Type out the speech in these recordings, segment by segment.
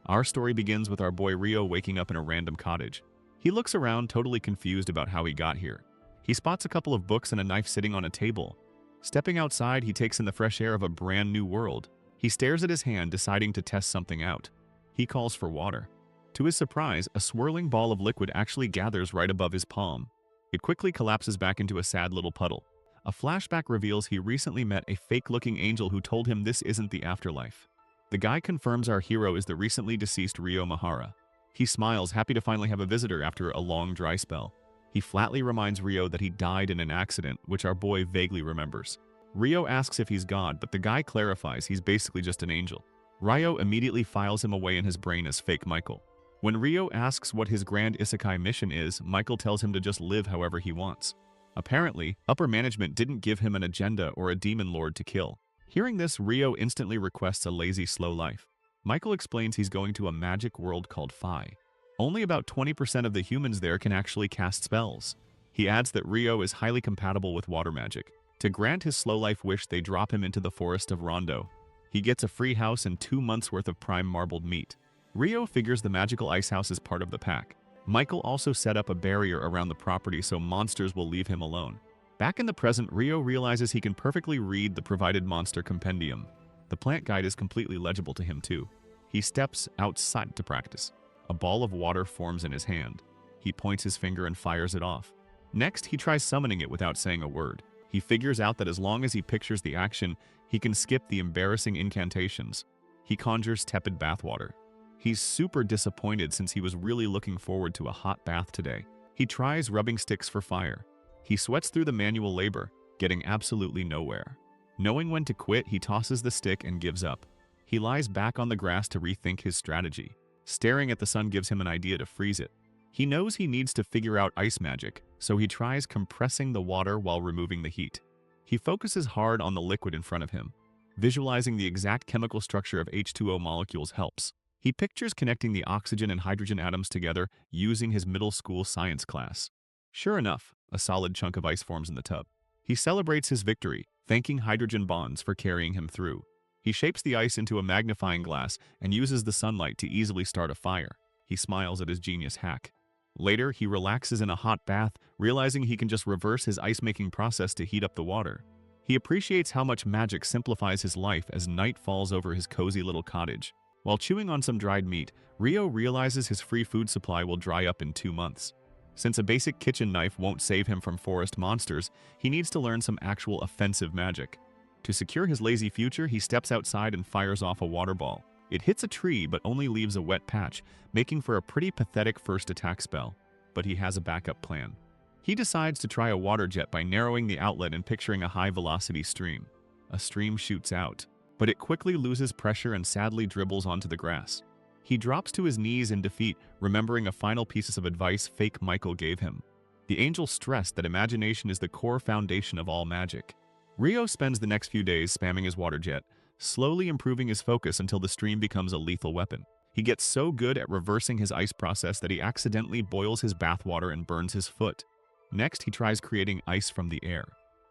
Our story begins with our boy Rio waking up in a random cottage. He looks around, totally confused about how he got here. He spots a couple of books and a knife sitting on a table. Stepping outside, he takes in the fresh air of a brand new world. He stares at his hand, deciding to test something out. He calls for water. To his surprise, a swirling ball of liquid actually gathers right above his palm. It quickly collapses back into a sad little puddle. A flashback reveals he recently met a fake-looking angel who told him this isn't the afterlife. The guy confirms our hero is the recently deceased Rio Mahara. He smiles, happy to finally have a visitor after a long dry spell. He flatly reminds Rio that he died in an accident, which our boy vaguely remembers. Rio asks if he's God, but the guy clarifies he's basically just an angel. Rio immediately files him away in his brain as fake Michael. When Rio asks what his grand isekai mission is, Michael tells him to just live however he wants. Apparently, upper management didn't give him an agenda or a demon lord to kill. Hearing this, Rio instantly requests a lazy, slow life. Michael explains he's going to a magic world called Phi. Only about 20% of the humans there can actually cast spells. He adds that Rio is highly compatible with water magic. To grant his slow life wish, they drop him into the forest of Rondo. He gets a free house and 2 months worth of prime marbled meat. Rio figures the magical ice house is part of the pack. Michael also set up a barrier around the property so monsters will leave him alone. Back in the present, Rio realizes he can perfectly read the provided monster compendium. The plant guide is completely legible to him too. He steps outside to practice. A ball of water forms in his hand. He points his finger and fires it off. Next, he tries summoning it without saying a word. He figures out that as long as he pictures the action, he can skip the embarrassing incantations. He conjures tepid bathwater. He's super disappointed since he was really looking forward to a hot bath today. He tries rubbing sticks for fire. He sweats through the manual labor, getting absolutely nowhere. Knowing when to quit, he tosses the stick and gives up. He lies back on the grass to rethink his strategy. Staring at the sun gives him an idea to freeze it. He knows he needs to figure out ice magic, so he tries compressing the water while removing the heat. He focuses hard on the liquid in front of him. Visualizing the exact chemical structure of H2O molecules helps. He pictures connecting the oxygen and hydrogen atoms together using his middle school science class. Sure enough, a solid chunk of ice forms in the tub. He celebrates his victory, thanking hydrogen bonds for carrying him through. He shapes the ice into a magnifying glass and uses the sunlight to easily start a fire. He smiles at his genius hack. Later, he relaxes in a hot bath, realizing he can just reverse his ice-making process to heat up the water. He appreciates how much magic simplifies his life as night falls over his cozy little cottage. While chewing on some dried meat, Rio realizes his free food supply will dry up in 2 months. Since a basic kitchen knife won't save him from forest monsters, he needs to learn some actual offensive magic. To secure his lazy future, he steps outside and fires off a water ball. It hits a tree but only leaves a wet patch, making for a pretty pathetic first attack spell. But he has a backup plan. He decides to try a water jet by narrowing the outlet and picturing a high-velocity stream. A stream shoots out, but it quickly loses pressure and sadly dribbles onto the grass. He drops to his knees in defeat, remembering a final piece of advice fake Michael gave him. The angel stressed that imagination is the core foundation of all magic. Rio spends the next few days spamming his water jet, slowly improving his focus until the stream becomes a lethal weapon. He gets so good at reversing his ice process that he accidentally boils his bathwater and burns his foot. Next, he tries creating ice from the air.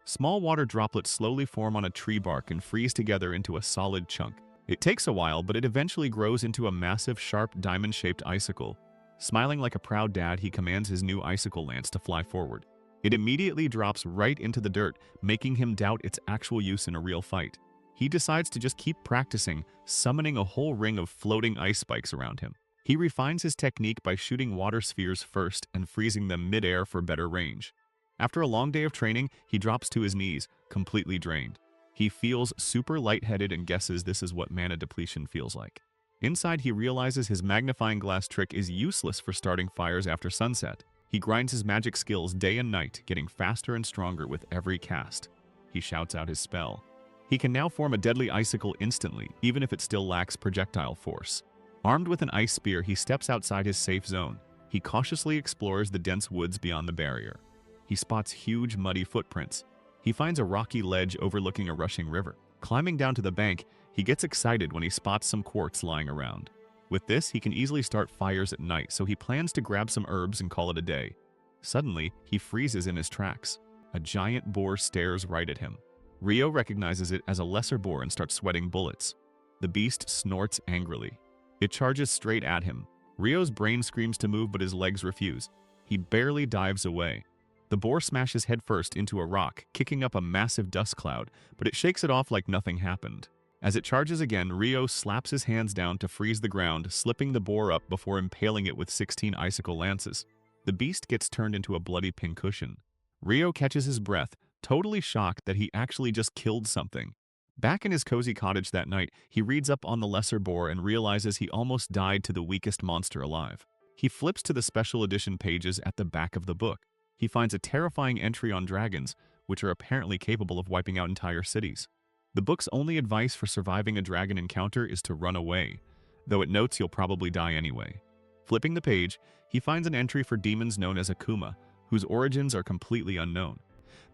Small water droplets slowly form on a tree bark and freeze together into a solid chunk. It takes a while, but it eventually grows into a massive, sharp, diamond-shaped icicle. Smiling like a proud dad, he commands his new icicle lance to fly forward. It immediately drops right into the dirt, making him doubt its actual use in a real fight. He decides to just keep practicing, summoning a whole ring of floating ice spikes around him. He refines his technique by shooting water spheres first and freezing them mid-air for better range. After a long day of training, he drops to his knees, completely drained. He feels super lightheaded and guesses this is what mana depletion feels like. Inside, he realizes his magnifying glass trick is useless for starting fires after sunset. He grinds his magic skills day and night, getting faster and stronger with every cast. He shouts out his spell. He can now form a deadly icicle instantly, even if it still lacks projectile force. Armed with an ice spear, he steps outside his safe zone. He cautiously explores the dense woods beyond the barrier. He spots huge, muddy footprints. He finds a rocky ledge overlooking a rushing river. Climbing down to the bank, he gets excited when he spots some quartz lying around. With this, he can easily start fires at night, so he plans to grab some herbs and call it a day. Suddenly, he freezes in his tracks. A giant boar stares right at him. Rio recognizes it as a lesser boar and starts sweating bullets. The beast snorts angrily. It charges straight at him. Ryo's brain screams to move, but his legs refuse. He barely dives away. The boar smashes headfirst into a rock, kicking up a massive dust cloud, but it shakes it off like nothing happened. As it charges again, Ryo slaps his hands down to freeze the ground, slipping the boar up before impaling it with 16 icicle lances. The beast gets turned into a bloody pincushion. Ryo catches his breath, totally shocked that he actually just killed something. Back in his cozy cottage that night, he reads up on the lesser boar and realizes he almost died to the weakest monster alive. He flips to the special edition pages at the back of the book. He finds a terrifying entry on dragons, which are apparently capable of wiping out entire cities. The book's only advice for surviving a dragon encounter is to run away, though it notes you'll probably die anyway. Flipping the page, he finds an entry for demons known as Akuma, whose origins are completely unknown.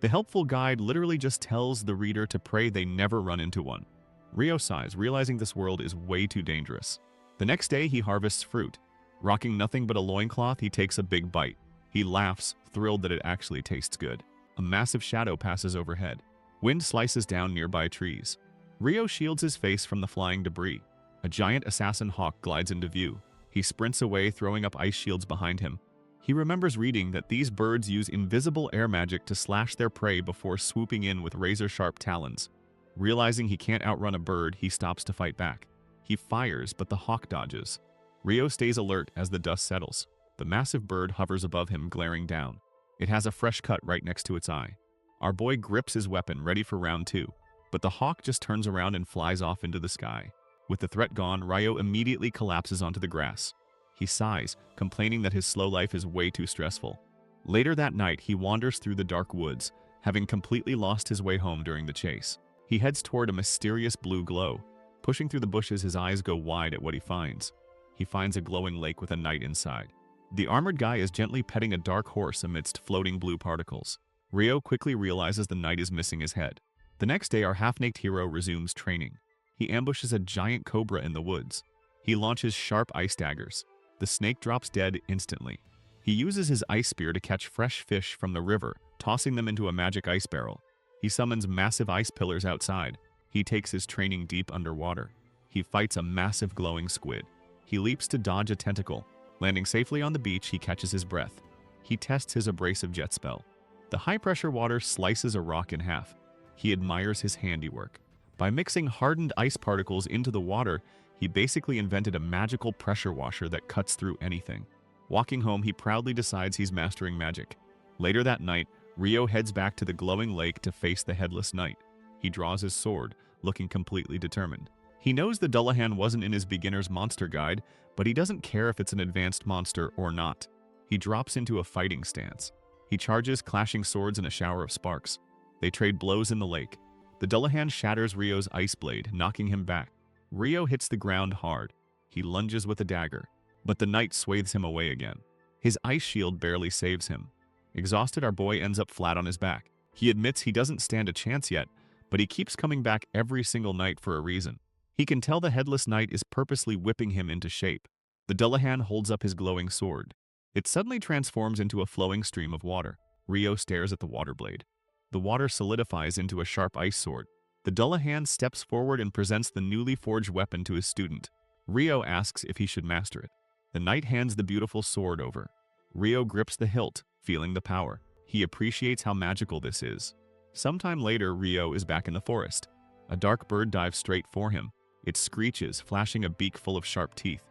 The helpful guide literally just tells the reader to pray they never run into one. Ryo sighs, realizing this world is way too dangerous. The next day, he harvests fruit. Rocking nothing but a loincloth, he takes a big bite. He laughs, thrilled that it actually tastes good. A massive shadow passes overhead. Wind slices down nearby trees. Ryo shields his face from the flying debris. A giant assassin hawk glides into view. He sprints away, throwing up ice shields behind him. He remembers reading that these birds use invisible air magic to slash their prey before swooping in with razor-sharp talons. Realizing he can't outrun a bird, he stops to fight back. He fires, but the hawk dodges. Ryo stays alert as the dust settles. The massive bird hovers above him, glaring down. It has a fresh cut right next to its eye. Our boy grips his weapon, ready for round 2. But the hawk just turns around and flies off into the sky. With the threat gone, Ryo immediately collapses onto the grass. He sighs, complaining that his slow life is way too stressful. Later that night, he wanders through the dark woods, having completely lost his way home during the chase. He heads toward a mysterious blue glow. Pushing through the bushes, his eyes go wide at what he finds. He finds a glowing lake with a knight inside. The armored guy is gently petting a dark horse amidst floating blue particles. Ryo quickly realizes the knight is missing his head. The next day, our half-naked hero resumes training. He ambushes a giant cobra in the woods. He launches sharp ice daggers. The snake drops dead instantly. He uses his ice spear to catch fresh fish from the river, tossing them into a magic ice barrel. He summons massive ice pillars outside. He takes his training deep underwater. He fights a massive glowing squid. He leaps to dodge a tentacle. Landing safely on the beach, he catches his breath. He tests his abrasive jet spell. The high-pressure water slices a rock in half. He admires his handiwork. By mixing hardened ice particles into the water, he basically invented a magical pressure washer that cuts through anything. Walking home, he proudly decides he's mastering magic. Later that night, Ryo heads back to the glowing lake to face the headless knight. He draws his sword, looking completely determined. He knows the Dullahan wasn't in his beginner's monster guide, but he doesn't care if it's an advanced monster or not. He drops into a fighting stance. He charges, clashing swords in a shower of sparks. They trade blows in the lake. The Dullahan shatters Ryo's ice blade, knocking him back. Ryo hits the ground hard. He lunges with a dagger, but the knight swathes him away again. His ice shield barely saves him. Exhausted, our boy ends up flat on his back. He admits he doesn't stand a chance yet, but he keeps coming back every single night for a reason. He can tell the headless knight is purposely whipping him into shape. The Dullahan holds up his glowing sword. It suddenly transforms into a flowing stream of water. Ryo stares at the water blade. The water solidifies into a sharp ice sword. The Dullahan steps forward and presents the newly forged weapon to his student. Ryo asks if he should master it. The knight hands the beautiful sword over. Ryo grips the hilt, feeling the power. He appreciates how magical this is. Sometime later, Ryo is back in the forest. A dark bird dives straight for him. It screeches, flashing a beak full of sharp teeth.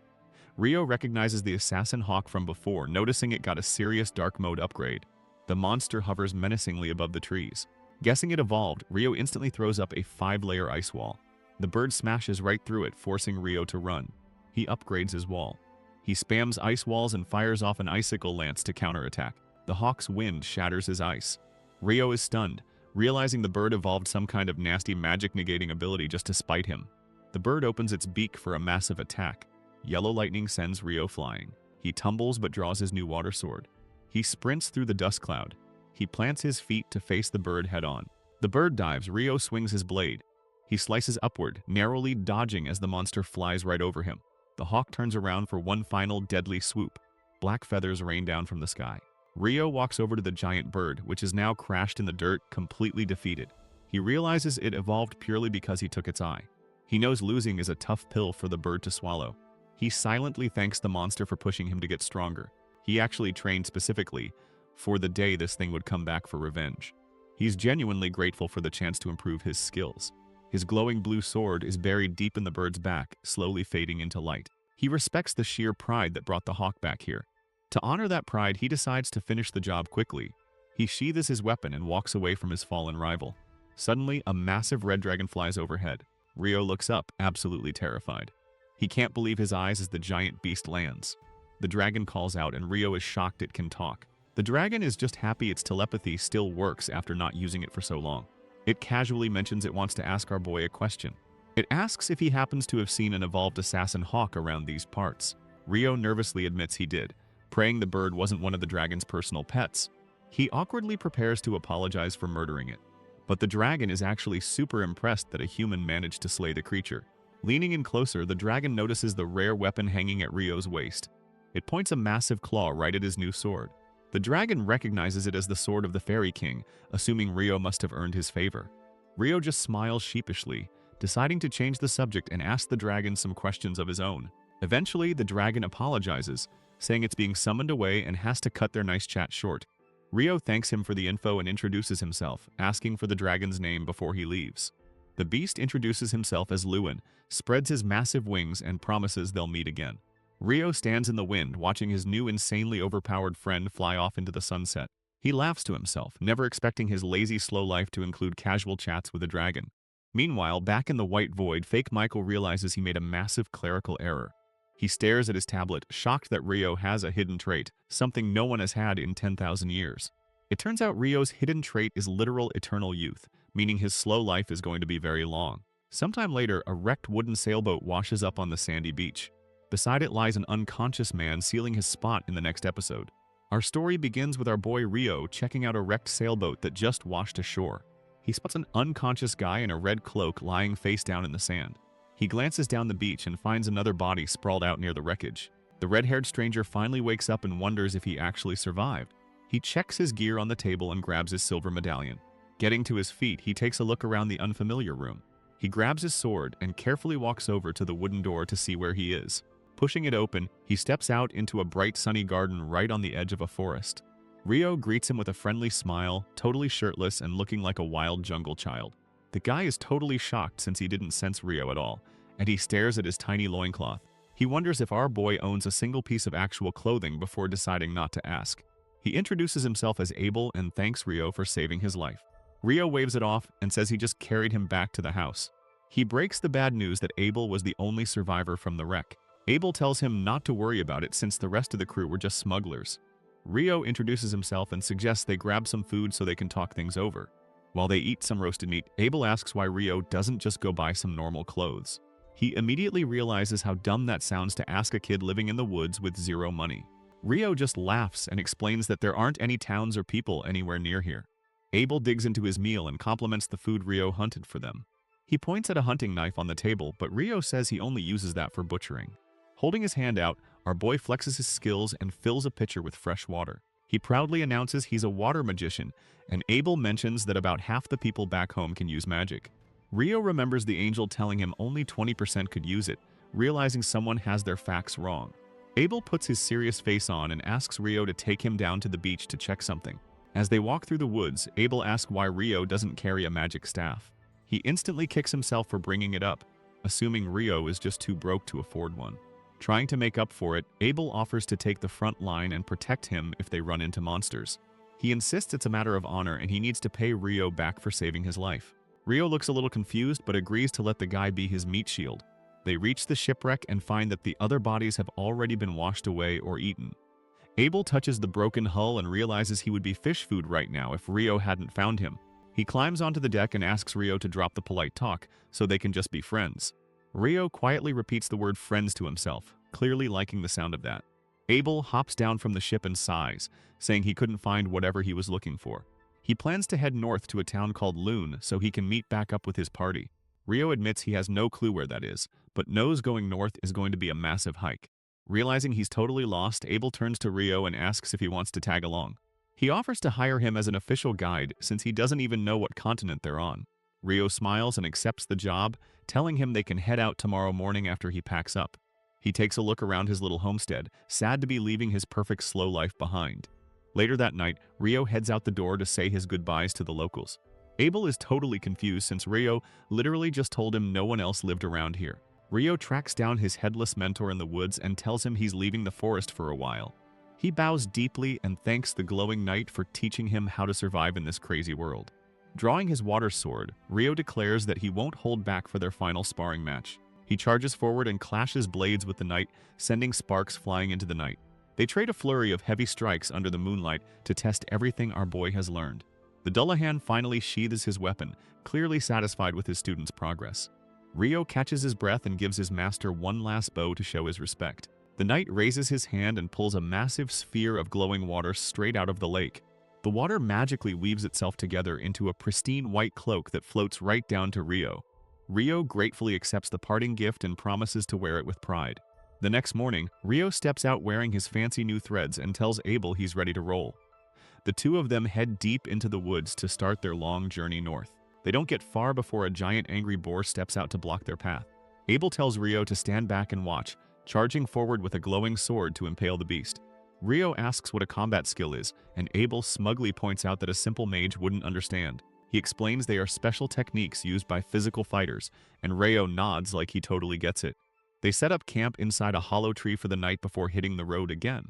Ryo recognizes the assassin hawk from before, noticing it got a serious dark mode upgrade. The monster hovers menacingly above the trees. Guessing it evolved, Ryo instantly throws up a 5-layer ice wall. The bird smashes right through it, forcing Ryo to run. He upgrades his wall. He spams ice walls and fires off an icicle lance to counterattack. The hawk's wind shatters his ice. Ryo is stunned, realizing the bird evolved some kind of nasty magic negating ability just to spite him. The bird opens its beak for a massive attack. Yellow lightning sends Ryo flying. He tumbles but draws his new water sword. He sprints through the dust cloud. He plants his feet to face the bird head-on. The bird dives. Ryo swings his blade. He slices upward, narrowly dodging as the monster flies right over him. The hawk turns around for one final deadly swoop. Black feathers rain down from the sky. Ryo walks over to the giant bird, which is now crashed in the dirt, completely defeated. He realizes it evolved purely because he took its eye. He knows losing is a tough pill for the bird to swallow. He silently thanks the monster for pushing him to get stronger. He actually trained specifically for the day this thing would come back for revenge. He's genuinely grateful for the chance to improve his skills. His glowing blue sword is buried deep in the bird's back, slowly fading into light. He respects the sheer pride that brought the hawk back here. To honor that pride, he decides to finish the job quickly. He sheathes his weapon and walks away from his fallen rival. Suddenly, a massive red dragon flies overhead. Ryo looks up, absolutely terrified. He can't believe his eyes as the giant beast lands. The dragon calls out and Ryo is shocked it can talk. The dragon is just happy its telepathy still works after not using it for so long. It casually mentions it wants to ask our boy a question. It asks if he happens to have seen an evolved assassin hawk around these parts. Ryo nervously admits he did, praying the bird wasn't one of the dragon's personal pets. He awkwardly prepares to apologize for murdering it. But the dragon is actually super impressed that a human managed to slay the creature. Leaning in closer, the dragon notices the rare weapon hanging at Ryo's waist. It points a massive claw right at his new sword. The dragon recognizes it as the sword of the Fairy King, assuming Ryo must have earned his favor. Ryo just smiles sheepishly, deciding to change the subject and ask the dragon some questions of his own. Eventually, the dragon apologizes, saying it's being summoned away and has to cut their nice chat short. Ryo thanks him for the info and introduces himself, asking for the dragon's name before he leaves. The beast introduces himself as Lewin, spreads his massive wings, and promises they'll meet again. Ryo stands in the wind, watching his new insanely overpowered friend fly off into the sunset. He laughs to himself, never expecting his lazy, slow life to include casual chats with a dragon. Meanwhile, back in the white void, fake Michael realizes he made a massive clerical error. He stares at his tablet, shocked that Ryo has a hidden trait, something no one has had in 10,000 years. It turns out Ryo's hidden trait is literal eternal youth, meaning his slow life is going to be very long. Sometime later, a wrecked wooden sailboat washes up on the sandy beach. Beside it lies an unconscious man sealing his spot in the next episode. Our story begins with our boy Ryo checking out a wrecked sailboat that just washed ashore. He spots an unconscious guy in a red cloak lying face down in the sand. He glances down the beach and finds another body sprawled out near the wreckage. The red-haired stranger finally wakes up and wonders if he actually survived. He checks his gear on the table and grabs his silver medallion. Getting to his feet, he takes a look around the unfamiliar room. He grabs his sword and carefully walks over to the wooden door to see where he is. Pushing it open, he steps out into a bright sunny garden right on the edge of a forest. Ryo greets him with a friendly smile, totally shirtless and looking like a wild jungle child. The guy is totally shocked since he didn't sense Ryo at all, and he stares at his tiny loincloth. He wonders if our boy owns a single piece of actual clothing before deciding not to ask. He introduces himself as Abel and thanks Ryo for saving his life. Ryo waves it off and says he just carried him back to the house. He breaks the bad news that Abel was the only survivor from the wreck. Abel tells him not to worry about it since the rest of the crew were just smugglers. Ryo introduces himself and suggests they grab some food so they can talk things over. While they eat some roasted meat, Abel asks why Ryo doesn't just go buy some normal clothes. He immediately realizes how dumb that sounds to ask a kid living in the woods with zero money. Ryo just laughs and explains that there aren't any towns or people anywhere near here. Abel digs into his meal and compliments the food Ryo hunted for them. He points at a hunting knife on the table, but Ryo says he only uses that for butchering. Holding his hand out, our boy flexes his skills and fills a pitcher with fresh water. He proudly announces he's a water magician, and Abel mentions that about half the people back home can use magic. Ryo remembers the angel telling him only 20% could use it, realizing someone has their facts wrong. Abel puts his serious face on and asks Ryo to take him down to the beach to check something. As they walk through the woods, Abel asks why Ryo doesn't carry a magic staff. He instantly kicks himself for bringing it up, assuming Ryo is just too broke to afford one. Trying to make up for it, Abel offers to take the front line and protect him if they run into monsters. He insists it's a matter of honor and he needs to pay Ryo back for saving his life. Ryo looks a little confused but agrees to let the guy be his meat shield. They reach the shipwreck and find that the other bodies have already been washed away or eaten. Abel touches the broken hull and realizes he would be fish food right now if Ryo hadn't found him. He climbs onto the deck and asks Ryo to drop the polite talk so they can just be friends. Ryo quietly repeats the word friends to himself, clearly liking the sound of that. Abel hops down from the ship and sighs, saying he couldn't find whatever he was looking for. He plans to head north to a town called Loon so he can meet back up with his party. Ryo admits he has no clue where that is, but knows going north is going to be a massive hike. Realizing he's totally lost, Abel turns to Ryo and asks if he wants to tag along. He offers to hire him as an official guide since he doesn't even know what continent they're on. Ryo smiles and accepts the job, telling him they can head out tomorrow morning after he packs up. He takes a look around his little homestead, sad to be leaving his perfect slow life behind. Later that night, Rio heads out the door to say his goodbyes to the locals. Abel is totally confused since Rio literally just told him no one else lived around here. Rio tracks down his headless mentor in the woods and tells him he's leaving the forest for a while. He bows deeply and thanks the glowing knight for teaching him how to survive in this crazy world. Drawing his water sword, Rio declares that he won't hold back for their final sparring match. He charges forward and clashes blades with the knight, sending sparks flying into the night. They trade a flurry of heavy strikes under the moonlight to test everything our boy has learned. The Dullahan finally sheathes his weapon, clearly satisfied with his student's progress. Rio catches his breath and gives his master one last bow to show his respect. The knight raises his hand and pulls a massive sphere of glowing water straight out of the lake. The water magically weaves itself together into a pristine white cloak that floats right down to Rio. Rio gratefully accepts the parting gift and promises to wear it with pride. The next morning, Rio steps out wearing his fancy new threads and tells Abel he's ready to roll. The two of them head deep into the woods to start their long journey north. They don't get far before a giant angry boar steps out to block their path. Abel tells Rio to stand back and watch, charging forward with a glowing sword to impale the beast. Rio asks what a combat skill is, and Abel smugly points out that a simple mage wouldn't understand. He explains they are special techniques used by physical fighters, and Rio nods like he totally gets it. They set up camp inside a hollow tree for the night before hitting the road again.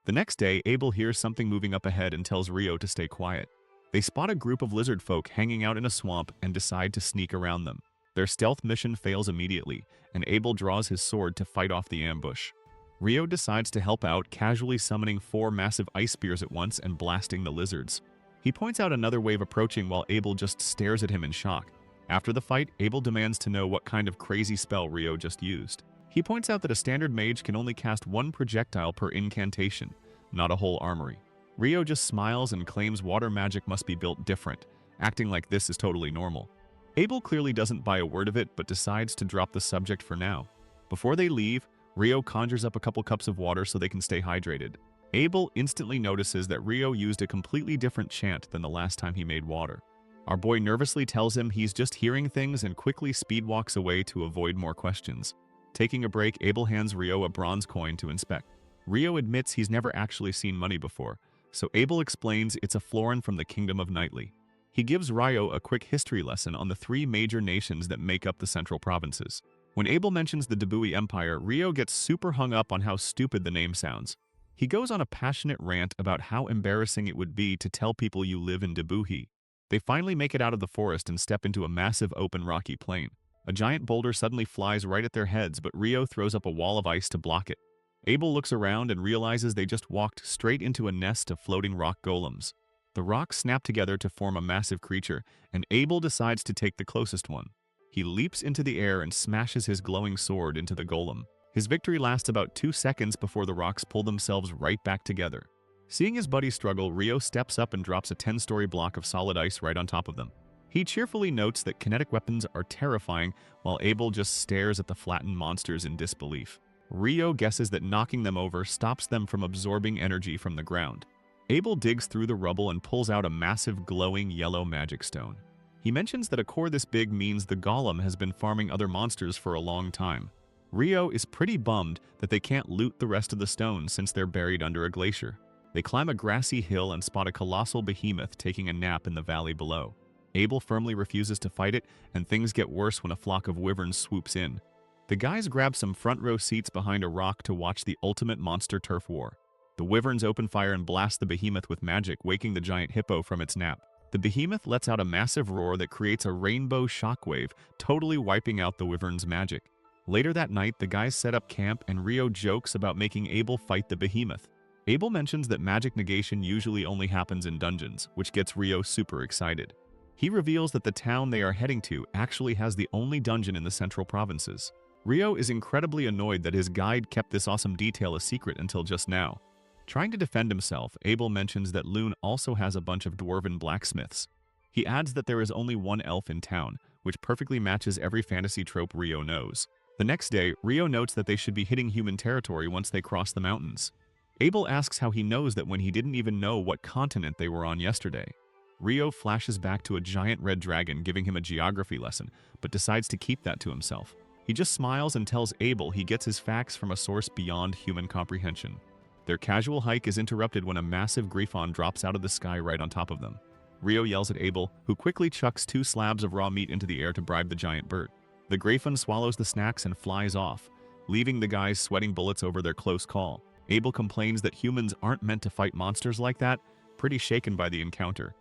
The next day, Abel hears something moving up ahead and tells Rio to stay quiet. They spot a group of lizard folk hanging out in a swamp and decide to sneak around them. Their stealth mission fails immediately, and Abel draws his sword to fight off the ambush. Rio decides to help out, casually summoning 4 massive ice spears at once and blasting the lizards. He points out another wave approaching while Abel just stares at him in shock. After the fight, Abel demands to know what kind of crazy spell Rio just used. He points out that a standard mage can only cast 1 projectile per incantation, not a whole armory. Rio just smiles and claims water magic must be built different, acting like this is totally normal. Abel clearly doesn't buy a word of it but decides to drop the subject for now. Before they leave, Rio conjures up a couple cups of water so they can stay hydrated. Abel instantly notices that Rio used a completely different chant than the last time he made water. Our boy nervously tells him he's just hearing things and quickly speedwalks away to avoid more questions. Taking a break, Abel hands Rio a bronze coin to inspect. Rio admits he's never actually seen money before, so Abel explains it's a florin from the Kingdom of Nightly. He gives Rio a quick history lesson on the 3 major nations that make up the central provinces. When Abel mentions the Debui Empire, Rio gets super hung up on how stupid the name sounds. He goes on a passionate rant about how embarrassing it would be to tell people you live in Debui. They finally make it out of the forest and step into a massive open rocky plain. A giant boulder suddenly flies right at their heads, but Rio throws up a wall of ice to block it. Abel looks around and realizes they just walked straight into a nest of floating rock golems. The rocks snap together to form a massive creature, and Abel decides to take the closest one. He leaps into the air and smashes his glowing sword into the golem. His victory lasts about 2 seconds before the rocks pull themselves right back together. Seeing his buddy struggle, Rio steps up and drops a 10-story block of solid ice right on top of them. He cheerfully notes that kinetic weapons are terrifying, while Abel just stares at the flattened monsters in disbelief. Rio guesses that knocking them over stops them from absorbing energy from the ground. Abel digs through the rubble and pulls out a massive glowing yellow magic stone. He mentions that a core this big means the golem has been farming other monsters for a long time. Rio is pretty bummed that they can't loot the rest of the stones since they're buried under a glacier. They climb a grassy hill and spot a colossal behemoth taking a nap in the valley below. Abel firmly refuses to fight it, and things get worse when a flock of wyverns swoops in. The guys grab some front row seats behind a rock to watch the ultimate monster turf war. The wyverns open fire and blast the behemoth with magic, waking the giant hippo from its nap. The behemoth lets out a massive roar that creates a rainbow shockwave, totally wiping out the wyvern's magic. Later that night, the guys set up camp and Rio jokes about making Abel fight the behemoth. Abel mentions that magic negation usually only happens in dungeons, which gets Rio super excited. He reveals that the town they are heading to actually has the only dungeon in the central provinces. Rio is incredibly annoyed that his guide kept this awesome detail a secret until just now. Trying to defend himself, Abel mentions that Loon also has a bunch of dwarven blacksmiths. He adds that there is only one elf in town, which perfectly matches every fantasy trope Rio knows. The next day, Rio notes that they should be hitting human territory once they cross the mountains. Abel asks how he knows that when he didn't even know what continent they were on yesterday. Rio flashes back to a giant red dragon giving him a geography lesson, but decides to keep that to himself. He just smiles and tells Abel he gets his facts from a source beyond human comprehension. Their casual hike is interrupted when a massive griffon drops out of the sky right on top of them. Rio yells at Abel, who quickly chucks 2 slabs of raw meat into the air to bribe the giant bird. The griffon swallows the snacks and flies off, leaving the guys sweating bullets over their close call. Abel complains that humans aren't meant to fight monsters like that, pretty shaken by the encounter.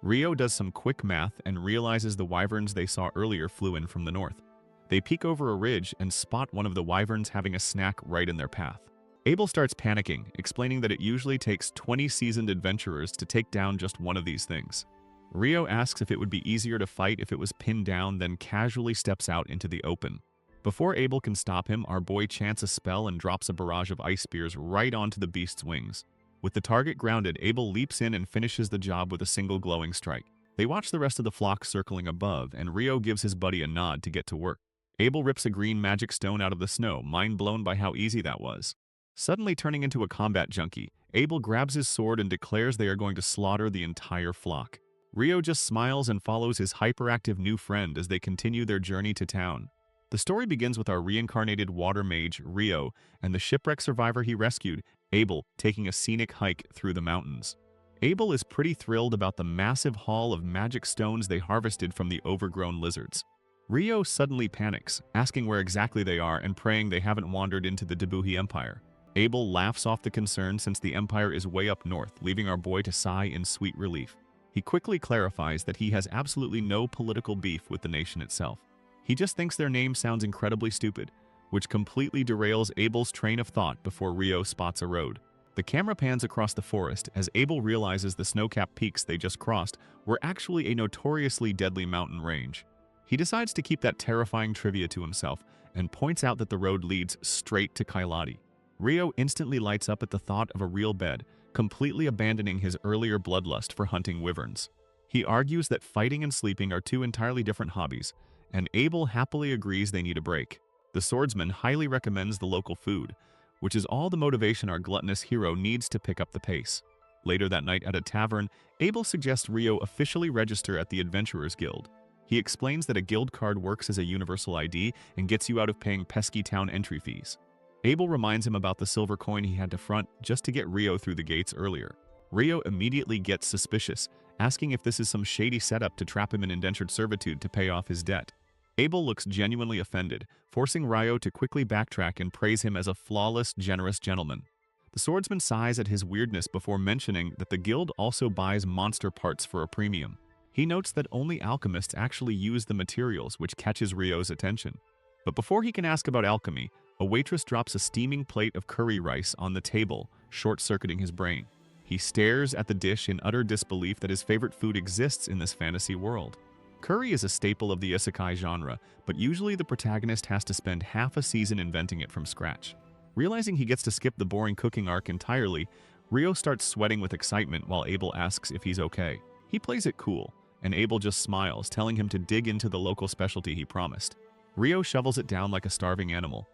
Rio does some quick math and realizes the wyverns they saw earlier flew in from the north. They peek over a ridge and spot one of the wyverns having a snack right in their path. Abel starts panicking, explaining that it usually takes 20 seasoned adventurers to take down just one of these things. Rio asks if it would be easier to fight if it was pinned down, then casually steps out into the open. Before Abel can stop him, our boy chants a spell and drops a barrage of ice spears right onto the beast's wings. With the target grounded, Abel leaps in and finishes the job with a single glowing strike. They watch the rest of the flock circling above, and Rio gives his buddy a nod to get to work. Abel rips a green magic stone out of the snow, mind blown by how easy that was. Suddenly turning into a combat junkie, Abel grabs his sword and declares they are going to slaughter the entire flock. Rio just smiles and follows his hyperactive new friend as they continue their journey to town. The story begins with our reincarnated water mage, Rio, and the shipwreck survivor he rescued, Abel, taking a scenic hike through the mountains. Abel is pretty thrilled about the massive haul of magic stones they harvested from the overgrown lizards. Rio suddenly panics, asking where exactly they are and praying they haven't wandered into the Debuhi Empire. Abel laughs off the concern since the Empire is way up north, leaving our boy to sigh in sweet relief. He quickly clarifies that he has absolutely no political beef with the nation itself. He just thinks their name sounds incredibly stupid, which completely derails Abel's train of thought before Rio spots a road. The camera pans across the forest as Abel realizes the snow-capped peaks they just crossed were actually a notoriously deadly mountain range. He decides to keep that terrifying trivia to himself and points out that the road leads straight to Kailati. Rio instantly lights up at the thought of a real bed, completely abandoning his earlier bloodlust for hunting wyverns. He argues that fighting and sleeping are 2 entirely different hobbies, and Abel happily agrees they need a break. The swordsman highly recommends the local food, which is all the motivation our gluttonous hero needs to pick up the pace. Later that night at a tavern, Abel suggests Rio officially register at the Adventurers Guild. He explains that a guild card works as a universal ID and gets you out of paying pesky town entry fees. Abel reminds him about the silver coin he had to front just to get Rio through the gates earlier. Rio immediately gets suspicious, asking if this is some shady setup to trap him in indentured servitude to pay off his debt. Abel looks genuinely offended, forcing Rio to quickly backtrack and praise him as a flawless, generous gentleman. The swordsman sighs at his weirdness before mentioning that the guild also buys monster parts for a premium. He notes that only alchemists actually use the materials, which catches Rio's attention. But before he can ask about alchemy, a waitress drops a steaming plate of curry rice on the table, short-circuiting his brain. He stares at the dish in utter disbelief that his favorite food exists in this fantasy world. Curry is a staple of the isekai genre, but usually the protagonist has to spend half a season inventing it from scratch. Realizing he gets to skip the boring cooking arc entirely, Rio starts sweating with excitement while Abel asks if he's okay. He plays it cool, and Abel just smiles, telling him to dig into the local specialty he promised. Rio shovels it down like a starving animal.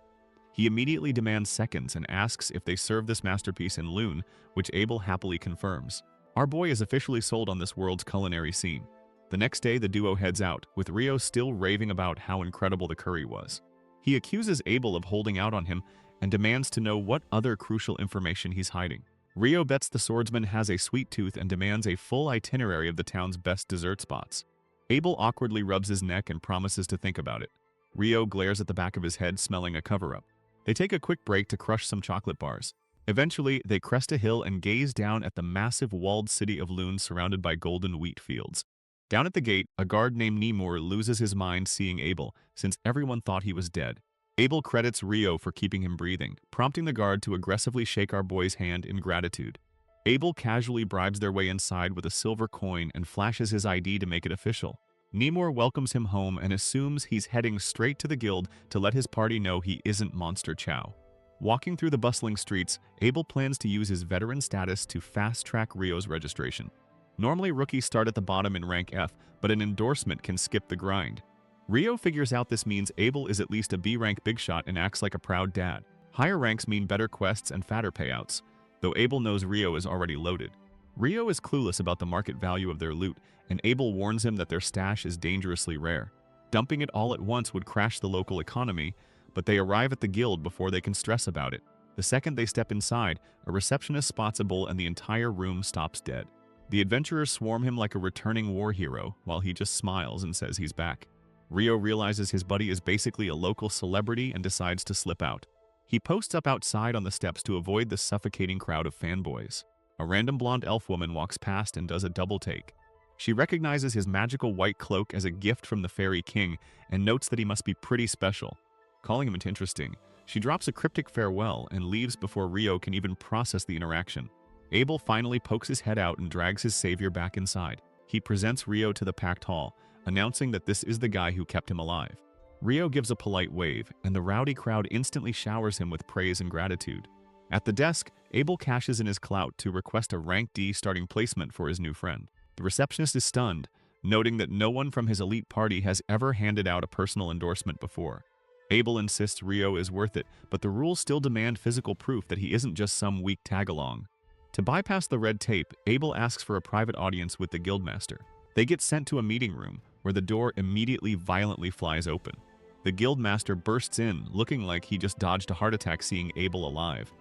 He immediately demands seconds and asks if they serve this masterpiece in Loon, which Abel happily confirms. Our boy is officially sold on this world's culinary scene. The next day, the duo heads out, with Rio still raving about how incredible the curry was. He accuses Abel of holding out on him and demands to know what other crucial information he's hiding. Rio bets the swordsman has a sweet tooth and demands a full itinerary of the town's best dessert spots. Abel awkwardly rubs his neck and promises to think about it. Rio glares at the back of his head, smelling a cover-up. They take a quick break to crush some chocolate bars. Eventually, they crest a hill and gaze down at the massive walled city of Loon surrounded by golden wheat fields. Down at the gate, a guard named Nemor loses his mind seeing Abel, since everyone thought he was dead. Abel credits Rio for keeping him breathing, prompting the guard to aggressively shake our boy's hand in gratitude. Abel casually bribes their way inside with a silver coin and flashes his ID to make it official. Nemor welcomes him home and assumes he's heading straight to the guild to let his party know he isn't Monster Chow. Walking through the bustling streets, Abel plans to use his veteran status to fast-track Rio's registration. Normally, rookies start at the bottom in rank F, but an endorsement can skip the grind. Rio figures out this means Abel is at least a B-rank big shot and acts like a proud dad. Higher ranks mean better quests and fatter payouts, though Abel knows Rio is already loaded. Rio is clueless about the market value of their loot, and Abel warns him that their stash is dangerously rare. Dumping it all at once would crash the local economy, but they arrive at the guild before they can stress about it. The second they step inside, a receptionist spots a bull and the entire room stops dead. The adventurers swarm him like a returning war hero, while he just smiles and says he's back. Rio realizes his buddy is basically a local celebrity and decides to slip out. He posts up outside on the steps to avoid the suffocating crowd of fanboys. A random blonde elf woman walks past and does a double take. She recognizes his magical white cloak as a gift from the fairy king and notes that he must be pretty special. Calling him interesting, she drops a cryptic farewell and leaves before Rio can even process the interaction. Abel finally pokes his head out and drags his savior back inside. He presents Rio to the packed hall, announcing that this is the guy who kept him alive. Rio gives a polite wave, and the rowdy crowd instantly showers him with praise and gratitude. At the desk, Abel cashes in his clout to request a rank D starting placement for his new friend. The receptionist is stunned, noting that no one from his elite party has ever handed out a personal endorsement before. Abel insists Rio is worth it, but the rules still demand physical proof that he isn't just some weak tag-along. To bypass the red tape, Abel asks for a private audience with the guildmaster. They get sent to a meeting room, where the door immediately violently flies open. The guildmaster bursts in, looking like he just dodged a heart attack seeing Abel alive.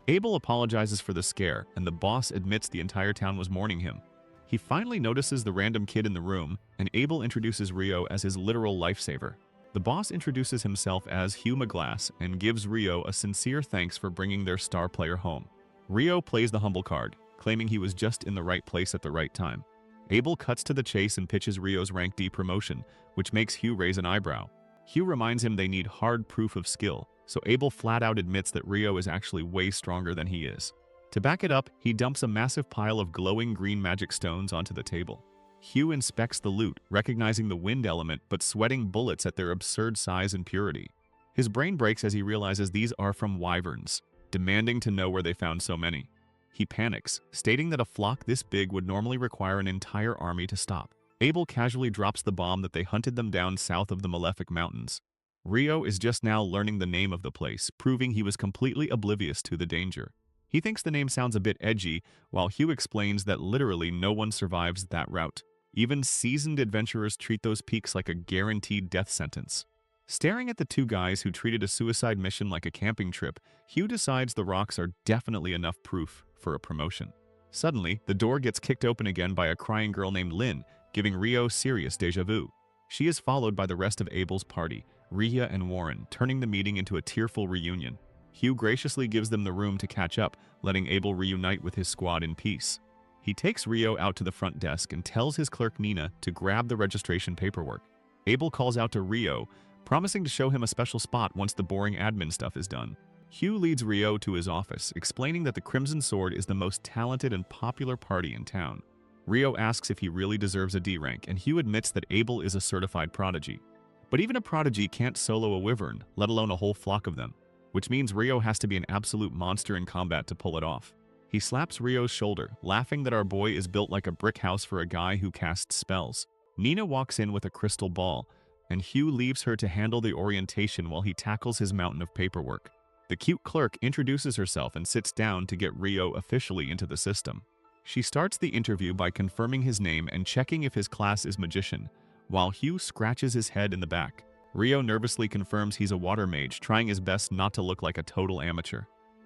Abel apologizes for the scare, and the boss admits the entire town was mourning him. He finally notices the random kid in the room, and Abel introduces Rio as his literal lifesaver. The boss introduces himself as Hugh McGlass and gives Rio a sincere thanks for bringing their star player home. Rio plays the humble card, claiming he was just in the right place at the right time. Abel cuts to the chase and pitches Rio's rank D promotion, which makes Hugh raise an eyebrow. Hugh reminds him they need hard proof of skill, so Abel flat out admits that Rio is actually way stronger than he is. To back it up, he dumps a massive pile of glowing green magic stones onto the table. Hugh inspects the loot, recognizing the wind element but sweating bullets at their absurd size and purity. His brain breaks as he realizes these are from wyverns, demanding to know where they found so many. He panics, stating that a flock this big would normally require an entire army to stop. Abel casually drops the bomb that they hunted them down south of the Malefic Mountains. Rio is just now learning the name of the place, proving he was completely oblivious to the danger. He thinks the name sounds a bit edgy, while Hugh explains that literally no one survives that route. Even seasoned adventurers treat those peaks like a guaranteed death sentence. Staring at the two guys who treated a suicide mission like a camping trip, Hugh decides the rocks are definitely enough proof for a promotion. Suddenly, the door gets kicked open again by a crying girl named Lynn, giving Rio serious déjà vu. She is followed by the rest of Abel's party, Rhea and Warren, turning the meeting into a tearful reunion. Hugh graciously gives them the room to catch up, letting Abel reunite with his squad in peace. He takes Rio out to the front desk and tells his clerk Nina to grab the registration paperwork. Abel calls out to Rio, promising to show him a special spot once the boring admin stuff is done. Hugh leads Rio to his office, explaining that the Crimson Sword is the most talented and popular party in town. Rio asks if he really deserves a D rank, and Hugh admits that Abel is a certified prodigy. But even a prodigy can't solo a wyvern, let alone a whole flock of them, which means Rio has to be an absolute monster in combat to pull it off. He slaps Rio's shoulder, laughing that our boy is built like a brick house for a guy who casts spells. Nina walks in with a crystal ball, and Hugh leaves her to handle the orientation while he tackles his mountain of paperwork. The cute clerk introduces herself and sits down to get Rio officially into the system. She starts the interview by confirming his name and checking if his class is magician, while Hugh scratches his head in the back. Rio nervously confirms he's a water mage, trying his best not to look like a total amateur.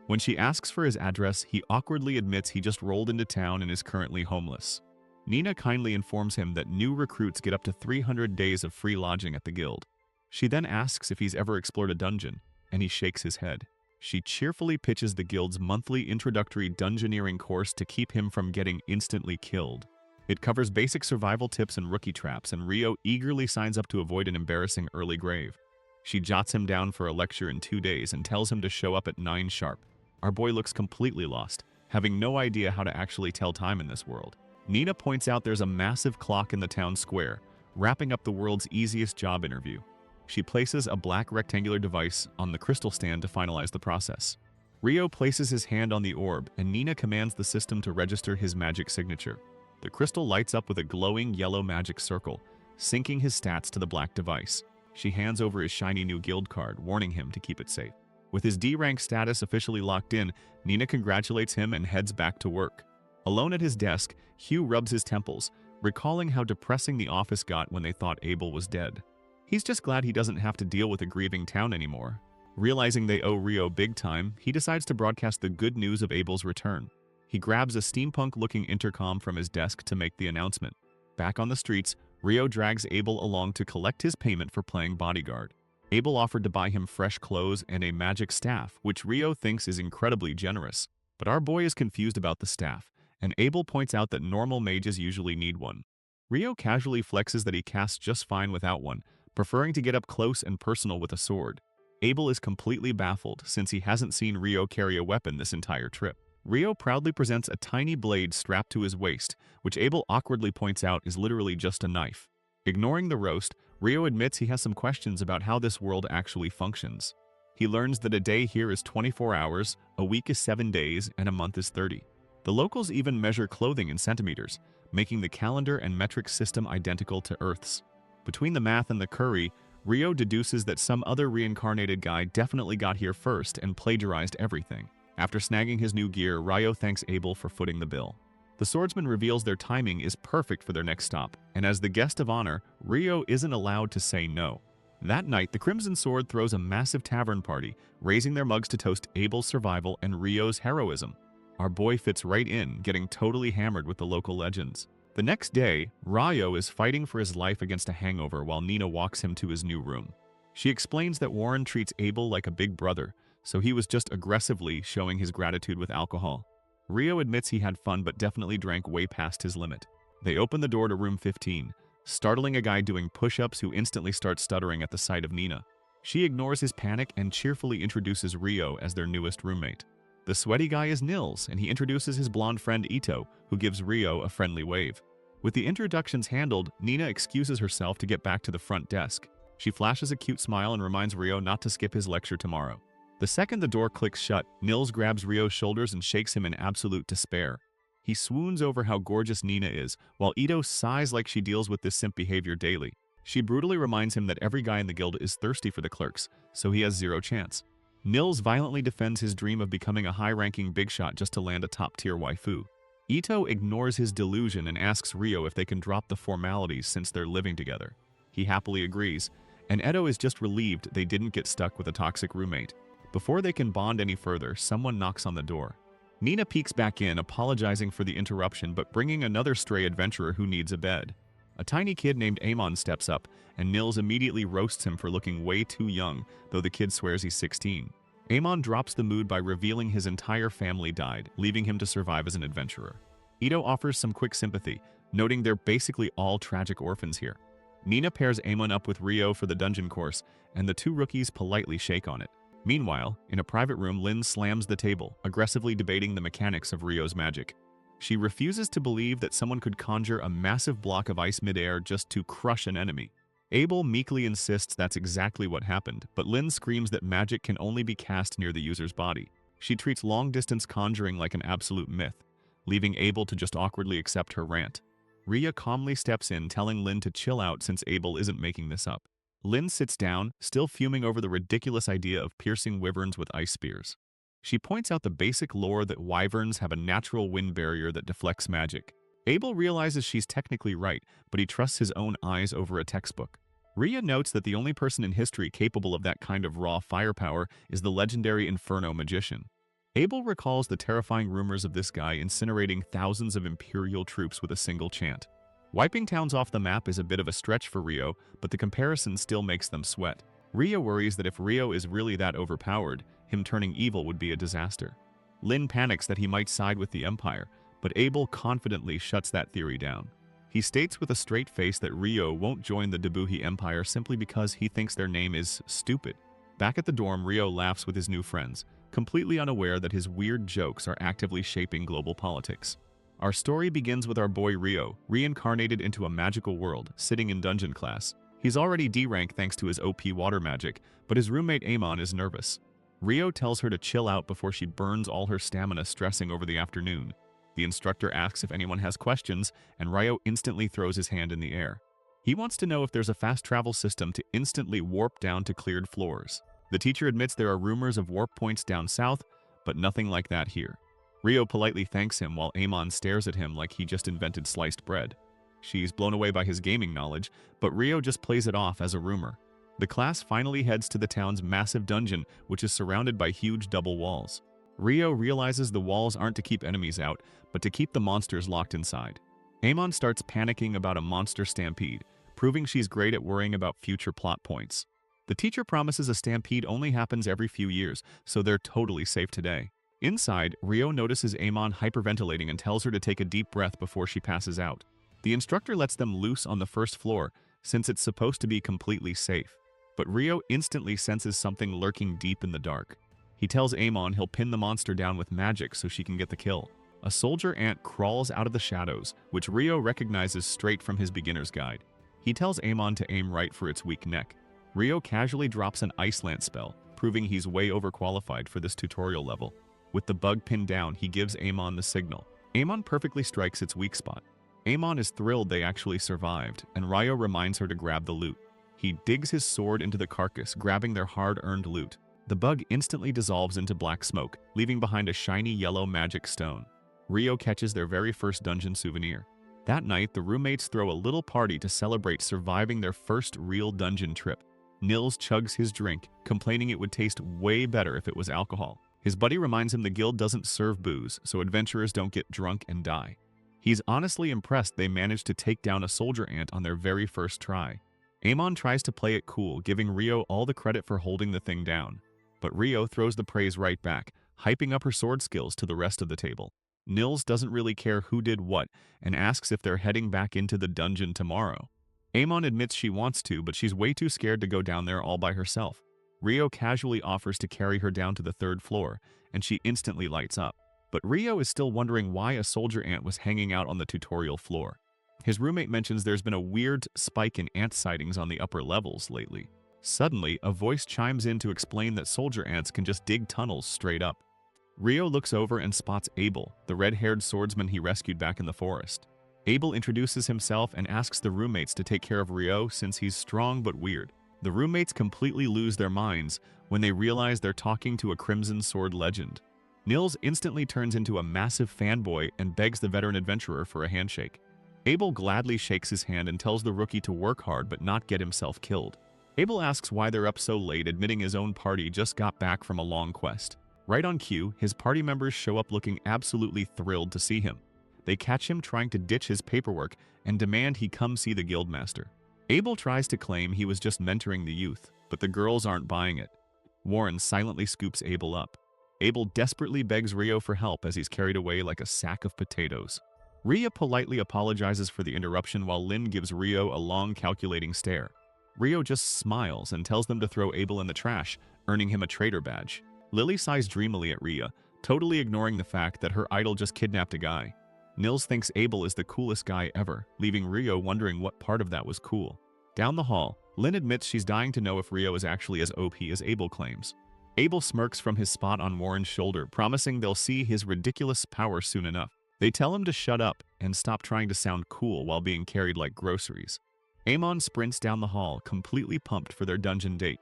When she asks for his address, he awkwardly admits he just rolled into town and is currently homeless. Nina kindly informs him that new recruits get up to 300 days of free lodging at the guild. She then asks if he's ever explored a dungeon, and he shakes his head. She cheerfully pitches the guild's monthly introductory dungeoneering course to keep him from getting instantly killed. It covers basic survival tips and rookie traps, and Rio eagerly signs up to avoid an embarrassing early grave. She jots him down for a lecture in 2 days and tells him to show up at 9 sharp. Our boy looks completely lost, having no idea how to actually tell time in this world. Nina points out there's a massive clock in the town square, wrapping up the world's easiest job interview. She places a black rectangular device on the crystal stand to finalize the process. Rio places his hand on the orb, and Nina commands the system to register his magic signature. The crystal lights up with a glowing yellow magic circle, syncing his stats to the black device. She hands over his shiny new guild card, warning him to keep it safe. With his D-rank status officially locked in, Nina congratulates him and heads back to work. Alone at his desk, Hugh rubs his temples, recalling how depressing the office got when they thought Abel was dead. He's just glad he doesn't have to deal with a grieving town anymore. Realizing they owe Rio big time, he decides to broadcast the good news of Abel's return. He grabs a steampunk-looking intercom from his desk to make the announcement. Back on the streets, Rio drags Abel along to collect his payment for playing bodyguard. Abel offered to buy him fresh clothes and a magic staff, which Rio thinks is incredibly generous. But our boy is confused about the staff, and Abel points out that normal mages usually need one. Rio casually flexes that he casts just fine without one, preferring to get up close and personal with a sword. Abel is completely baffled since he hasn't seen Rio carry a weapon this entire trip. Rio proudly presents a tiny blade strapped to his waist, which Abel awkwardly points out is literally just a knife. Ignoring the roast, Rio admits he has some questions about how this world actually functions. He learns that a day here is 24 hours, a week is 7 days, and a month is 30. The locals even measure clothing in centimeters, making the calendar and metric system identical to Earth's. Between the math and the curry, Rio deduces that some other reincarnated guy definitely got here first and plagiarized everything. After snagging his new gear, Rio thanks Abel for footing the bill. The swordsman reveals their timing is perfect for their next stop, and as the guest of honor, Rio isn't allowed to say no. That night, the Crimson Sword throws a massive tavern party, raising their mugs to toast Abel's survival and Rio's heroism. Our boy fits right in, getting totally hammered with the local legends. The next day, Rio is fighting for his life against a hangover while Nina walks him to his new room. She explains that Warren treats Abel like a big brother, so he was just aggressively showing his gratitude with alcohol. Rio admits he had fun but definitely drank way past his limit. They open the door to room 15, startling a guy doing push-ups who instantly starts stuttering at the sight of Nina. She ignores his panic and cheerfully introduces Rio as their newest roommate. The sweaty guy is Nils, and he introduces his blonde friend Ito, who gives Rio a friendly wave. With the introductions handled, Nina excuses herself to get back to the front desk. She flashes a cute smile and reminds Rio not to skip his lecture tomorrow. The second the door clicks shut, Nils grabs Rio's shoulders and shakes him in absolute despair. He swoons over how gorgeous Nina is, while Ito sighs like she deals with this simp behavior daily. She brutally reminds him that every guy in the guild is thirsty for the clerks, so he has zero chance. Nils violently defends his dream of becoming a high-ranking big shot just to land a top-tier waifu. Ito ignores his delusion and asks Rio if they can drop the formalities since they're living together. He happily agrees, and Edo is just relieved they didn't get stuck with a toxic roommate. Before they can bond any further, someone knocks on the door. Nina peeks back in, apologizing for the interruption but bringing another stray adventurer who needs a bed. A tiny kid named Amon steps up, and Nils immediately roasts him for looking way too young, though the kid swears he's 16. Amon drops the mood by revealing his entire family died, leaving him to survive as an adventurer. Ito offers some quick sympathy, noting they're basically all tragic orphans here. Nina pairs Amon up with Rio for the dungeon course, and the two rookies politely shake on it. Meanwhile, in a private room, Lynn slams the table, aggressively debating the mechanics of Rio's magic. She refuses to believe that someone could conjure a massive block of ice midair just to crush an enemy. Abel meekly insists that's exactly what happened, but Lynn screams that magic can only be cast near the user's body. She treats long-distance conjuring like an absolute myth, leaving Abel to just awkwardly accept her rant. Ria calmly steps in, telling Lynn to chill out since Abel isn't making this up. Lynn sits down, still fuming over the ridiculous idea of piercing wyverns with ice spears. She points out the basic lore that wyverns have a natural wind barrier that deflects magic. Abel realizes she's technically right, but he trusts his own eyes over a textbook. Ria notes that the only person in history capable of that kind of raw firepower is the legendary Inferno magician. Abel recalls the terrifying rumors of this guy incinerating thousands of Imperial troops with a single chant. Wiping towns off the map is a bit of a stretch for Rio, but the comparison still makes them sweat. Ria worries that if Rio is really that overpowered, him turning evil would be a disaster. Lynn panics that he might side with the Empire, but Abel confidently shuts that theory down. He states with a straight face that Rio won't join the Dabuhi Empire simply because he thinks their name is stupid. Back at the dorm, Rio laughs with his new friends, completely unaware that his weird jokes are actively shaping global politics. Our story begins with our boy Rio, reincarnated into a magical world, sitting in dungeon class. He's already D-rank thanks to his OP water magic, but his roommate Amon is nervous. Rio tells her to chill out before she burns all her stamina stressing over the afternoon. The instructor asks if anyone has questions, and Rio instantly throws his hand in the air. He wants to know if there's a fast travel system to instantly warp down to cleared floors. The teacher admits there are rumors of warp points down south, but nothing like that here. Rio politely thanks him while Amon stares at him like he just invented sliced bread. She's blown away by his gaming knowledge, but Rio just plays it off as a rumor. The class finally heads to the town's massive dungeon, which is surrounded by huge double walls. Rio realizes the walls aren't to keep enemies out, but to keep the monsters locked inside. Amon starts panicking about a monster stampede, proving she's great at worrying about future plot points. The teacher promises a stampede only happens every few years, so they're totally safe today. Inside, Rio notices Amon hyperventilating and tells her to take a deep breath before she passes out. The instructor lets them loose on the first floor, since it's supposed to be completely safe. But Rio instantly senses something lurking deep in the dark. He tells Amon he'll pin the monster down with magic so she can get the kill. A soldier ant crawls out of the shadows, which Rio recognizes straight from his beginner's guide. He tells Amon to aim right for its weak neck. Rio casually drops an ice lance spell, proving he's way overqualified for this tutorial level. With the bug pinned down, he gives Amon the signal. Amon perfectly strikes its weak spot. Amon is thrilled they actually survived, and Rio reminds her to grab the loot. He digs his sword into the carcass, grabbing their hard-earned loot. The bug instantly dissolves into black smoke, leaving behind a shiny yellow magic stone. Rio catches their very first dungeon souvenir. That night, the roommates throw a little party to celebrate surviving their first real dungeon trip. Nils chugs his drink, complaining it would taste way better if it was alcohol. His buddy reminds him the guild doesn't serve booze, so adventurers don't get drunk and die. He's honestly impressed they managed to take down a soldier ant on their very first try. Amon tries to play it cool, giving Rio all the credit for holding the thing down. But Rio throws the praise right back, hyping up her sword skills to the rest of the table. Nils doesn't really care who did what and asks if they're heading back into the dungeon tomorrow. Amon admits she wants to, but she's way too scared to go down there all by herself. Rio casually offers to carry her down to the third floor, and she instantly lights up. But Rio is still wondering why a soldier ant was hanging out on the tutorial floor. His roommate mentions there's been a weird spike in ant sightings on the upper levels lately. Suddenly, a voice chimes in to explain that soldier ants can just dig tunnels straight up. Rio looks over and spots Abel, the red-haired swordsman he rescued back in the forest. Abel introduces himself and asks the roommates to take care of Rio since he's strong but weird. The roommates completely lose their minds when they realize they're talking to a Crimson Sword legend. Nils instantly turns into a massive fanboy and begs the veteran adventurer for a handshake. Abel gladly shakes his hand and tells the rookie to work hard but not get himself killed. Abel asks why they're up so late, admitting his own party just got back from a long quest. Right on cue, his party members show up looking absolutely thrilled to see him. They catch him trying to ditch his paperwork and demand he come see the guildmaster. Abel tries to claim he was just mentoring the youth, but the girls aren't buying it. Warren silently scoops Abel up. Abel desperately begs Rio for help as he's carried away like a sack of potatoes. Rio politely apologizes for the interruption while Lynn gives Rio a long calculating stare. Rio just smiles and tells them to throw Abel in the trash, earning him a traitor badge. Lily sighs dreamily at Rio, totally ignoring the fact that her idol just kidnapped a guy. Nils thinks Abel is the coolest guy ever, leaving Rio wondering what part of that was cool. Down the hall, Lynn admits she's dying to know if Rio is actually as OP as Abel claims. Abel smirks from his spot on Warren's shoulder, promising they'll see his ridiculous power soon enough. They tell him to shut up and stop trying to sound cool while being carried like groceries. Amon sprints down the hall, completely pumped for their dungeon date.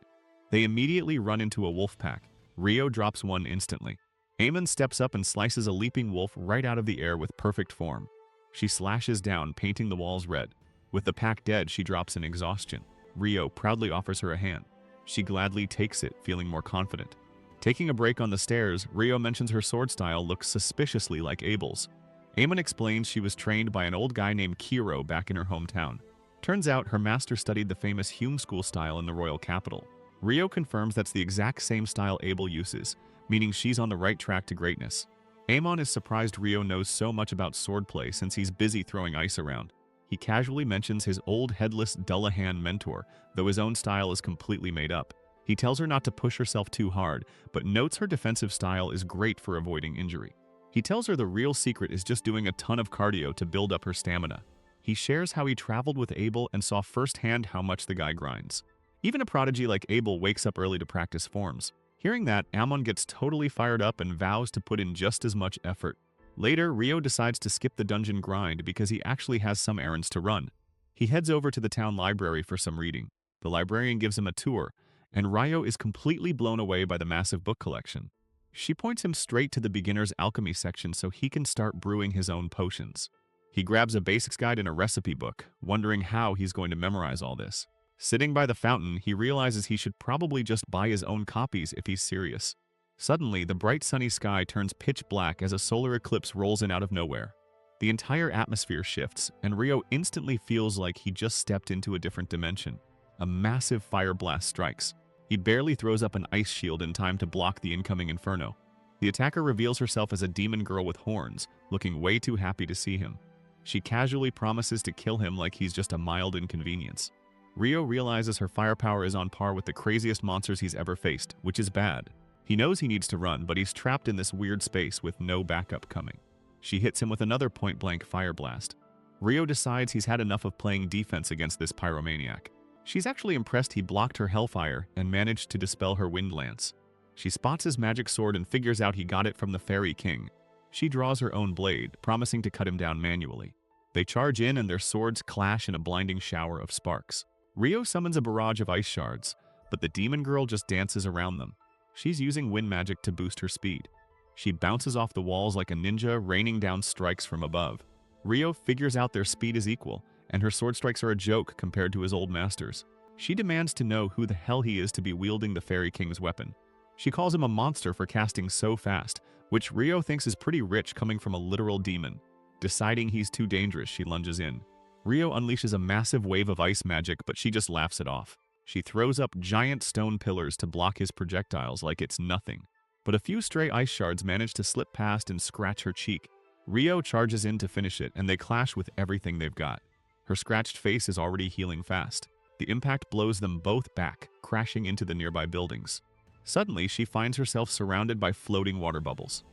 They immediately run into a wolf pack. Rio drops one instantly. Amon steps up and slices a leaping wolf right out of the air with perfect form. She slashes down, painting the walls red. With the pack dead, she drops in exhaustion. Rio proudly offers her a hand. She gladly takes it, feeling more confident. Taking a break on the stairs, Rio mentions her sword style looks suspiciously like Abel's. Amon explains she was trained by an old guy named Kiro back in her hometown. Turns out her master studied the famous Hume School style in the royal capital. Rio confirms that's the exact same style Abel uses, meaning she's on the right track to greatness. Amon is surprised Rio knows so much about swordplay since he's busy throwing ice around. He casually mentions his old headless Dullahan mentor, though his own style is completely made up. He tells her not to push herself too hard, but notes her defensive style is great for avoiding injury. He tells her the real secret is just doing a ton of cardio to build up her stamina. He shares how he traveled with Abel and saw firsthand how much the guy grinds. Even a prodigy like Abel wakes up early to practice forms. Hearing that, Amon gets totally fired up and vows to put in just as much effort. Later, Rio decides to skip the dungeon grind because he actually has some errands to run. He heads over to the town library for some reading. The librarian gives him a tour, and Rio is completely blown away by the massive book collection. She points him straight to the beginner's alchemy section so he can start brewing his own potions. He grabs a basics guide and a recipe book, wondering how he's going to memorize all this. Sitting by the fountain, he realizes he should probably just buy his own copies if he's serious. Suddenly, the bright sunny sky turns pitch black as a solar eclipse rolls in out of nowhere. The entire atmosphere shifts, and Rio instantly feels like he just stepped into a different dimension. A massive fire blast strikes. He barely throws up an ice shield in time to block the incoming inferno. The attacker reveals herself as a demon girl with horns, looking way too happy to see him. She casually promises to kill him like he's just a mild inconvenience. Rio realizes her firepower is on par with the craziest monsters he's ever faced, which is bad. He knows he needs to run, but he's trapped in this weird space with no backup coming. She hits him with another point-blank fire blast. Rio decides he's had enough of playing defense against this pyromaniac. She's actually impressed he blocked her hellfire and managed to dispel her wind lance. She spots his magic sword and figures out he got it from the Fairy King. She draws her own blade, promising to cut him down manually. They charge in and their swords clash in a blinding shower of sparks. Rio summons a barrage of ice shards, but the demon girl just dances around them. She's using wind magic to boost her speed. She bounces off the walls like a ninja, raining down strikes from above. Rio figures out their speed is equal, and her sword strikes are a joke compared to his old masters. She demands to know who the hell he is to be wielding the Fairy King's weapon. She calls him a monster for casting so fast, which Rio thinks is pretty rich coming from a literal demon. Deciding he's too dangerous, she lunges in. Rio unleashes a massive wave of ice magic, but she just laughs it off. She throws up giant stone pillars to block his projectiles like it's nothing. But a few stray ice shards manage to slip past and scratch her cheek. Rio charges in to finish it, and they clash with everything they've got. Her scratched face is already healing fast. The impact blows them both back, crashing into the nearby buildings. Suddenly, she finds herself surrounded by floating water bubbles.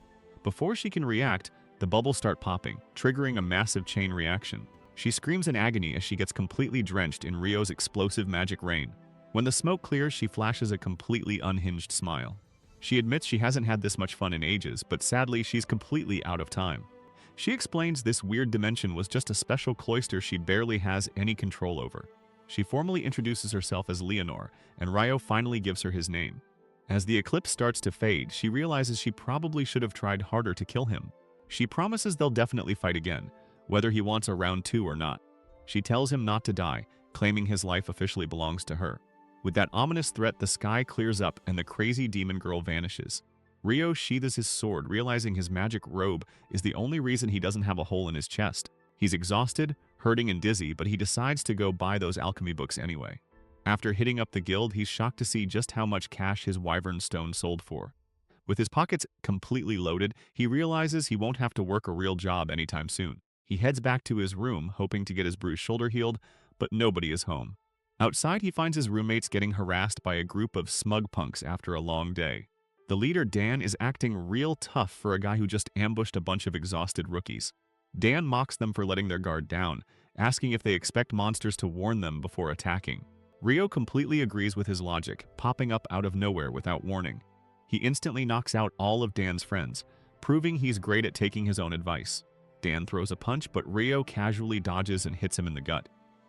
Before she can react, the bubbles start popping, triggering a massive chain reaction. She screams in agony as she gets completely drenched in Rio's explosive magic rain. When the smoke clears, she flashes a completely unhinged smile. She admits she hasn't had this much fun in ages, but sadly, she's completely out of time. She explains this weird dimension was just a special cloister she barely has any control over. She formally introduces herself as Leonore, and Rio finally gives her his name. As the eclipse starts to fade, she realizes she probably should have tried harder to kill him. She promises they'll definitely fight again, whether he wants a round 2 or not. She tells him not to die, claiming his life officially belongs to her. With that ominous threat, the sky clears up and the crazy demon girl vanishes. Rio sheathes his sword, realizing his magic robe is the only reason he doesn't have a hole in his chest. He's exhausted, hurting and dizzy, but he decides to go buy those alchemy books anyway. After hitting up the guild, he's shocked to see just how much cash his wyvern stone sold for. With his pockets completely loaded, he realizes he won't have to work a real job anytime soon. He heads back to his room, hoping to get his bruised shoulder healed, but nobody is home. Outside, he finds his roommates getting harassed by a group of smug punks after a long day. The leader, Dan, is acting real tough for a guy who just ambushed a bunch of exhausted rookies. Dan mocks them for letting their guard down, asking if they expect monsters to warn them before attacking. Rio completely agrees with his logic, popping up out of nowhere without warning. He instantly knocks out all of Dan's friends, proving he's great at taking his own advice. Dan throws a punch, but Rio casually dodges and hits him in the gut.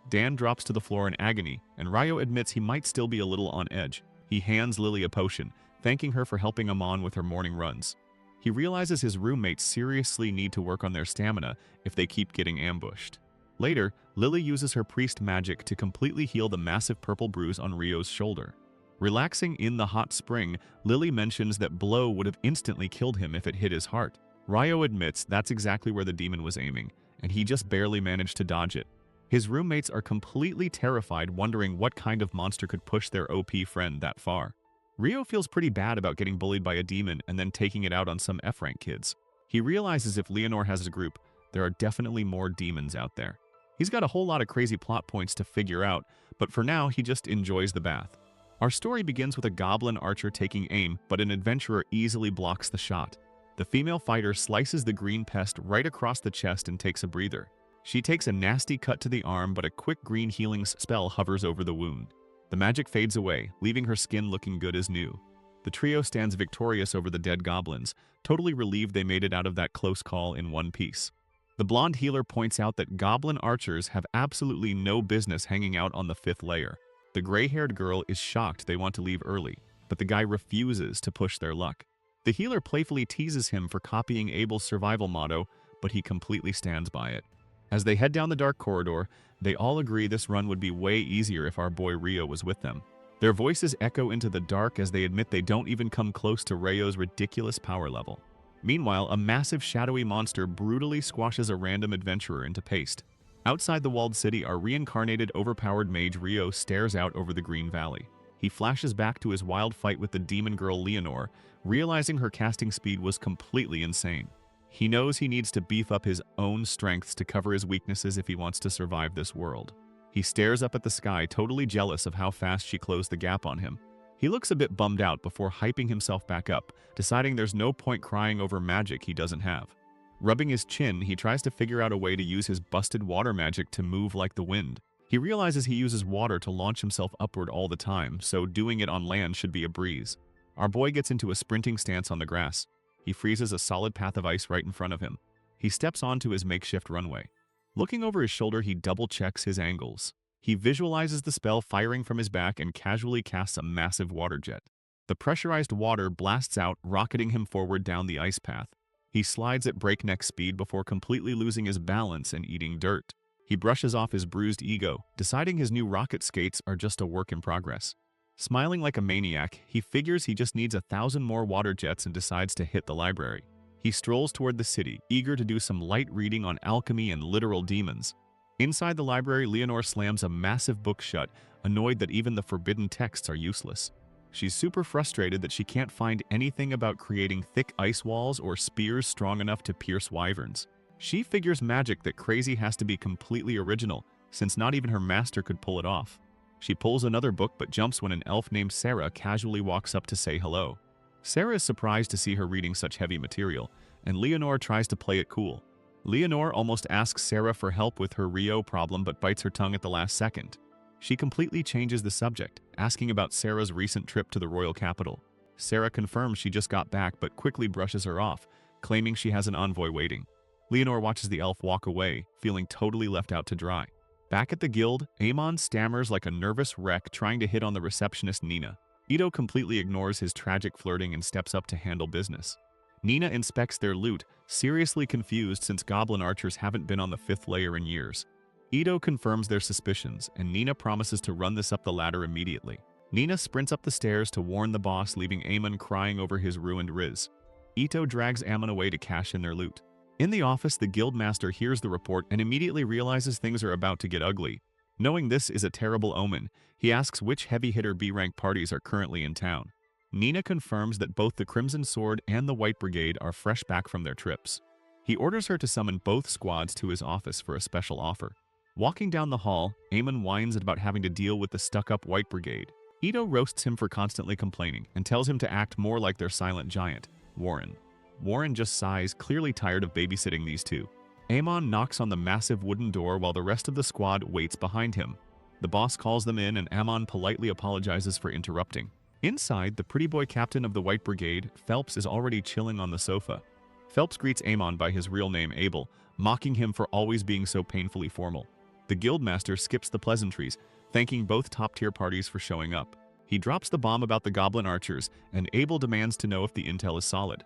Dan drops to the floor in agony, and Rio admits he might still be a little on edge. He hands Lily a potion, thanking her for helping him on with her morning runs. He realizes his roommates seriously need to work on their stamina if they keep getting ambushed. Later, Lily uses her priest magic to completely heal the massive purple bruise on Rio's shoulder. Relaxing in the hot spring, Lily mentions that blow would have instantly killed him if it hit his heart. Rio admits that's exactly where the demon was aiming, and he just barely managed to dodge it. His roommates are completely terrified, wondering what kind of monster could push their OP friend that far. Rio feels pretty bad about getting bullied by a demon and then taking it out on some F-rank kids. He realizes if Leonore has a group, there are definitely more demons out there. He's got a whole lot of crazy plot points to figure out, but for now, he just enjoys the bath. Our story begins with a goblin archer taking aim, but an adventurer easily blocks the shot. The female fighter slices the green pest right across the chest and takes a breather. She takes a nasty cut to the arm, but a quick green healing spell hovers over the wound. The magic fades away, leaving her skin looking good as new. The trio stands victorious over the dead goblins, totally relieved they made it out of that close call in one piece. The blonde healer points out that goblin archers have absolutely no business hanging out on the 5th layer. The gray-haired girl is shocked they want to leave early, but the guy refuses to push their luck. The healer playfully teases him for copying Abel's survival motto, but he completely stands by it. As they head down the dark corridor, they all agree this run would be way easier if our boy Rio was with them. Their voices echo into the dark as they admit they don't even come close to Rio's ridiculous power level. Meanwhile, a massive shadowy monster brutally squashes a random adventurer into paste. Outside the walled city, our reincarnated overpowered mage Rio stares out over the green valley. He flashes back to his wild fight with the demon girl Leonore, realizing her casting speed was completely insane. He knows he needs to beef up his own strengths to cover his weaknesses if he wants to survive this world. He stares up at the sky, totally jealous of how fast she closed the gap on him. He looks a bit bummed out before hyping himself back up, deciding there's no point crying over magic he doesn't have. Rubbing his chin, he tries to figure out a way to use his busted water magic to move like the wind. He realizes he uses water to launch himself upward all the time, so doing it on land should be a breeze. Our boy gets into a sprinting stance on the grass. He freezes a solid path of ice right in front of him. He steps onto his makeshift runway. Looking over his shoulder, he double-checks his angles. He visualizes the spell firing from his back and casually casts a massive water jet. The pressurized water blasts out, rocketing him forward down the ice path. He slides at breakneck speed before completely losing his balance and eating dirt. He brushes off his bruised ego, deciding his new rocket skates are just a work in progress. Smiling like a maniac, he figures he just needs 1,000 more water jets and decides to hit the library. He strolls toward the city, eager to do some light reading on alchemy and literal demons. Inside the library, Leonore slams a massive book shut, annoyed that even the forbidden texts are useless. She's super frustrated that she can't find anything about creating thick ice walls or spears strong enough to pierce wyverns. She figures magic that crazy has to be completely original, since not even her master could pull it off. She pulls another book but jumps when an elf named Sarah casually walks up to say hello. Sarah is surprised to see her reading such heavy material, and Leonore tries to play it cool. Leonore almost asks Sarah for help with her Rio problem but bites her tongue at the last second. She completely changes the subject, asking about Sarah's recent trip to the royal capital. Sarah confirms she just got back but quickly brushes her off, claiming she has an envoy waiting. Leonore watches the elf walk away, feeling totally left out to dry. Back at the guild, Amon stammers like a nervous wreck trying to hit on the receptionist Nina. Ito completely ignores his tragic flirting and steps up to handle business. Nina inspects their loot, seriously confused since goblin archers haven't been on the 5th layer in years. Ito confirms their suspicions, and Nina promises to run this up the ladder immediately. Nina sprints up the stairs to warn the boss, leaving Amon crying over his ruined riz. Ito drags Amon away to cash in their loot. In the office, the guildmaster hears the report and immediately realizes things are about to get ugly. Knowing this is a terrible omen, he asks which heavy-hitter B-rank parties are currently in town. Nina confirms that both the Crimson Sword and the White Brigade are fresh back from their trips. He orders her to summon both squads to his office for a special offer. Walking down the hall, Amon whines about having to deal with the stuck-up White Brigade. Ito roasts him for constantly complaining and tells him to act more like their silent giant, Warren. Warren just sighs, clearly tired of babysitting these two. Amon knocks on the massive wooden door while the rest of the squad waits behind him. The boss calls them in and Amon politely apologizes for interrupting. Inside, the pretty boy captain of the White Brigade, Phelps, is already chilling on the sofa. Phelps greets Amon by his real name, Abel, mocking him for always being so painfully formal. The guildmaster skips the pleasantries, thanking both top-tier parties for showing up. He drops the bomb about the goblin archers, and Abel demands to know if the intel is solid.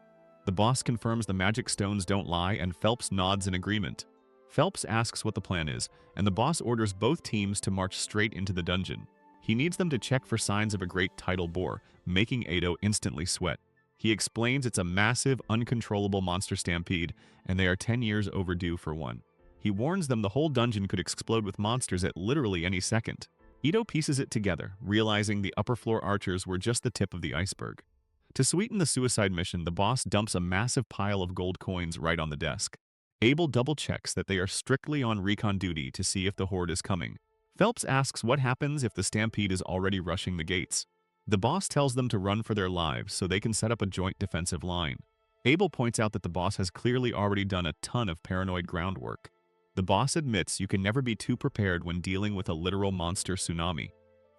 The boss confirms the magic stones don't lie, and Phelps nods in agreement. Phelps asks what the plan is, and the boss orders both teams to march straight into the dungeon. He needs them to check for signs of a great tidal bore, making Ado instantly sweat. He explains it's a massive, uncontrollable monster stampede, and they are 10 years overdue for one. He warns them the whole dungeon could explode with monsters at literally any second. Ito pieces it together, realizing the upper floor archers were just the tip of the iceberg. To sweeten the suicide mission, the boss dumps a massive pile of gold coins right on the desk. Abel double-checks that they are strictly on recon duty to see if the horde is coming. Phelps asks what happens if the stampede is already rushing the gates. The boss tells them to run for their lives so they can set up a joint defensive line. Abel points out that the boss has clearly already done a ton of paranoid groundwork. The boss admits you can never be too prepared when dealing with a literal monster tsunami.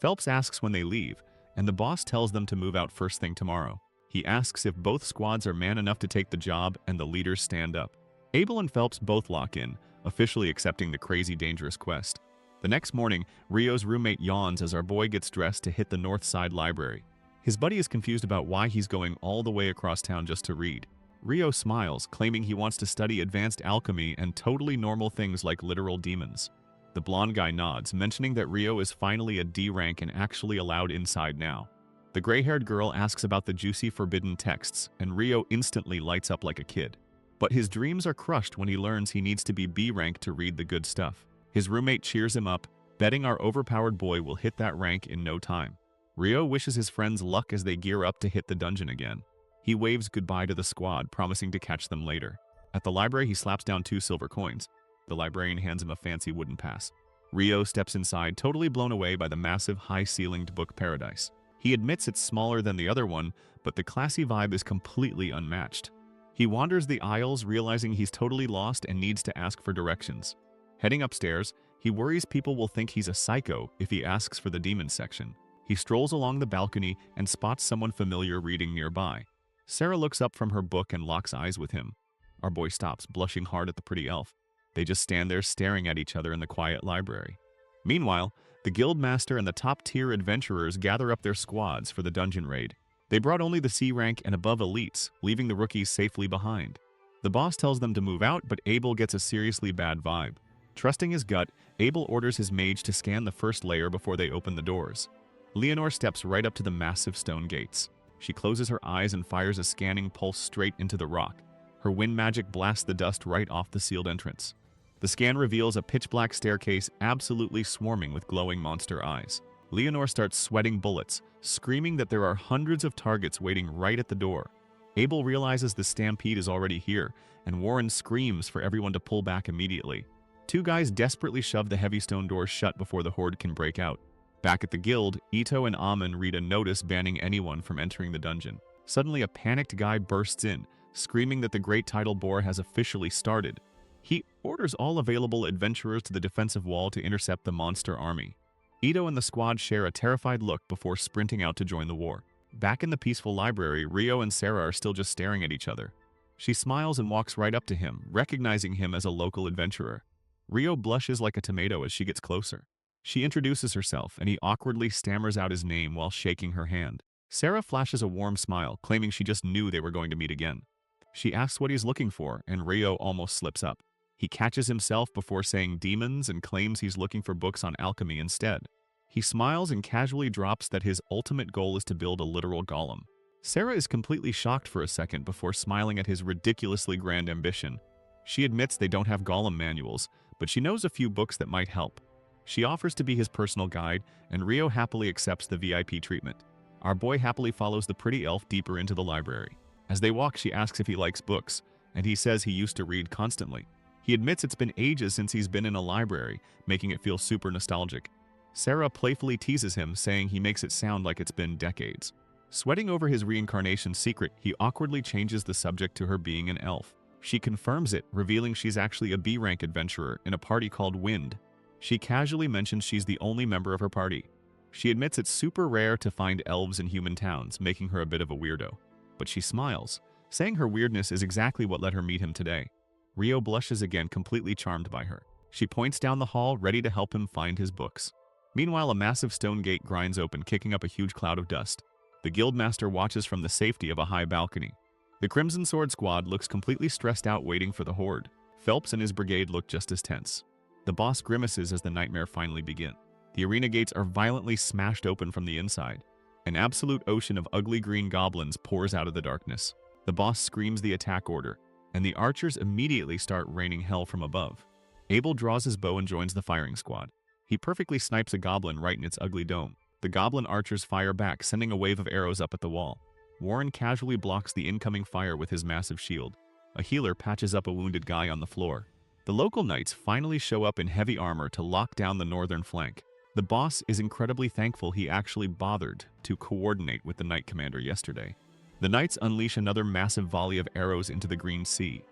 Phelps asks when they leave, and the boss tells them to move out first thing tomorrow. He asks if both squads are man enough to take the job, and the leaders stand up. Abel and Phelps both lock in, officially accepting the crazy dangerous quest. The next morning, Rio's roommate yawns as our boy gets dressed to hit the North Side Library. His buddy is confused about why he's going all the way across town just to read. Rio smiles, claiming he wants to study advanced alchemy and totally normal things like literal demons. The blonde guy nods, mentioning that Rio is finally a D rank and actually allowed inside now. The gray-haired girl asks about the juicy forbidden texts, and Rio instantly lights up like a kid. But his dreams are crushed when he learns he needs to be B rank to read the good stuff. His roommate cheers him up, betting our overpowered boy will hit that rank in no time. Rio wishes his friends luck as they gear up to hit the dungeon again. He waves goodbye to the squad, promising to catch them later. At the library, he slaps down 2 silver coins. The librarian hands him a fancy wooden pass. Rio steps inside, totally blown away by the massive, high-ceilinged book paradise. He admits it's smaller than the other one, but the classy vibe is completely unmatched. He wanders the aisles, realizing he's totally lost and needs to ask for directions. Heading upstairs, he worries people will think he's a psycho if he asks for the demon section. He strolls along the balcony and spots someone familiar reading nearby. Sarah looks up from her book and locks eyes with him. Our boy stops, blushing hard at the pretty elf. They just stand there staring at each other in the quiet library. Meanwhile, the guildmaster and the top-tier adventurers gather up their squads for the dungeon raid. They brought only the C rank and above elites, leaving the rookies safely behind. The boss tells them to move out, but Abel gets a seriously bad vibe. Trusting his gut, Abel orders his mage to scan the first layer before they open the doors. Leonore steps right up to the massive stone gates. She closes her eyes and fires a scanning pulse straight into the rock. Her wind magic blasts the dust right off the sealed entrance. The scan reveals a pitch-black staircase absolutely swarming with glowing monster eyes. Leonore starts sweating bullets, screaming that there are hundreds of targets waiting right at the door. Abel realizes the stampede is already here, and Warren screams for everyone to pull back immediately. 2 guys desperately shove the heavy stone doors shut before the horde can break out. Back at the guild, Ito and Amon read a notice banning anyone from entering the dungeon. Suddenly, a panicked guy bursts in, screaming that the Great Tidal Bore has officially started. He orders all available adventurers to the defensive wall to intercept the monster army. Ito and the squad share a terrified look before sprinting out to join the war. Back in the peaceful library, Rio and Sarah are still just staring at each other. She smiles and walks right up to him, recognizing him as a local adventurer. Rio blushes like a tomato as she gets closer. She introduces herself, and he awkwardly stammers out his name while shaking her hand. Sarah flashes a warm smile, claiming she just knew they were going to meet again. She asks what he's looking for, and Rio almost slips up. He catches himself before saying demons and claims he's looking for books on alchemy instead. He smiles and casually drops that his ultimate goal is to build a literal golem. Sarah is completely shocked for a second before smiling at his ridiculously grand ambition. She admits they don't have golem manuals, but she knows a few books that might help. She offers to be his personal guide, and Rio happily accepts the VIP treatment. Our boy happily follows the pretty elf deeper into the library. As they walk, she asks if he likes books, and he says he used to read constantly. He admits it's been ages since he's been in a library, making it feel super nostalgic. Sarah playfully teases him, saying he makes it sound like it's been decades. Sweating over his reincarnation secret, he awkwardly changes the subject to her being an elf. She confirms it, revealing she's actually a B-rank adventurer in a party called Wind. She casually mentions she's the only member of her party. She admits it's super rare to find elves in human towns, making her a bit of a weirdo. But she smiles, saying her weirdness is exactly what let her meet him today. Rio blushes again, completely charmed by her. She points down the hall, ready to help him find his books. Meanwhile, a massive stone gate grinds open, kicking up a huge cloud of dust. The guildmaster watches from the safety of a high balcony. The Crimson Sword squad looks completely stressed out, waiting for the horde. Phelps and his brigade look just as tense. The boss grimaces as the nightmare finally begins. The arena gates are violently smashed open from the inside. An absolute ocean of ugly green goblins pours out of the darkness. The boss screams the attack order, and the archers immediately start raining hell from above. Abel draws his bow and joins the firing squad. He perfectly snipes a goblin right in its ugly dome. The goblin archers fire back, sending a wave of arrows up at the wall. Warren casually blocks the incoming fire with his massive shield. A healer patches up a wounded guy on the floor. The local knights finally show up in heavy armor to lock down the northern flank. The boss is incredibly thankful he actually bothered to coordinate with the knight commander yesterday. The knights unleash another massive volley of arrows into the green sea.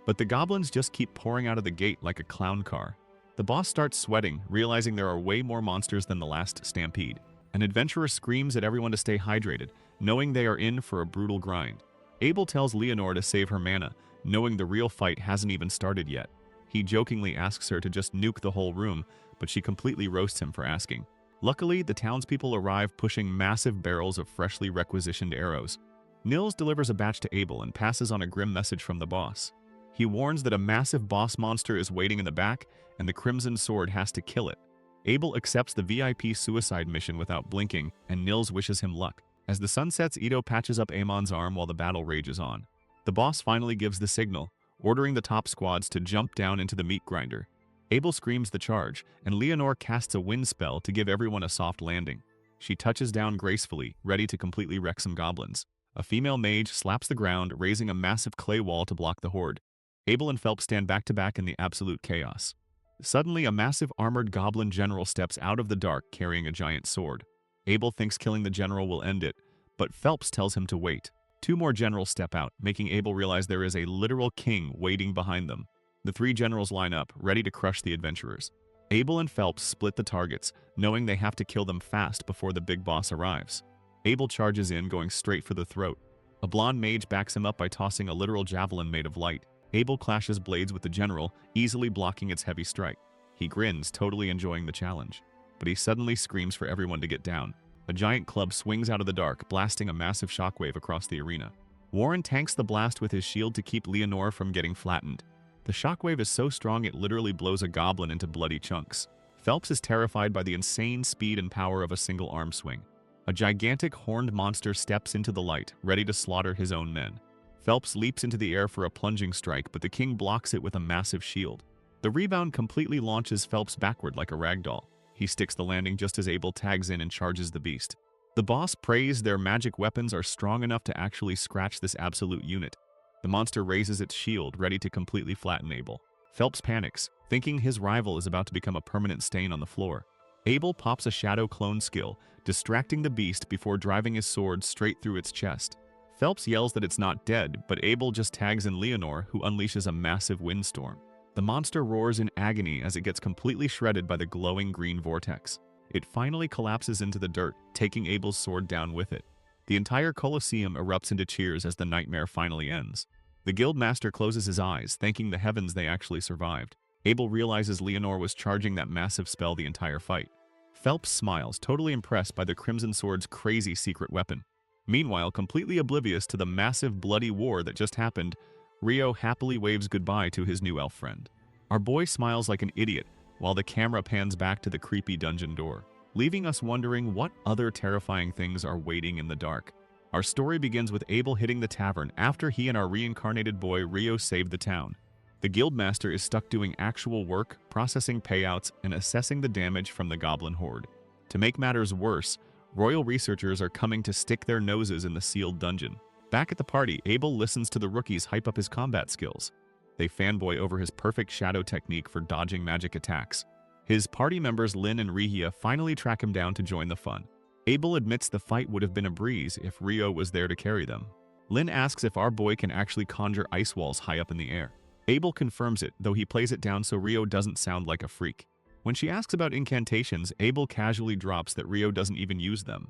But the goblins just keep pouring out of the gate like a clown car. The boss starts sweating, realizing there are way more monsters than the last stampede. An adventurer screams at everyone to stay hydrated, knowing they are in for a brutal grind. Abel tells Leonore to save her mana, knowing the real fight hasn't even started yet. He jokingly asks her to just nuke the whole room, but she completely roasts him for asking. Luckily, the townspeople arrive pushing massive barrels of freshly requisitioned arrows. Nils delivers a batch to Abel and passes on a grim message from the boss. He warns that a massive boss monster is waiting in the back and the Crimson Sword has to kill it. Abel accepts the VIP suicide mission without blinking, and Nils wishes him luck. As the sun sets, Ito patches up Amon's arm while the battle rages on. The boss finally gives the signal, ordering the top squads to jump down into the meat grinder. Abel screams the charge, and Leonore casts a wind spell to give everyone a soft landing. She touches down gracefully, ready to completely wreck some goblins. A female mage slaps the ground, raising a massive clay wall to block the horde. Abel and Phelps stand back to back in the absolute chaos. Suddenly, a massive armored goblin general steps out of the dark carrying a giant sword. Abel thinks killing the general will end it, but Phelps tells him to wait. Two more generals step out, making Abel realize there is a literal king waiting behind them. The three generals line up, ready to crush the adventurers. Abel and Phelps split the targets, knowing they have to kill them fast before the big boss arrives. Abel charges in, going straight for the throat. A blonde mage backs him up by tossing a literal javelin made of light. Abel clashes blades with the general, easily blocking its heavy strike. He grins, totally enjoying the challenge. But he suddenly screams for everyone to get down. A giant club swings out of the dark, blasting a massive shockwave across the arena. Warren tanks the blast with his shield to keep Leonore from getting flattened. The shockwave is so strong it literally blows a goblin into bloody chunks. Phelps is terrified by the insane speed and power of a single arm swing. A gigantic horned monster steps into the light, ready to slaughter his own men. Phelps leaps into the air for a plunging strike, but the king blocks it with a massive shield. The rebound completely launches Phelps backward like a ragdoll. He sticks the landing just as Abel tags in and charges the beast. The boss prays their magic weapons are strong enough to actually scratch this absolute unit. The monster raises its shield, ready to completely flatten Abel. Phelps panics, thinking his rival is about to become a permanent stain on the floor. Abel pops a shadow clone skill, distracting the beast before driving his sword straight through its chest. Phelps yells that it's not dead, but Abel just tags in Leonore, who unleashes a massive windstorm. The monster roars in agony as it gets completely shredded by the glowing green vortex. It finally collapses into the dirt, taking Abel's sword down with it. The entire Colosseum erupts into cheers as the nightmare finally ends. The guildmaster closes his eyes, thanking the heavens they actually survived. Abel realizes Leonore was charging that massive spell the entire fight. Phelps smiles, totally impressed by the Crimson Sword's crazy secret weapon. Meanwhile, completely oblivious to the massive bloody war that just happened, Rio happily waves goodbye to his new elf friend. Our boy smiles like an idiot, while the camera pans back to the creepy dungeon door, leaving us wondering what other terrifying things are waiting in the dark. Our story begins with Abel hitting the tavern after he and our reincarnated boy Rio saved the town. The guildmaster is stuck doing actual work, processing payouts, and assessing the damage from the goblin horde. To make matters worse, royal researchers are coming to stick their noses in the sealed dungeon. Back at the party, Abel listens to the rookies hype up his combat skills. They fanboy over his perfect shadow technique for dodging magic attacks. His party members Lynn and Rihia finally track him down to join the fun. Abel admits the fight would have been a breeze if Rio was there to carry them. Lynn asks if our boy can actually conjure ice walls high up in the air. Abel confirms it, though he plays it down so Rio doesn't sound like a freak. When she asks about incantations, Abel casually drops that Rio doesn't even use them.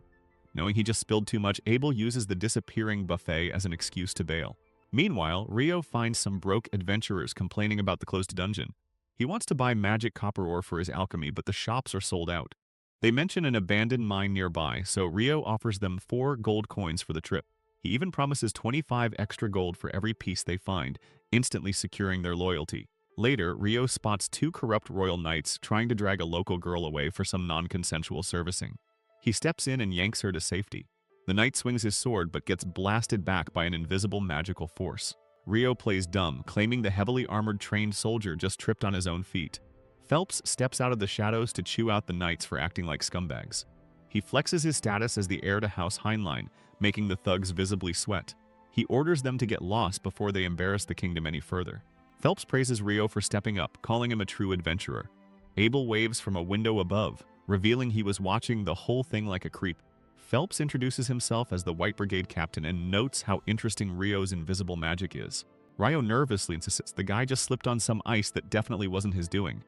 Knowing he just spilled too much, Abel uses the disappearing buffet as an excuse to bail. Meanwhile, Rio finds some broke adventurers complaining about the closed dungeon. He wants to buy magic copper ore for his alchemy, but the shops are sold out. They mention an abandoned mine nearby, so Rio offers them 4 gold coins for the trip. He even promises 25 extra gold for every piece they find, instantly securing their loyalty. Later, Rio spots 2 corrupt royal knights trying to drag a local girl away for some non-consensual servicing. He steps in and yanks her to safety. The knight swings his sword but gets blasted back by an invisible magical force. Rio plays dumb, claiming the heavily armored trained soldier just tripped on his own feet. Phelps steps out of the shadows to chew out the knights for acting like scumbags. He flexes his status as the heir to House Heinlein, making the thugs visibly sweat. He orders them to get lost before they embarrass the kingdom any further. Phelps praises Rio for stepping up, calling him a true adventurer. Abel waves from a window above, revealing he was watching the whole thing like a creep. Phelps introduces himself as the White Brigade captain and notes how interesting Rio's invisible magic is. Rio nervously insists the guy just slipped on some ice that definitely wasn't his doing.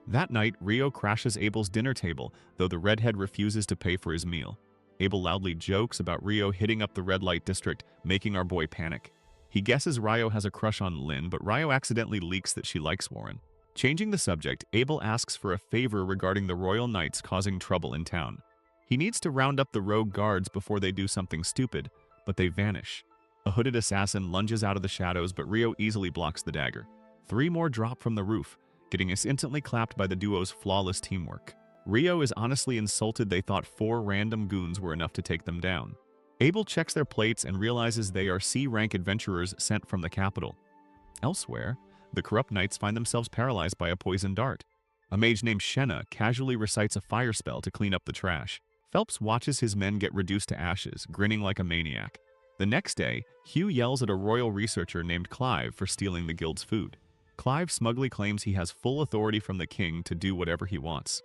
That night, Rio crashes Abel's dinner table, though the redhead refuses to pay for his meal. Abel loudly jokes about Rio hitting up the red light district, making our boy panic. He guesses Rio has a crush on Lynn, but Rio accidentally leaks that she likes Warren. Changing the subject, Abel asks for a favor regarding the royal knights causing trouble in town. He needs to round up the rogue guards before they do something stupid, but they vanish. A hooded assassin lunges out of the shadows, but Rio easily blocks the dagger. 3 more drop from the roof, getting us instantly clapped by the duo's flawless teamwork. Rio is honestly insulted they thought 4 random goons were enough to take them down. Abel checks their plates and realizes they are C-rank adventurers sent from the capital. Elsewhere, the corrupt knights find themselves paralyzed by a poison dart. A mage named Shenna casually recites a fire spell to clean up the trash. Phelps watches his men get reduced to ashes, grinning like a maniac. The next day, Hugh yells at a royal researcher named Clive for stealing the guild's food. Clive smugly claims he has full authority from the king to do whatever he wants.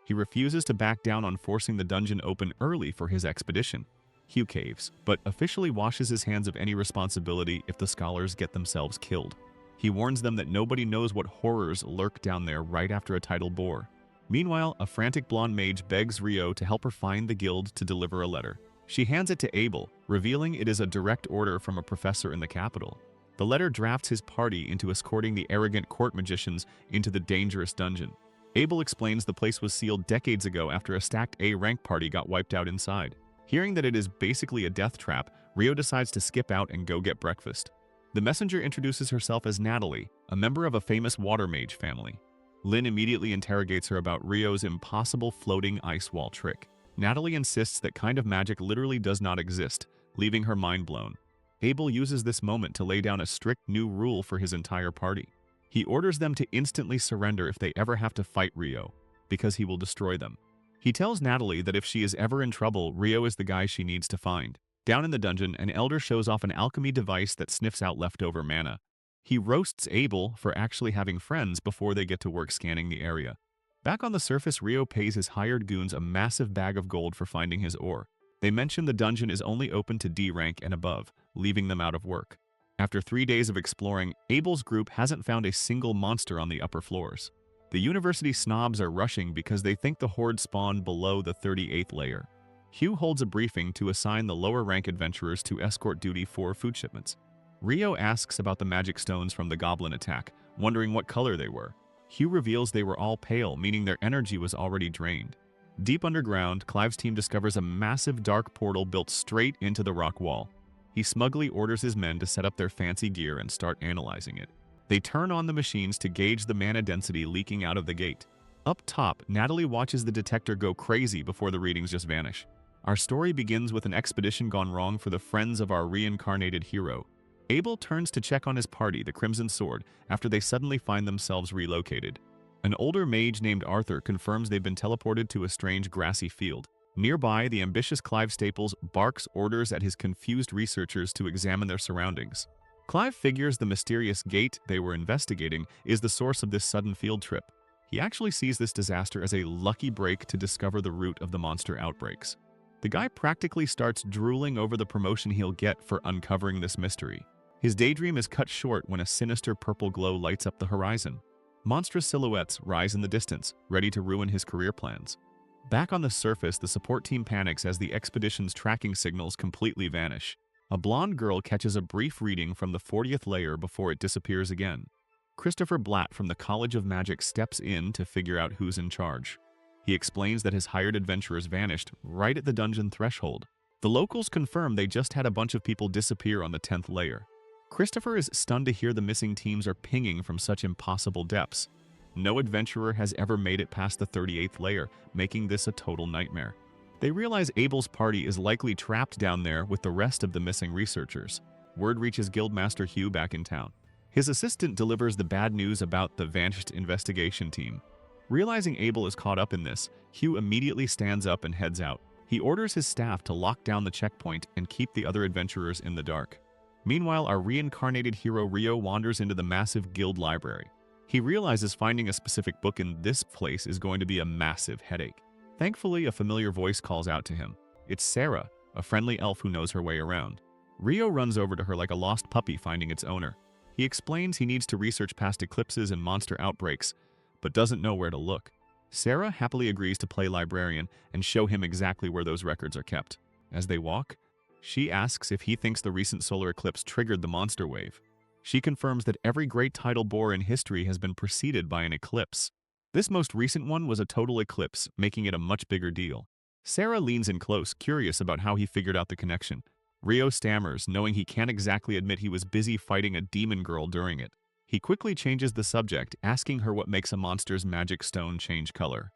He refuses to back down on forcing the dungeon open early for his expedition. Hugh caves, but officially washes his hands of any responsibility if the scholars get themselves killed. He warns them that nobody knows what horrors lurk down there right after a tidal bore. Meanwhile, a frantic blonde mage begs Rio to help her find the guild to deliver a letter. She hands it to Abel, revealing it is a direct order from a professor in the capital. The letter drafts his party into escorting the arrogant court magicians into the dangerous dungeon. Abel explains the place was sealed decades ago after a stacked A-rank party got wiped out inside. Hearing that it is basically a death trap, Rio decides to skip out and go get breakfast. The messenger introduces herself as Natalie, a member of a famous water mage family. Lynn immediately interrogates her about Rio's impossible floating ice wall trick. Natalie insists that kind of magic literally does not exist, leaving her mind blown. Abel uses this moment to lay down a strict new rule for his entire party. He orders them to instantly surrender if they ever have to fight Rio, because he will destroy them. He tells Natalie that if she is ever in trouble, Rio is the guy she needs to find. Down in the dungeon, an elder shows off an alchemy device that sniffs out leftover mana. He roasts Abel for actually having friends before they get to work scanning the area. Back on the surface, Rio pays his hired goons a massive bag of gold for finding his ore. They mention the dungeon is only open to D rank and above, leaving them out of work. After 3 days of exploring, Abel's group hasn't found a single monster on the upper floors. The university snobs are rushing because they think the horde spawned below the 38th layer. Hugh holds a briefing to assign the lower rank adventurers to escort duty for food shipments. Rio asks about the magic stones from the goblin attack, wondering what color they were. Hugh reveals they were all pale, meaning their energy was already drained. Deep underground, Clive's team discovers a massive dark portal built straight into the rock wall. He smugly orders his men to set up their fancy gear and start analyzing it. They turn on the machines to gauge the mana density leaking out of the gate. Up top, Natalie watches the detector go crazy before the readings just vanish. Our story begins with an expedition gone wrong for the friends of our reincarnated hero. Abel turns to check on his party, the Crimson Sword, after they suddenly find themselves relocated. An older mage named Arthur confirms they've been teleported to a strange grassy field. Nearby, the ambitious Clive Staples barks orders at his confused researchers to examine their surroundings. Clive figures the mysterious gate they were investigating is the source of this sudden field trip. He actually sees this disaster as a lucky break to discover the root of the monster outbreaks. The guy practically starts drooling over the promotion he'll get for uncovering this mystery. His daydream is cut short when a sinister purple glow lights up the horizon. Monstrous silhouettes rise in the distance, ready to ruin his career plans. Back on the surface, the support team panics as the expedition's tracking signals completely vanish. A blonde girl catches a brief reading from the 40th layer before it disappears again. Christopher Blatt from the College of Magic steps in to figure out who's in charge. He explains that his hired adventurers vanished right at the dungeon threshold. The locals confirm they just had a bunch of people disappear on the 10th layer. Christopher is stunned to hear the missing teams are pinging from such impossible depths. No adventurer has ever made it past the 38th layer, making this a total nightmare. They realize Abel's party is likely trapped down there with the rest of the missing researchers. Word reaches Guildmaster Hugh back in town. His assistant delivers the bad news about the vanished investigation team. Realizing Abel is caught up in this, Hugh immediately stands up and heads out. He orders his staff to lock down the checkpoint and keep the other adventurers in the dark. Meanwhile, our reincarnated hero Rio wanders into the massive guild library. He realizes finding a specific book in this place is going to be a massive headache. Thankfully, a familiar voice calls out to him. It's Sarah, a friendly elf who knows her way around. Rio runs over to her like a lost puppy finding its owner. He explains he needs to research past eclipses and monster outbreaks, but doesn't know where to look. Sarah happily agrees to play librarian and show him exactly where those records are kept. As they walk, she asks if he thinks the recent solar eclipse triggered the monster wave. She confirms that every great tidal bore in history has been preceded by an eclipse. This most recent one was a total eclipse, making it a much bigger deal. Sarah leans in close, curious about how he figured out the connection. Rio stammers, knowing he can't exactly admit he was busy fighting a demon girl during it. He quickly changes the subject, asking her what makes a monster's magic stone change color.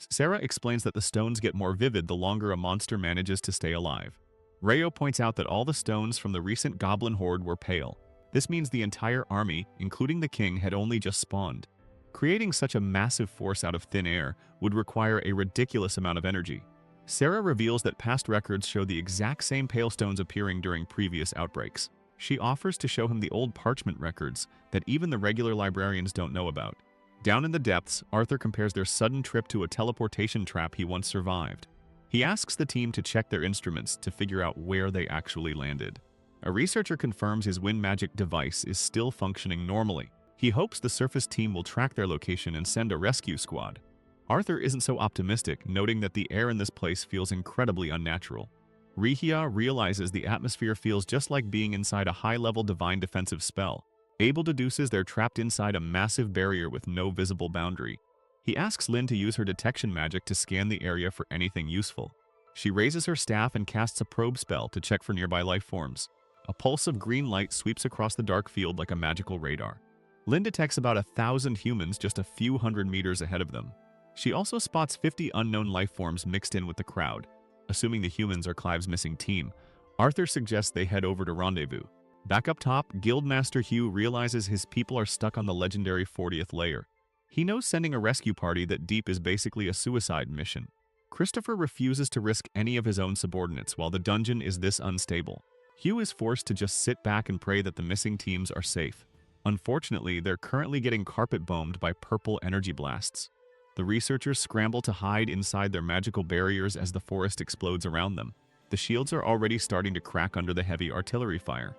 Sarah explains that the stones get more vivid the longer a monster manages to stay alive. Rio points out that all the stones from the recent goblin horde were pale. This means the entire army, including the king, had only just spawned. Creating such a massive force out of thin air would require a ridiculous amount of energy. Sarah reveals that past records show the exact same pale stones appearing during previous outbreaks. She offers to show him the old parchment records that even the regular librarians don't know about. Down in the depths, Arthur compares their sudden trip to a teleportation trap he once survived. He asks the team to check their instruments to figure out where they actually landed. A researcher confirms his wind magic device is still functioning normally. He hopes the surface team will track their location and send a rescue squad. Arthur isn't so optimistic, noting that the air in this place feels incredibly unnatural. Rihia realizes the atmosphere feels just like being inside a high-level divine defensive spell. Abel deduces they're trapped inside a massive barrier with no visible boundary. He asks Lynn to use her detection magic to scan the area for anything useful. She raises her staff and casts a probe spell to check for nearby life forms. A pulse of green light sweeps across the dark field like a magical radar. Lynn detects about 1,000 humans just a few hundred meters ahead of them. She also spots 50 unknown life forms mixed in with the crowd. Assuming the humans are Clive's missing team, Arthur suggests they head over to rendezvous. Back up top, Guildmaster Hugh realizes his people are stuck on the legendary 40th layer. He knows sending a rescue party that deep is basically a suicide mission. Christopher refuses to risk any of his own subordinates while the dungeon is this unstable. Hugh is forced to just sit back and pray that the missing teams are safe. Unfortunately, they're currently getting carpet-bombed by purple energy blasts. The researchers scramble to hide inside their magical barriers as the forest explodes around them. The shields are already starting to crack under the heavy artillery fire.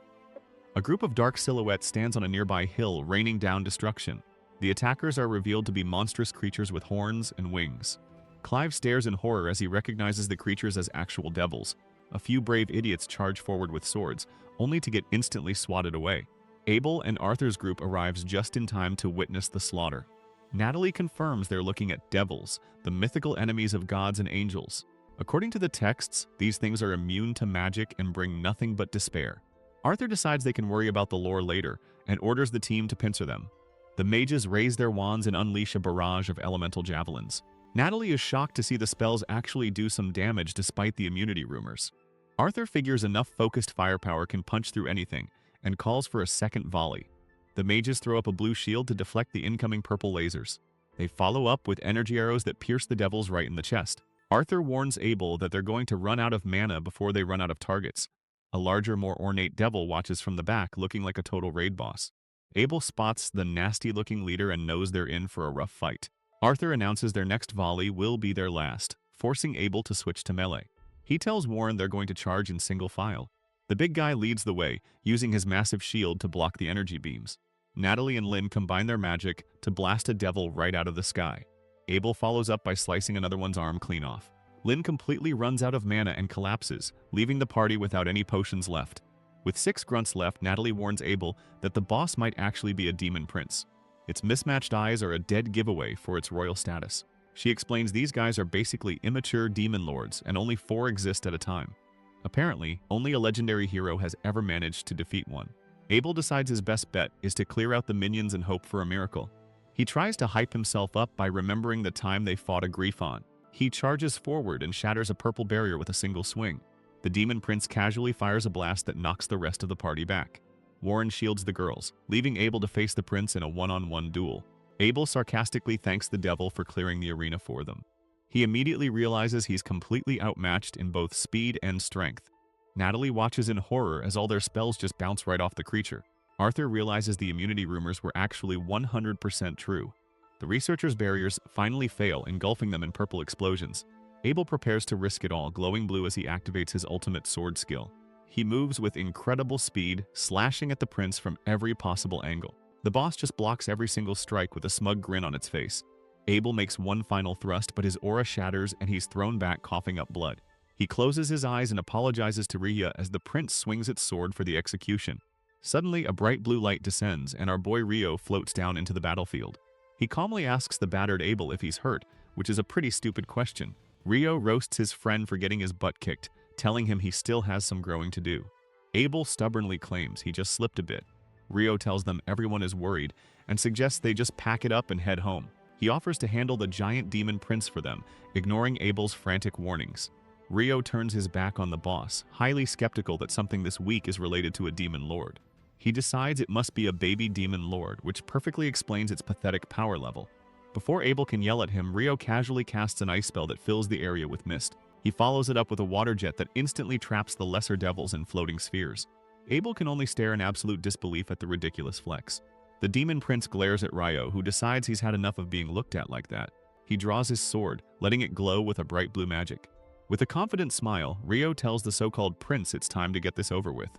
A group of dark silhouettes stands on a nearby hill, raining down destruction. The attackers are revealed to be monstrous creatures with horns and wings. Clive stares in horror as he recognizes the creatures as actual devils. A few brave idiots charge forward with swords, only to get instantly swatted away. Abel and Arthur's group arrives just in time to witness the slaughter. Natalie confirms they're looking at devils, the mythical enemies of gods and angels. According to the texts, these things are immune to magic and bring nothing but despair. Arthur decides they can worry about the lore later and orders the team to pincer them. The mages raise their wands and unleash a barrage of elemental javelins. Natalie is shocked to see the spells actually do some damage despite the immunity rumors. Arthur figures enough focused firepower can punch through anything and calls for a second volley. The mages throw up a blue shield to deflect the incoming purple lasers. They follow up with energy arrows that pierce the devils right in the chest. Arthur warns Abel that they're going to run out of mana before they run out of targets. A larger, more ornate devil watches from the back, looking like a total raid boss. Abel spots the nasty-looking leader and knows they're in for a rough fight. Arthur announces their next volley will be their last, forcing Abel to switch to melee. He tells Warren they're going to charge in single file. The big guy leads the way, using his massive shield to block the energy beams. Natalie and Lynn combine their magic to blast a devil right out of the sky. Abel follows up by slicing another one's arm clean off. Lynn completely runs out of mana and collapses, leaving the party without any potions left. With 6 grunts left, Natalie warns Abel that the boss might actually be a demon prince. Its mismatched eyes are a dead giveaway for its royal status. She explains these guys are basically immature demon lords and only 4 exist at a time. Apparently, only a legendary hero has ever managed to defeat one. Abel decides his best bet is to clear out the minions and hope for a miracle. He tries to hype himself up by remembering the time they fought a Griffon. He charges forward and shatters a purple barrier with a single swing. The demon prince casually fires a blast that knocks the rest of the party back. Warren shields the girls, leaving Abel to face the prince in a one-on-one duel. Abel sarcastically thanks the devil for clearing the arena for them. He immediately realizes he's completely outmatched in both speed and strength. Natalie watches in horror as all their spells just bounce right off the creature. Arthur realizes the immunity rumors were actually 100% true. The researchers' barriers finally fail, engulfing them in purple explosions. Abel prepares to risk it all, glowing blue as he activates his ultimate sword skill. He moves with incredible speed, slashing at the prince from every possible angle. The boss just blocks every single strike with a smug grin on its face. Abel makes one final thrust, but his aura shatters and he's thrown back, coughing up blood. He closes his eyes and apologizes to Rhea as the prince swings its sword for the execution. Suddenly, a bright blue light descends and our boy Rio floats down into the battlefield. He calmly asks the battered Abel if he's hurt, which is a pretty stupid question. Rio roasts his friend for getting his butt kicked, telling him he still has some growing to do. Abel stubbornly claims he just slipped a bit. Rio tells them everyone is worried and suggests they just pack it up and head home. He offers to handle the giant demon prince for them, ignoring Abel's frantic warnings. Rio turns his back on the boss, highly skeptical that something this weak is related to a demon lord. He decides it must be a baby demon lord, which perfectly explains its pathetic power level. Before Abel can yell at him, Rio casually casts an ice spell that fills the area with mist. He follows it up with a water jet that instantly traps the lesser devils in floating spheres. Abel can only stare in absolute disbelief at the ridiculous flex. The demon prince glares at Rio, who decides he's had enough of being looked at like that. He draws his sword, letting it glow with a bright blue magic. With a confident smile, Rio tells the so-called prince it's time to get this over with.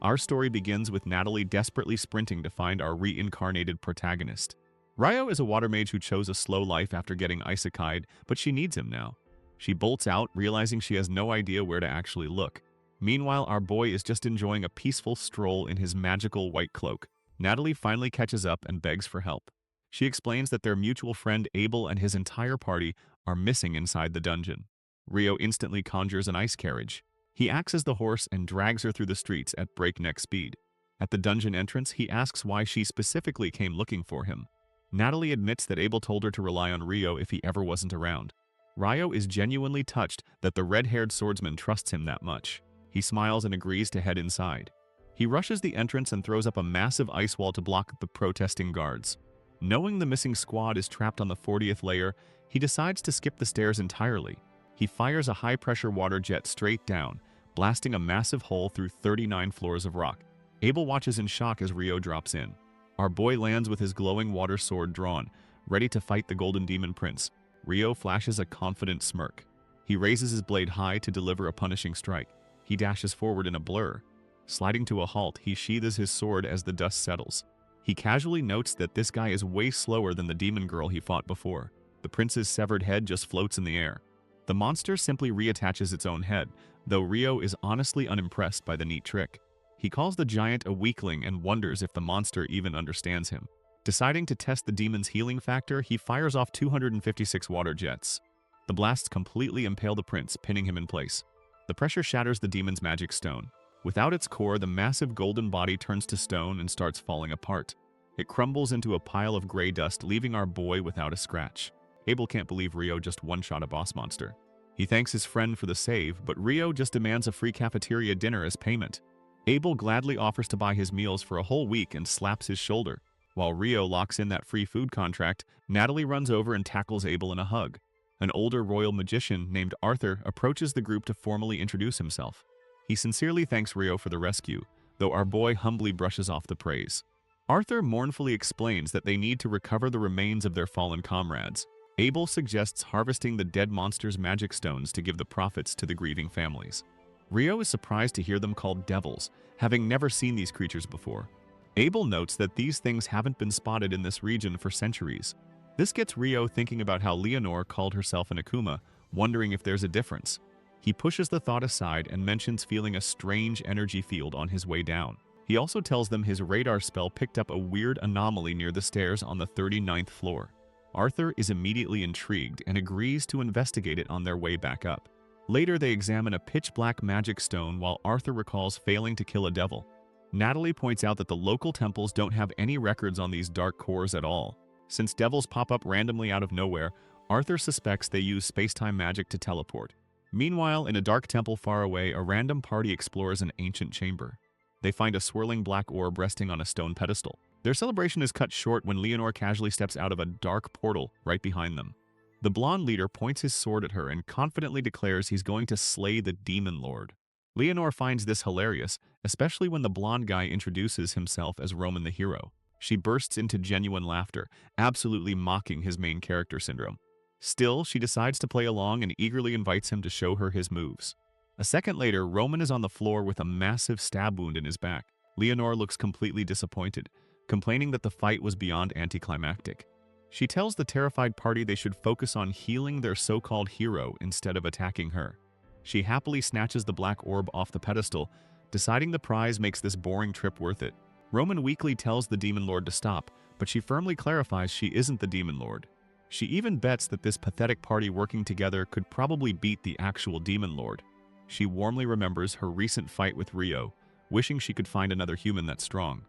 Our story begins with Natalie desperately sprinting to find our reincarnated protagonist. Rio is a water mage who chose a slow life after getting isekai'd, but she needs him now. She bolts out, realizing she has no idea where to actually look. Meanwhile, our boy is just enjoying a peaceful stroll in his magical white cloak. Natalie finally catches up and begs for help. She explains that their mutual friend Abel and his entire party are missing inside the dungeon. Rio instantly conjures an ice carriage. He acts as the horse and drags her through the streets at breakneck speed. At the dungeon entrance, he asks why she specifically came looking for him. Natalie admits that Abel told her to rely on Rio if he ever wasn't around. Rio is genuinely touched that the red-haired swordsman trusts him that much. He smiles and agrees to head inside. He rushes the entrance and throws up a massive ice wall to block the protesting guards. Knowing the missing squad is trapped on the 40th layer, he decides to skip the stairs entirely. He fires a high-pressure water jet straight down, blasting a massive hole through 39 floors of rock. Abel watches in shock as Rio drops in. Our boy lands with his glowing water sword drawn, ready to fight the Golden Demon Prince. Rio flashes a confident smirk. He raises his blade high to deliver a punishing strike. He dashes forward in a blur. Sliding to a halt, he sheathes his sword as the dust settles. He casually notes that this guy is way slower than the demon girl he fought before. The prince's severed head just floats in the air. The monster simply reattaches its own head, though Rio is honestly unimpressed by the neat trick. He calls the giant a weakling and wonders if the monster even understands him. Deciding to test the demon's healing factor, he fires off 256 water jets. The blasts completely impale the prince, pinning him in place. The pressure shatters the demon's magic stone. Without its core, the massive golden body turns to stone and starts falling apart. It crumbles into a pile of gray dust, leaving our boy without a scratch. Abel can't believe Rio just one-shot a boss monster. He thanks his friend for the save, but Rio just demands a free cafeteria dinner as payment. Abel gladly offers to buy his meals for a whole week and slaps his shoulder. While Rio locks in that free food contract, Natalie runs over and tackles Abel in a hug. An older royal magician named Arthur approaches the group to formally introduce himself. He sincerely thanks Rio for the rescue, though our boy humbly brushes off the praise. Arthur mournfully explains that they need to recover the remains of their fallen comrades. Abel suggests harvesting the dead monster's magic stones to give the profits to the grieving families. Rio is surprised to hear them called devils, having never seen these creatures before. Abel notes that these things haven't been spotted in this region for centuries. This gets Rio thinking about how Leonore called herself an Akuma, wondering if there's a difference. He pushes the thought aside and mentions feeling a strange energy field on his way down. He also tells them his radar spell picked up a weird anomaly near the stairs on the 39th floor. Arthur is immediately intrigued and agrees to investigate it on their way back up. Later, they examine a pitch-black magic stone while Arthur recalls failing to kill a devil. Natalie points out that the local temples don't have any records on these dark cores at all. Since devils pop up randomly out of nowhere, Arthur suspects they use space-time magic to teleport. Meanwhile, in a dark temple far away, a random party explores an ancient chamber. They find a swirling black orb resting on a stone pedestal. Their celebration is cut short when Leonore casually steps out of a dark portal right behind them. The blonde leader points his sword at her and confidently declares he's going to slay the demon lord. Leonore finds this hilarious, especially when the blonde guy introduces himself as Roman the hero. She bursts into genuine laughter, absolutely mocking his main character syndrome. Still, she decides to play along and eagerly invites him to show her his moves. A second later, Roman is on the floor with a massive stab wound in his back. Leonore looks completely disappointed, complaining that the fight was beyond anticlimactic. She tells the terrified party they should focus on healing their so-called hero instead of attacking her. She happily snatches the black orb off the pedestal, deciding the prize makes this boring trip worth it. Roman weakly tells the Demon Lord to stop, but she firmly clarifies she isn't the Demon Lord. She even bets that this pathetic party working together could probably beat the actual Demon Lord. She warmly remembers her recent fight with Rio, wishing she could find another human that strong.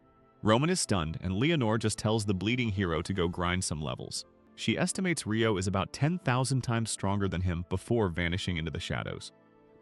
Roman is stunned, and Leonore just tells the bleeding hero to go grind some levels. She estimates Rio is about 10,000 times stronger than him before vanishing into the shadows.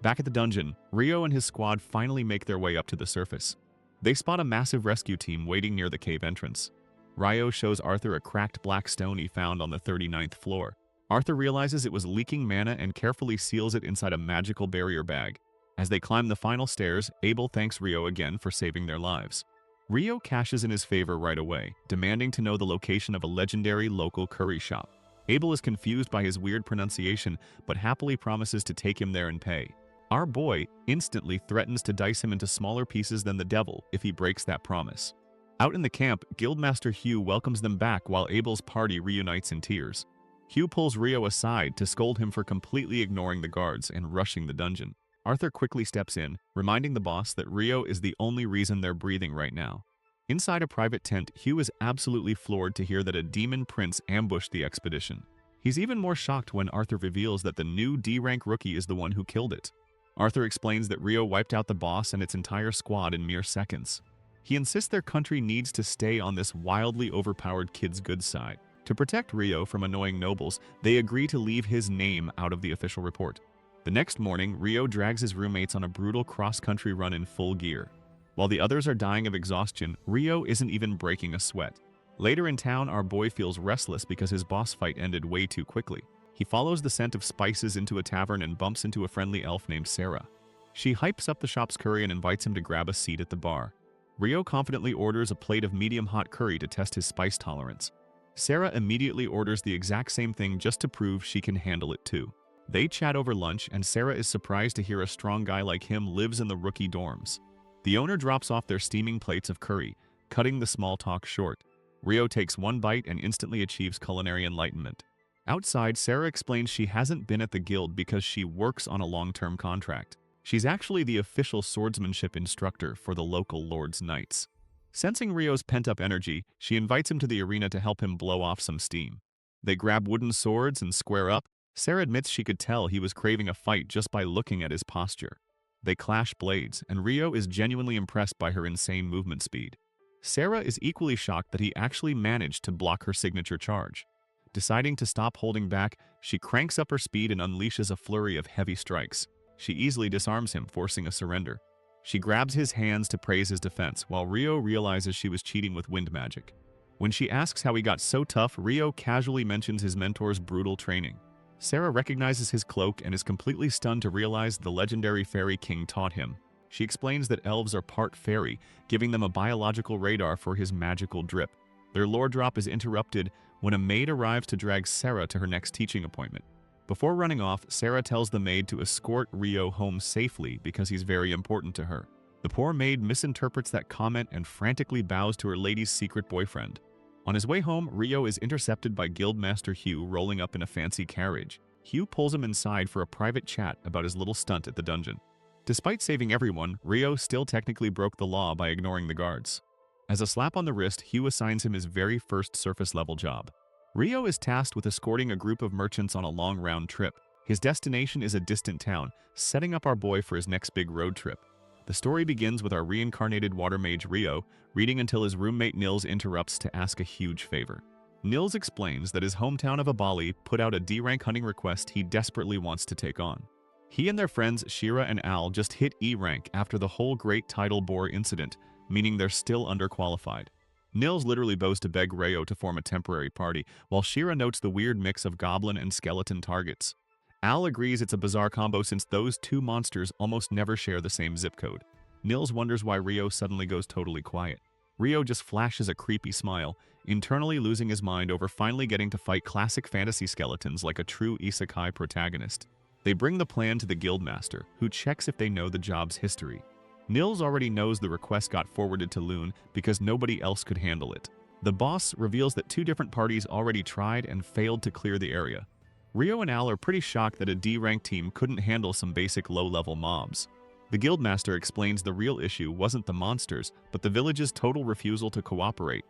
Back at the dungeon, Rio and his squad finally make their way up to the surface. They spot a massive rescue team waiting near the cave entrance. Rio shows Arthur a cracked black stone he found on the 39th floor. Arthur realizes it was leaking mana and carefully seals it inside a magical barrier bag. As they climb the final stairs, Abel thanks Rio again for saving their lives. Rio cashes in his favor right away, demanding to know the location of a legendary local curry shop. Abel is confused by his weird pronunciation, but happily promises to take him there and pay. Our boy instantly threatens to dice him into smaller pieces than the devil if he breaks that promise. Out in the camp, Guildmaster Hugh welcomes them back while Abel's party reunites in tears. Hugh pulls Rio aside to scold him for completely ignoring the guards and rushing the dungeon. Arthur quickly steps in, reminding the boss that Rio is the only reason they're breathing right now. Inside a private tent, Hugh is absolutely floored to hear that a demon prince ambushed the expedition. He's even more shocked when Arthur reveals that the new D-rank rookie is the one who killed it. Arthur explains that Rio wiped out the boss and its entire squad in mere seconds. He insists their country needs to stay on this wildly overpowered kid's good side. To protect Rio from annoying nobles, they agree to leave his name out of the official report. The next morning, Rio drags his roommates on a brutal cross-country run in full gear. While the others are dying of exhaustion, Rio isn't even breaking a sweat. Later in town, our boy feels restless because his boss fight ended way too quickly. He follows the scent of spices into a tavern and bumps into a friendly elf named Sarah. She hypes up the shop's curry and invites him to grab a seat at the bar. Rio confidently orders a plate of medium-hot curry to test his spice tolerance. Sarah immediately orders the exact same thing just to prove she can handle it too. They chat over lunch, and Sarah is surprised to hear a strong guy like him lives in the rookie dorms. The owner drops off their steaming plates of curry, cutting the small talk short. Rio takes one bite and instantly achieves culinary enlightenment. Outside, Sarah explains she hasn't been at the guild because she works on a long-term contract. She's actually the official swordsmanship instructor for the local Lord's Knights. Sensing Rio's pent-up energy, she invites him to the arena to help him blow off some steam. They grab wooden swords and square up. Sarah admits she could tell he was craving a fight just by looking at his posture. They clash blades, and Rio is genuinely impressed by her insane movement speed. Sarah is equally shocked that he actually managed to block her signature charge. Deciding to stop holding back, she cranks up her speed and unleashes a flurry of heavy strikes. She easily disarms him, forcing a surrender. She grabs his hands to praise his defense, while Rio realizes she was cheating with wind magic. When she asks how he got so tough, Rio casually mentions his mentor's brutal training. Sarah recognizes his cloak and is completely stunned to realize the legendary fairy king taught him. She explains that elves are part fairy, giving them a biological radar for his magical drip. Their lore drop is interrupted when a maid arrives to drag Sarah to her next teaching appointment. Before running off, Sarah tells the maid to escort Rio home safely because he's very important to her. The poor maid misinterprets that comment and frantically bows to her lady's secret boyfriend. On his way home, Rio is intercepted by Guildmaster Hugh rolling up in a fancy carriage. Hugh pulls him inside for a private chat about his little stunt at the dungeon. Despite saving everyone, Rio still technically broke the law by ignoring the guards. As a slap on the wrist, Hugh assigns him his very first surface-level job. Rio is tasked with escorting a group of merchants on a long round trip. His destination is a distant town, setting up our boy for his next big road trip. The story begins with our reincarnated water mage Rio reading until his roommate Nils interrupts to ask a huge favor. Nils explains that his hometown of Abali put out a D-rank hunting request he desperately wants to take on. He and their friends Shira and Al just hit E rank after the whole Great Tidal Boar incident, meaning they're still underqualified. Nils literally bows to beg Rio to form a temporary party, while Shira notes the weird mix of goblin and skeleton targets. Al agrees it's a bizarre combo since those two monsters almost never share the same zip code. Nils wonders why Rio suddenly goes totally quiet. Rio just flashes a creepy smile, internally losing his mind over finally getting to fight classic fantasy skeletons like a true isekai protagonist. They bring the plan to the guildmaster, who checks if they know the job's history. Nils already knows the request got forwarded to Loon because nobody else could handle it. The boss reveals that two different parties already tried and failed to clear the area. Rio and Al are pretty shocked that a D-rank team couldn't handle some basic low-level mobs. The guildmaster explains the real issue wasn't the monsters, but the village's total refusal to cooperate.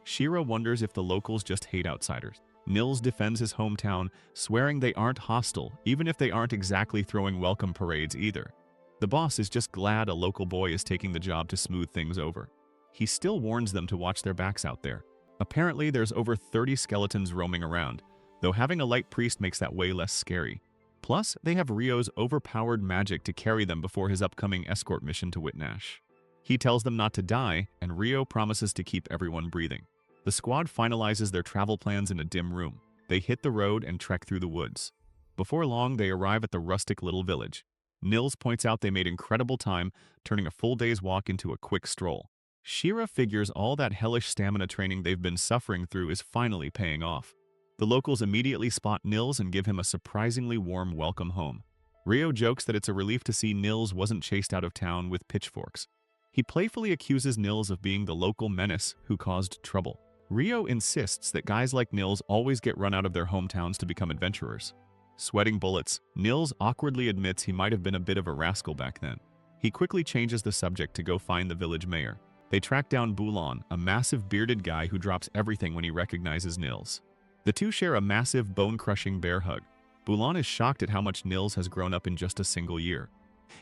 Shira wonders if the locals just hate outsiders. Nils defends his hometown, swearing they aren't hostile, even if they aren't exactly throwing welcome parades either. The boss is just glad a local boy is taking the job to smooth things over. He still warns them to watch their backs out there. Apparently, there's over 30 skeletons roaming around, though having a light priest makes that way less scary. Plus, they have Rio's overpowered magic to carry them before his upcoming escort mission to Whitnash. He tells them not to die, and Rio promises to keep everyone breathing. The squad finalizes their travel plans in a dim room. They hit the road and trek through the woods. Before long, they arrive at the rustic little village. Nils points out they made incredible time, turning a full day's walk into a quick stroll. Shira figures all that hellish stamina training they've been suffering through is finally paying off. The locals immediately spot Nils and give him a surprisingly warm welcome home. Rio jokes that it's a relief to see Nils wasn't chased out of town with pitchforks. He playfully accuses Nils of being the local menace who caused trouble. Rio insists that guys like Nils always get run out of their hometowns to become adventurers. Sweating bullets, Nils awkwardly admits he might have been a bit of a rascal back then. He quickly changes the subject to go find the village mayor. They track down Bulan, a massive bearded guy who drops everything when he recognizes Nils. The two share a massive bone-crushing bear hug. Bulan is shocked at how much Nils has grown up in just a single year.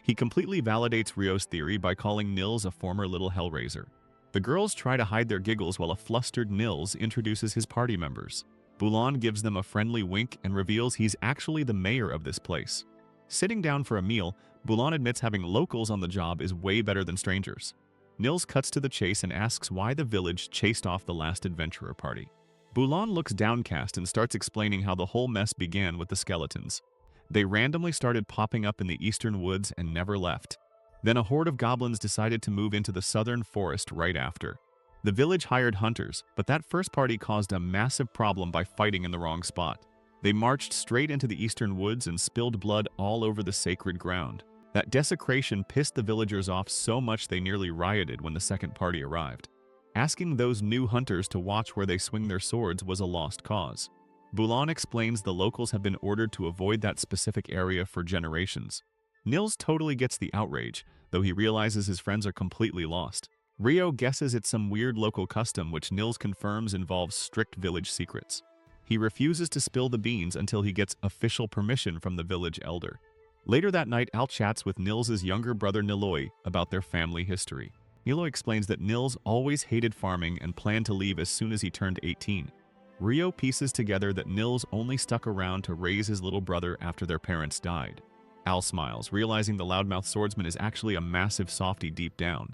He completely validates Rio's theory by calling Nils a former little hellraiser. The girls try to hide their giggles while a flustered Nils introduces his party members. Bulan gives them a friendly wink and reveals he's actually the mayor of this place. Sitting down for a meal, Bulan admits having locals on the job is way better than strangers. Nils cuts to the chase and asks why the village chased off the last adventurer party. Bulan looks downcast and starts explaining how the whole mess began with the skeletons. They randomly started popping up in the eastern woods and never left. Then a horde of goblins decided to move into the southern forest right after. The village hired hunters, but that first party caused a massive problem by fighting in the wrong spot. They marched straight into the eastern woods and spilled blood all over the sacred ground. That desecration pissed the villagers off so much they nearly rioted when the second party arrived. Asking those new hunters to watch where they swing their swords was a lost cause. Bulan explains the locals have been ordered to avoid that specific area for generations. Nils totally gets the outrage, though he realizes his friends are completely lost. Rio guesses it's some weird local custom which Nils confirms involves strict village secrets. He refuses to spill the beans until he gets official permission from the village elder. Later that night, Al chats with Nils' younger brother Niloy about their family history. Niloy explains that Nils always hated farming and planned to leave as soon as he turned 18. Rio pieces together that Nils only stuck around to raise his little brother after their parents died. Al smiles, realizing the loudmouth swordsman is actually a massive softie deep down.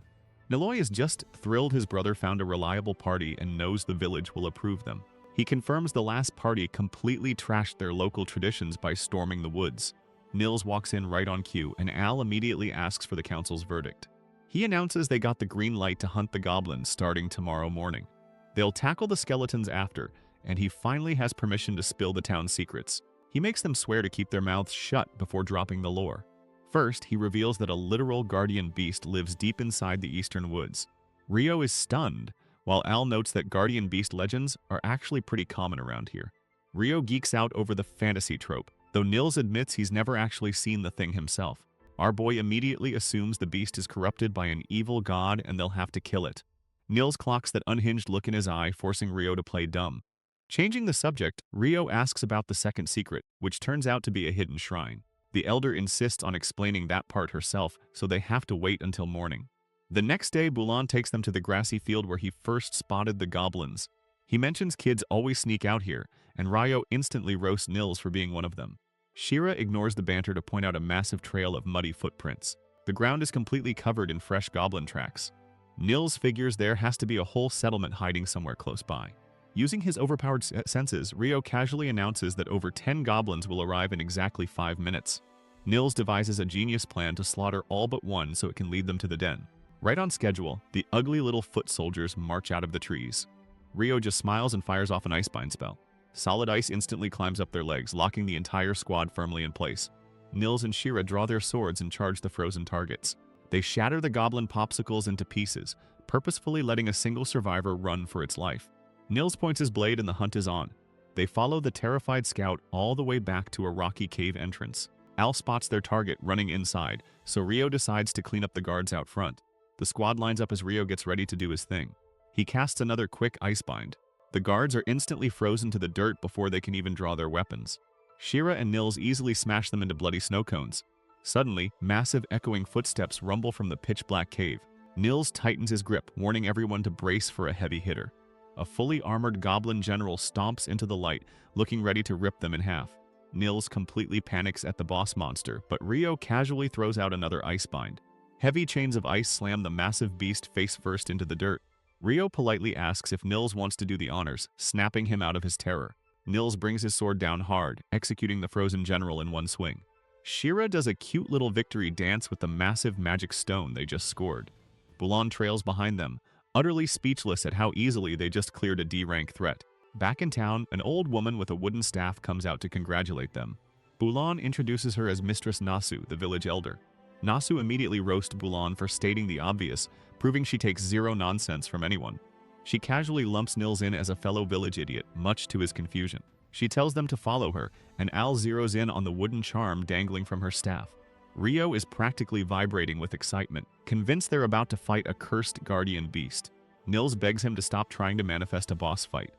Niloy is just thrilled his brother found a reliable party and knows the village will approve them. He confirms the last party completely trashed their local traditions by storming the woods. Nils walks in right on cue, and Al immediately asks for the council's verdict. He announces they got the green light to hunt the goblins starting tomorrow morning. They'll tackle the skeletons after, and he finally has permission to spill the town's secrets. He makes them swear to keep their mouths shut before dropping the lore. First, he reveals that a literal guardian beast lives deep inside the eastern woods. Rio is stunned, while Al notes that guardian beast legends are actually pretty common around here. Rio geeks out over the fantasy trope, though Nils admits he's never actually seen the thing himself. Our boy immediately assumes the beast is corrupted by an evil god and they'll have to kill it. Nils clocks that unhinged look in his eye, forcing Rio to play dumb. Changing the subject, Rio asks about the second secret, which turns out to be a hidden shrine. The elder insists on explaining that part herself, so they have to wait until morning. The next day, Bulan takes them to the grassy field where he first spotted the goblins. He mentions kids always sneak out here, and Rio instantly roasts Nils for being one of them. Shira ignores the banter to point out a massive trail of muddy footprints. The ground is completely covered in fresh goblin tracks. Nils figures there has to be a whole settlement hiding somewhere close by. Using his overpowered senses, Rio casually announces that over 10 goblins will arrive in exactly 5 minutes. Nils devises a genius plan to slaughter all but one so it can lead them to the den. Right on schedule, the ugly little foot soldiers march out of the trees. Rio just smiles and fires off an icebind spell. Solid ice instantly climbs up their legs, locking the entire squad firmly in place. Nils and Shira draw their swords and charge the frozen targets. They shatter the goblin popsicles into pieces, purposefully letting a single survivor run for its life. Nils points his blade and the hunt is on. They follow the terrified scout all the way back to a rocky cave entrance. Al spots their target running inside, so Rio decides to clean up the guards out front. The squad lines up as Rio gets ready to do his thing. He casts another quick icebind. The guards are instantly frozen to the dirt before they can even draw their weapons. Shira and Nils easily smash them into bloody snow cones. Suddenly, massive echoing footsteps rumble from the pitch-black cave. Nils tightens his grip, warning everyone to brace for a heavy hitter. A fully armored goblin general stomps into the light, looking ready to rip them in half. Nils completely panics at the boss monster, but Rio casually throws out another ice bind. Heavy chains of ice slam the massive beast face first into the dirt. Rio politely asks if Nils wants to do the honors, snapping him out of his terror. Nils brings his sword down hard, executing the frozen general in one swing. Shira does a cute little victory dance with the massive magic stone they just scored. Bulan trails behind them, utterly speechless at how easily they just cleared a D-rank threat. Back in town, an old woman with a wooden staff comes out to congratulate them. Bulan introduces her as Mistress Nasu, the village elder. Nasu immediately roasts Bulan for stating the obvious, proving she takes zero nonsense from anyone. She casually lumps Nils in as a fellow village idiot, much to his confusion. She tells them to follow her, and Al zeroes in on the wooden charm dangling from her staff. Rio is practically vibrating with excitement, convinced they're about to fight a cursed guardian beast. Nils begs him to stop trying to manifest a boss fight.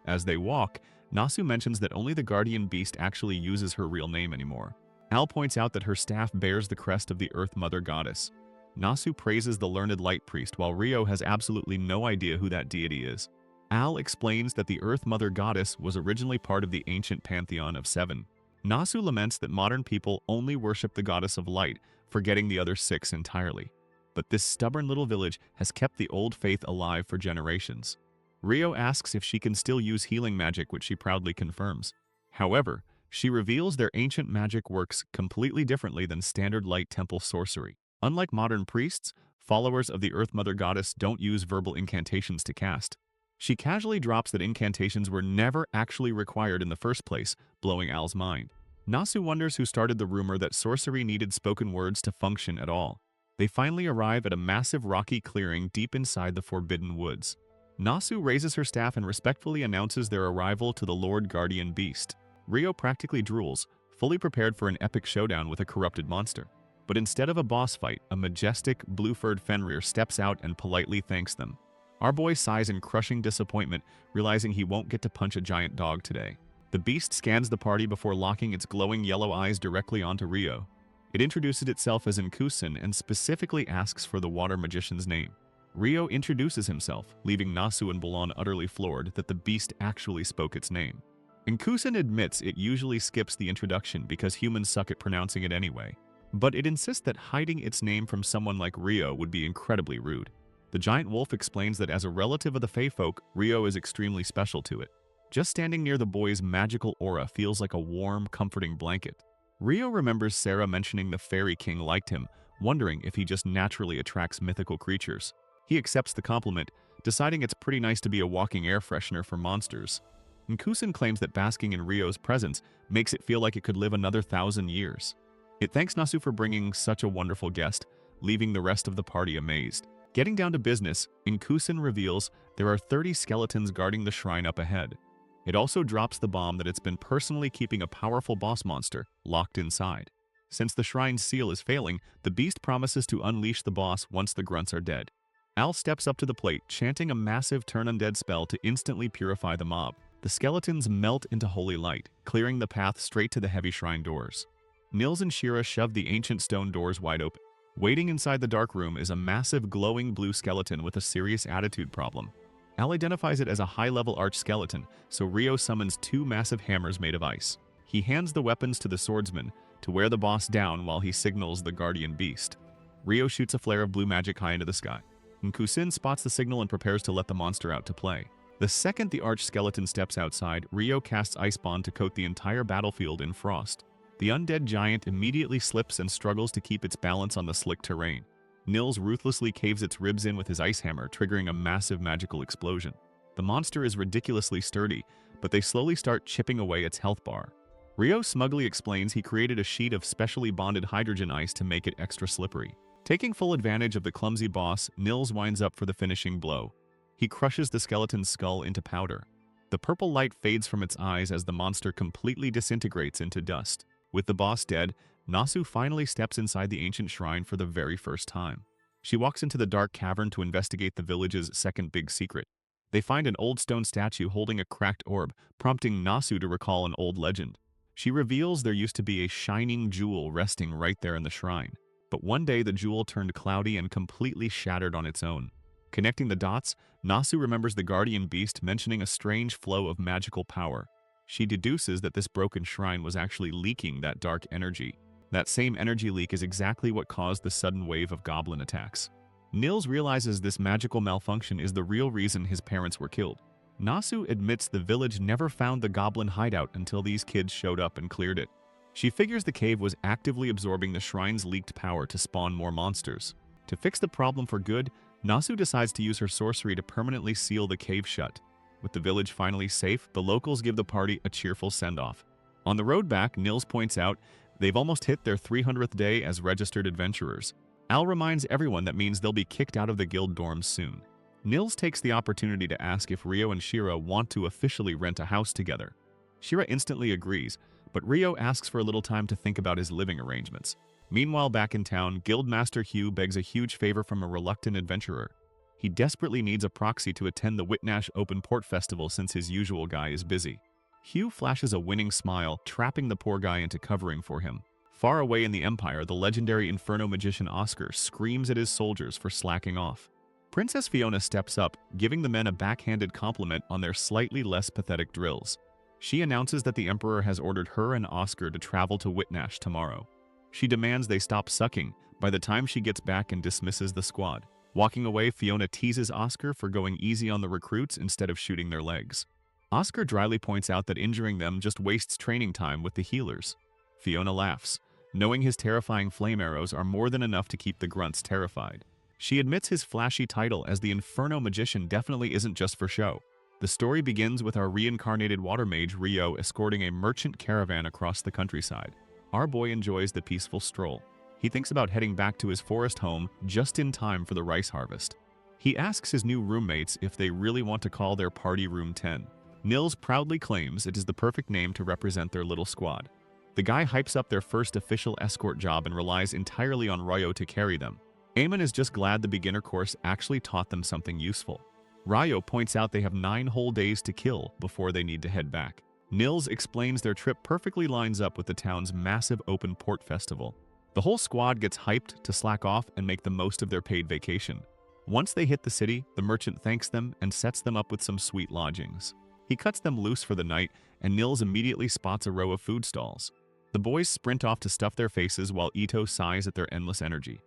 As they walk, Nasu mentions that only the guardian beast actually uses her real name anymore. Al points out that her staff bears the crest of the Earth Mother Goddess. Nasu praises the learned light priest, while Rio has absolutely no idea who that deity is. Al explains that the Earth Mother Goddess was originally part of the ancient pantheon of seven. Nasu laments that modern people only worship the goddess of light, forgetting the other six entirely. But this stubborn little village has kept the old faith alive for generations. Rio asks if she can still use healing magic, which she proudly confirms. However, she reveals their ancient magic works completely differently than standard light temple sorcery. Unlike modern priests, followers of the Earth Mother Goddess don't use verbal incantations to cast. She casually drops that incantations were never actually required in the first place, blowing Al's mind. Nasu wonders who started the rumor that sorcery needed spoken words to function at all. They finally arrive at a massive rocky clearing deep inside the Forbidden Woods. Nasu raises her staff and respectfully announces their arrival to the Lord Guardian Beast. Rio practically drools, fully prepared for an epic showdown with a corrupted monster. But instead of a boss fight, a majestic, blue-furred Fenrir steps out and politely thanks them. Our boy sighs in crushing disappointment, realizing he won't get to punch a giant dog today. The beast scans the party before locking its glowing yellow eyes directly onto Rio. It introduces itself as Inkusen and specifically asks for the water magician's name. Rio introduces himself, leaving Nasu and Bulan utterly floored that the beast actually spoke its name. Inkusen admits it usually skips the introduction because humans suck at pronouncing it anyway, but it insists that hiding its name from someone like Rio would be incredibly rude. The giant wolf explains that as a relative of the Fae folk, Rio is extremely special to it. Just standing near the boy's magical aura feels like a warm, comforting blanket. Rio remembers Sarah mentioning the Fairy King liked him, wondering if he just naturally attracts mythical creatures. He accepts the compliment, deciding it's pretty nice to be a walking air freshener for monsters. Nkusen claims that basking in Rio's presence makes it feel like it could live another 1,000 years. It thanks Nasu for bringing such a wonderful guest, leaving the rest of the party amazed. Getting down to business, Inkusen reveals there are 30 skeletons guarding the shrine up ahead. It also drops the bomb that it's been personally keeping a powerful boss monster locked inside. Since the shrine's seal is failing, the beast promises to unleash the boss once the grunts are dead. Al steps up to the plate, chanting a massive turn undead spell to instantly purify the mob. The skeletons melt into holy light, clearing the path straight to the heavy shrine doors. Nils and Shira shove the ancient stone doors wide open. Waiting inside the dark room is a massive glowing blue skeleton with a serious attitude problem. Al identifies it as a high-level arch skeleton, so Rio summons 2 massive hammers made of ice. He hands the weapons to the swordsman to wear the boss down while he signals the guardian beast. Rio shoots a flare of blue magic high into the sky. Nkusen spots the signal and prepares to let the monster out to play. The second the arch skeleton steps outside, Rio casts Ice Bond to coat the entire battlefield in frost. The undead giant immediately slips and struggles to keep its balance on the slick terrain. Nils ruthlessly caves its ribs in with his ice hammer, triggering a massive magical explosion. The monster is ridiculously sturdy, but they slowly start chipping away its health bar. Rio smugly explains he created a sheet of specially bonded hydrogen ice to make it extra slippery. Taking full advantage of the clumsy boss, Nils winds up for the finishing blow. He crushes the skeleton's skull into powder. The purple light fades from its eyes as the monster completely disintegrates into dust. With the boss dead, Nasu finally steps inside the ancient shrine for the very first time. She walks into the dark cavern to investigate the village's second big secret. They find an old stone statue holding a cracked orb, prompting Nasu to recall an old legend. She reveals there used to be a shining jewel resting right there in the shrine. But one day the jewel turned cloudy and completely shattered on its own. Connecting the dots, Nasu remembers the guardian beast mentioning a strange flow of magical power. She deduces that this broken shrine was actually leaking that dark energy. That same energy leak is exactly what caused the sudden wave of goblin attacks. Nils realizes this magical malfunction is the real reason his parents were killed. Nasu admits the village never found the goblin hideout until these kids showed up and cleared it. She figures the cave was actively absorbing the shrine's leaked power to spawn more monsters. To fix the problem for good, Nasu decides to use her sorcery to permanently seal the cave shut. With the village finally safe, the locals give the party a cheerful send-off. On the road back, Nils points out they've almost hit their 300th day as registered adventurers. Al reminds everyone that means they'll be kicked out of the guild dorms soon. Nils takes the opportunity to ask if Rio and Shira want to officially rent a house together. Shira instantly agrees, but Rio asks for a little time to think about his living arrangements. Meanwhile, back in town, Guildmaster Hugh begs a huge favor from a reluctant adventurer. He desperately needs a proxy to attend the Whitnash Open Port Festival since his usual guy is busy. Hugh flashes a winning smile, trapping the poor guy into covering for him. Far away in the Empire, the legendary Inferno magician Oscar screams at his soldiers for slacking off. Princess Fiona steps up, giving the men a backhanded compliment on their slightly less pathetic drills. She announces that the Emperor has ordered her and Oscar to travel to Whitnash tomorrow. She demands they stop sucking by the time she gets back and dismisses the squad. Walking away, Fiona teases Oscar for going easy on the recruits instead of shooting their legs. Oscar dryly points out that injuring them just wastes training time with the healers. Fiona laughs, knowing his terrifying flame arrows are more than enough to keep the grunts terrified. She admits his flashy title as the Inferno Magician definitely isn't just for show. The story begins with our reincarnated water mage Rio escorting a merchant caravan across the countryside. Our boy enjoys the peaceful stroll. He thinks about heading back to his forest home just in time for the rice harvest. He asks his new roommates if they really want to call their party Room 10. Nils proudly claims it is the perfect name to represent their little squad. The guy hypes up their first official escort job and relies entirely on Ryo to carry them. Eamon is just glad the beginner course actually taught them something useful. Ryo points out they have 9 whole days to kill before they need to head back. Nils explains their trip perfectly lines up with the town's massive open port festival. The whole squad gets hyped to slack off and make the most of their paid vacation. Once they hit the city, the merchant thanks them and sets them up with some sweet lodgings. He cuts them loose for the night, and Nils immediately spots a row of food stalls. The boys sprint off to stuff their faces while Ito sighs at their endless energy.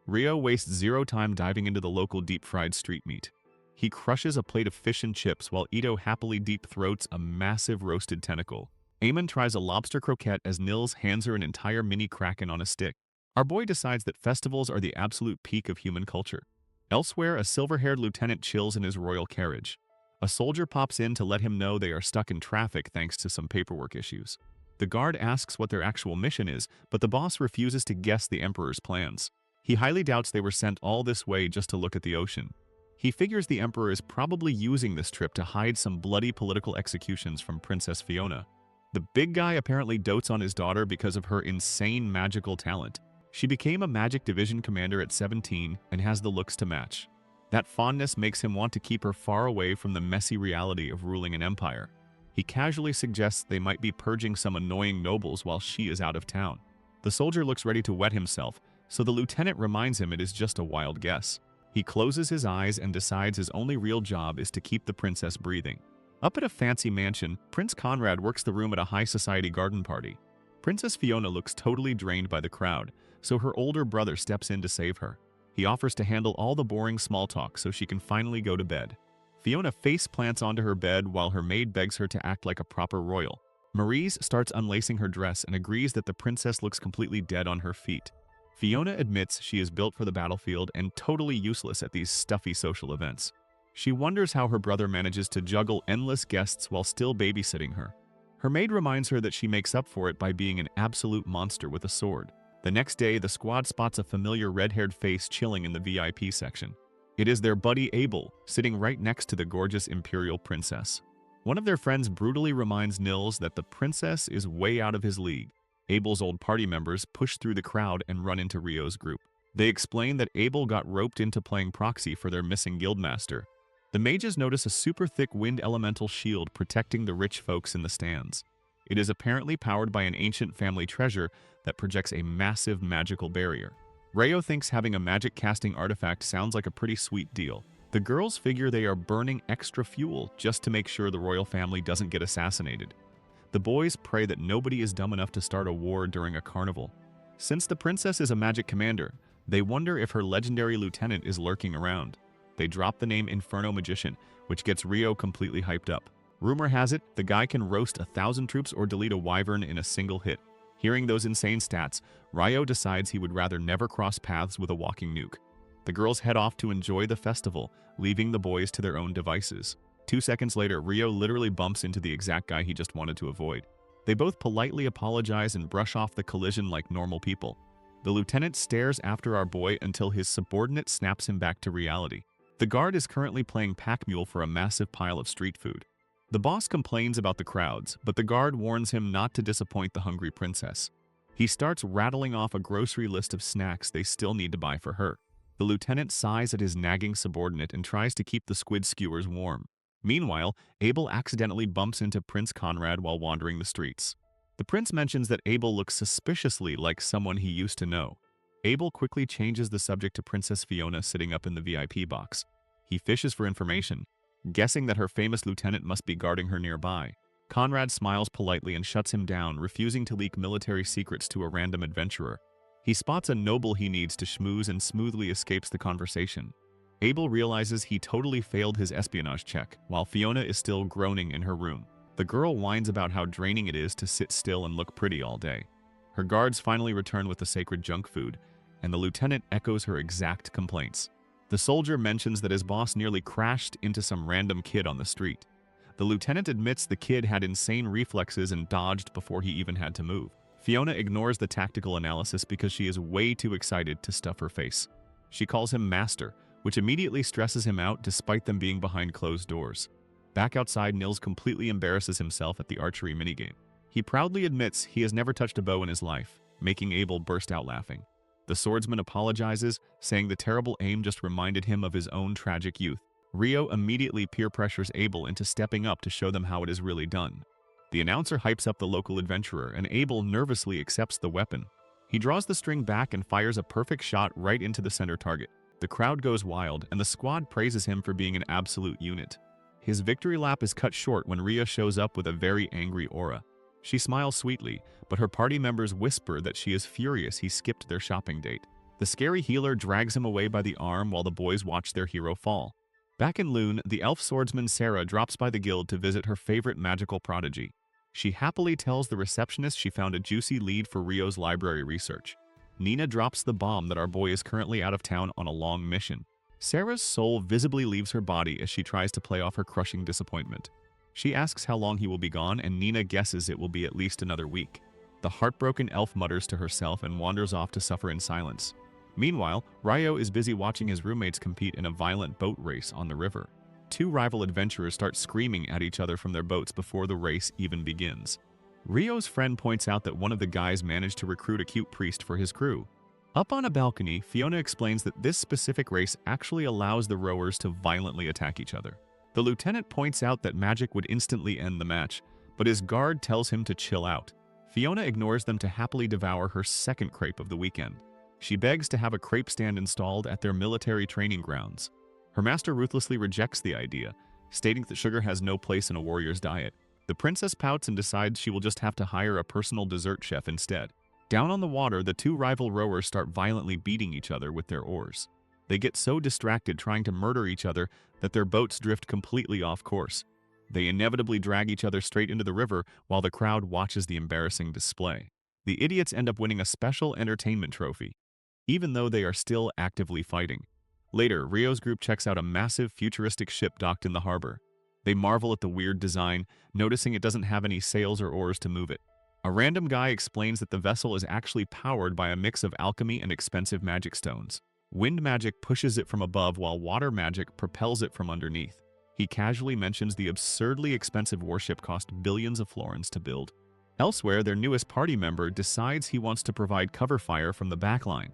Rio wastes zero time diving into the local deep-fried street meat. He crushes a plate of fish and chips while Ito happily deep-throats a massive roasted tentacle. Eamon tries a lobster croquette as Nils hands her an entire mini kraken on a stick. Our boy decides that festivals are the absolute peak of human culture. Elsewhere, a silver-haired lieutenant chills in his royal carriage. A soldier pops in to let him know they are stuck in traffic thanks to some paperwork issues. The guard asks what their actual mission is, but the boss refuses to guess the Emperor's plans. He highly doubts they were sent all this way just to look at the ocean. He figures the Emperor is probably using this trip to hide some bloody political executions from Princess Fiona. The big guy apparently dotes on his daughter because of her insane magical talent. She became a Magic Division commander at 17 and has the looks to match. That fondness makes him want to keep her far away from the messy reality of ruling an empire. He casually suggests they might be purging some annoying nobles while she is out of town. The soldier looks ready to wet himself, so the lieutenant reminds him it is just a wild guess. He closes his eyes and decides his only real job is to keep the princess breathing. Up at a fancy mansion, Prince Conrad works the room at a high society garden party. Princess Fiona looks totally drained by the crowd, so her older brother steps in to save her. He offers to handle all the boring small talk so she can finally go to bed. Fiona face plants onto her bed while her maid begs her to act like a proper royal. Maurice starts unlacing her dress and agrees that the princess looks completely dead on her feet. Fiona admits she is built for the battlefield and totally useless at these stuffy social events. She wonders how her brother manages to juggle endless guests while still babysitting her. Her maid reminds her that she makes up for it by being an absolute monster with a sword. The next day, the squad spots a familiar red-haired face chilling in the VIP section. It is their buddy Abel, sitting right next to the gorgeous imperial princess. One of their friends brutally reminds Nils that the princess is way out of his league. Abel's old party members push through the crowd and run into Rio's group. They explain that Abel got roped into playing proxy for their missing guildmaster. The mages notice a super thick wind elemental shield protecting the rich folks in the stands. It is apparently powered by an ancient family treasure that projects a massive magical barrier. Ryo thinks having a magic casting artifact sounds like a pretty sweet deal. The girls figure they are burning extra fuel just to make sure the royal family doesn't get assassinated. The boys pray that nobody is dumb enough to start a war during a carnival. Since the princess is a magic commander, they wonder if her legendary lieutenant is lurking around. They drop the name Inferno Magician, which gets Ryo completely hyped up. Rumor has it, the guy can roast 1,000 troops or delete a wyvern in a single hit. Hearing those insane stats, Ryo decides he would rather never cross paths with a walking nuke. The girls head off to enjoy the festival, leaving the boys to their own devices. 2 seconds later, Ryo literally bumps into the exact guy he just wanted to avoid. They both politely apologize and brush off the collision like normal people. The lieutenant stares after our boy until his subordinate snaps him back to reality. The guard is currently playing pack mule for a massive pile of street food. The boss complains about the crowds, but the guard warns him not to disappoint the hungry princess. He starts rattling off a grocery list of snacks they still need to buy for her. The lieutenant sighs at his nagging subordinate and tries to keep the squid skewers warm. Meanwhile, Abel accidentally bumps into Prince Conrad while wandering the streets. The prince mentions that Abel looks suspiciously like someone he used to know. Abel quickly changes the subject to Princess Fiona sitting up in the VIP box. He fishes for information, guessing that her famous lieutenant must be guarding her nearby. Conrad smiles politely and shuts him down, refusing to leak military secrets to a random adventurer. He spots a noble he needs to schmooze and smoothly escapes the conversation. Abel realizes he totally failed his espionage check, while Fiona is still groaning in her room. The girl whines about how draining it is to sit still and look pretty all day. Her guards finally return with the sacred junk food, and the lieutenant echoes her exact complaints. The soldier mentions that his boss nearly crashed into some random kid on the street. The lieutenant admits the kid had insane reflexes and dodged before he even had to move. Fiona ignores the tactical analysis because she is way too excited to stuff her face. She calls him Master, which immediately stresses him out despite them being behind closed doors. Back outside, Nils completely embarrasses himself at the archery minigame. He proudly admits he has never touched a bow in his life, making Abel burst out laughing. The swordsman apologizes, saying the terrible aim just reminded him of his own tragic youth. Ryo immediately peer pressures Abel into stepping up to show them how it is really done. The announcer hypes up the local adventurer, and Abel nervously accepts the weapon. He draws the string back and fires a perfect shot right into the center target. The crowd goes wild, and the squad praises him for being an absolute unit. His victory lap is cut short when Rhea shows up with a very angry aura. She smiles sweetly, but her party members whisper that she is furious he skipped their shopping date. The scary healer drags him away by the arm while the boys watch their hero fall. Back in Loon, the elf swordsman Sarah drops by the guild to visit her favorite magical prodigy. She happily tells the receptionist she found a juicy lead for Rio's library research. Nina drops the bomb that our boy is currently out of town on a long mission. Sarah's soul visibly leaves her body as she tries to play off her crushing disappointment. She asks how long he will be gone, and Nina guesses it will be at least another week. The heartbroken elf mutters to herself and wanders off to suffer in silence. Meanwhile, Ryo is busy watching his roommates compete in a violent boat race on the river. Two rival adventurers start screaming at each other from their boats before the race even begins. Ryo's friend points out that one of the guys managed to recruit a cute priest for his crew. Up on a balcony, Fiona explains that this specific race actually allows the rowers to violently attack each other. The lieutenant points out that magic would instantly end the match, but his guard tells him to chill out. Fiona ignores them to happily devour her second crepe of the weekend. She begs to have a crepe stand installed at their military training grounds. Her master ruthlessly rejects the idea, stating that sugar has no place in a warrior's diet. The princess pouts and decides she will just have to hire a personal dessert chef instead. Down on the water, the two rival rowers start violently beating each other with their oars. They get so distracted trying to murder each other that their boats drift completely off course. They inevitably drag each other straight into the river while the crowd watches the embarrassing display. The idiots end up winning a special entertainment trophy, even though they are still actively fighting. Later, Rio's group checks out a massive futuristic ship docked in the harbor. They marvel at the weird design, noticing it doesn't have any sails or oars to move it. A random guy explains that the vessel is actually powered by a mix of alchemy and expensive magic stones. Wind magic pushes it from above while water magic propels it from underneath. He casually mentions the absurdly expensive warship cost billions of florins to build. Elsewhere, their newest party member decides he wants to provide cover fire from the backline.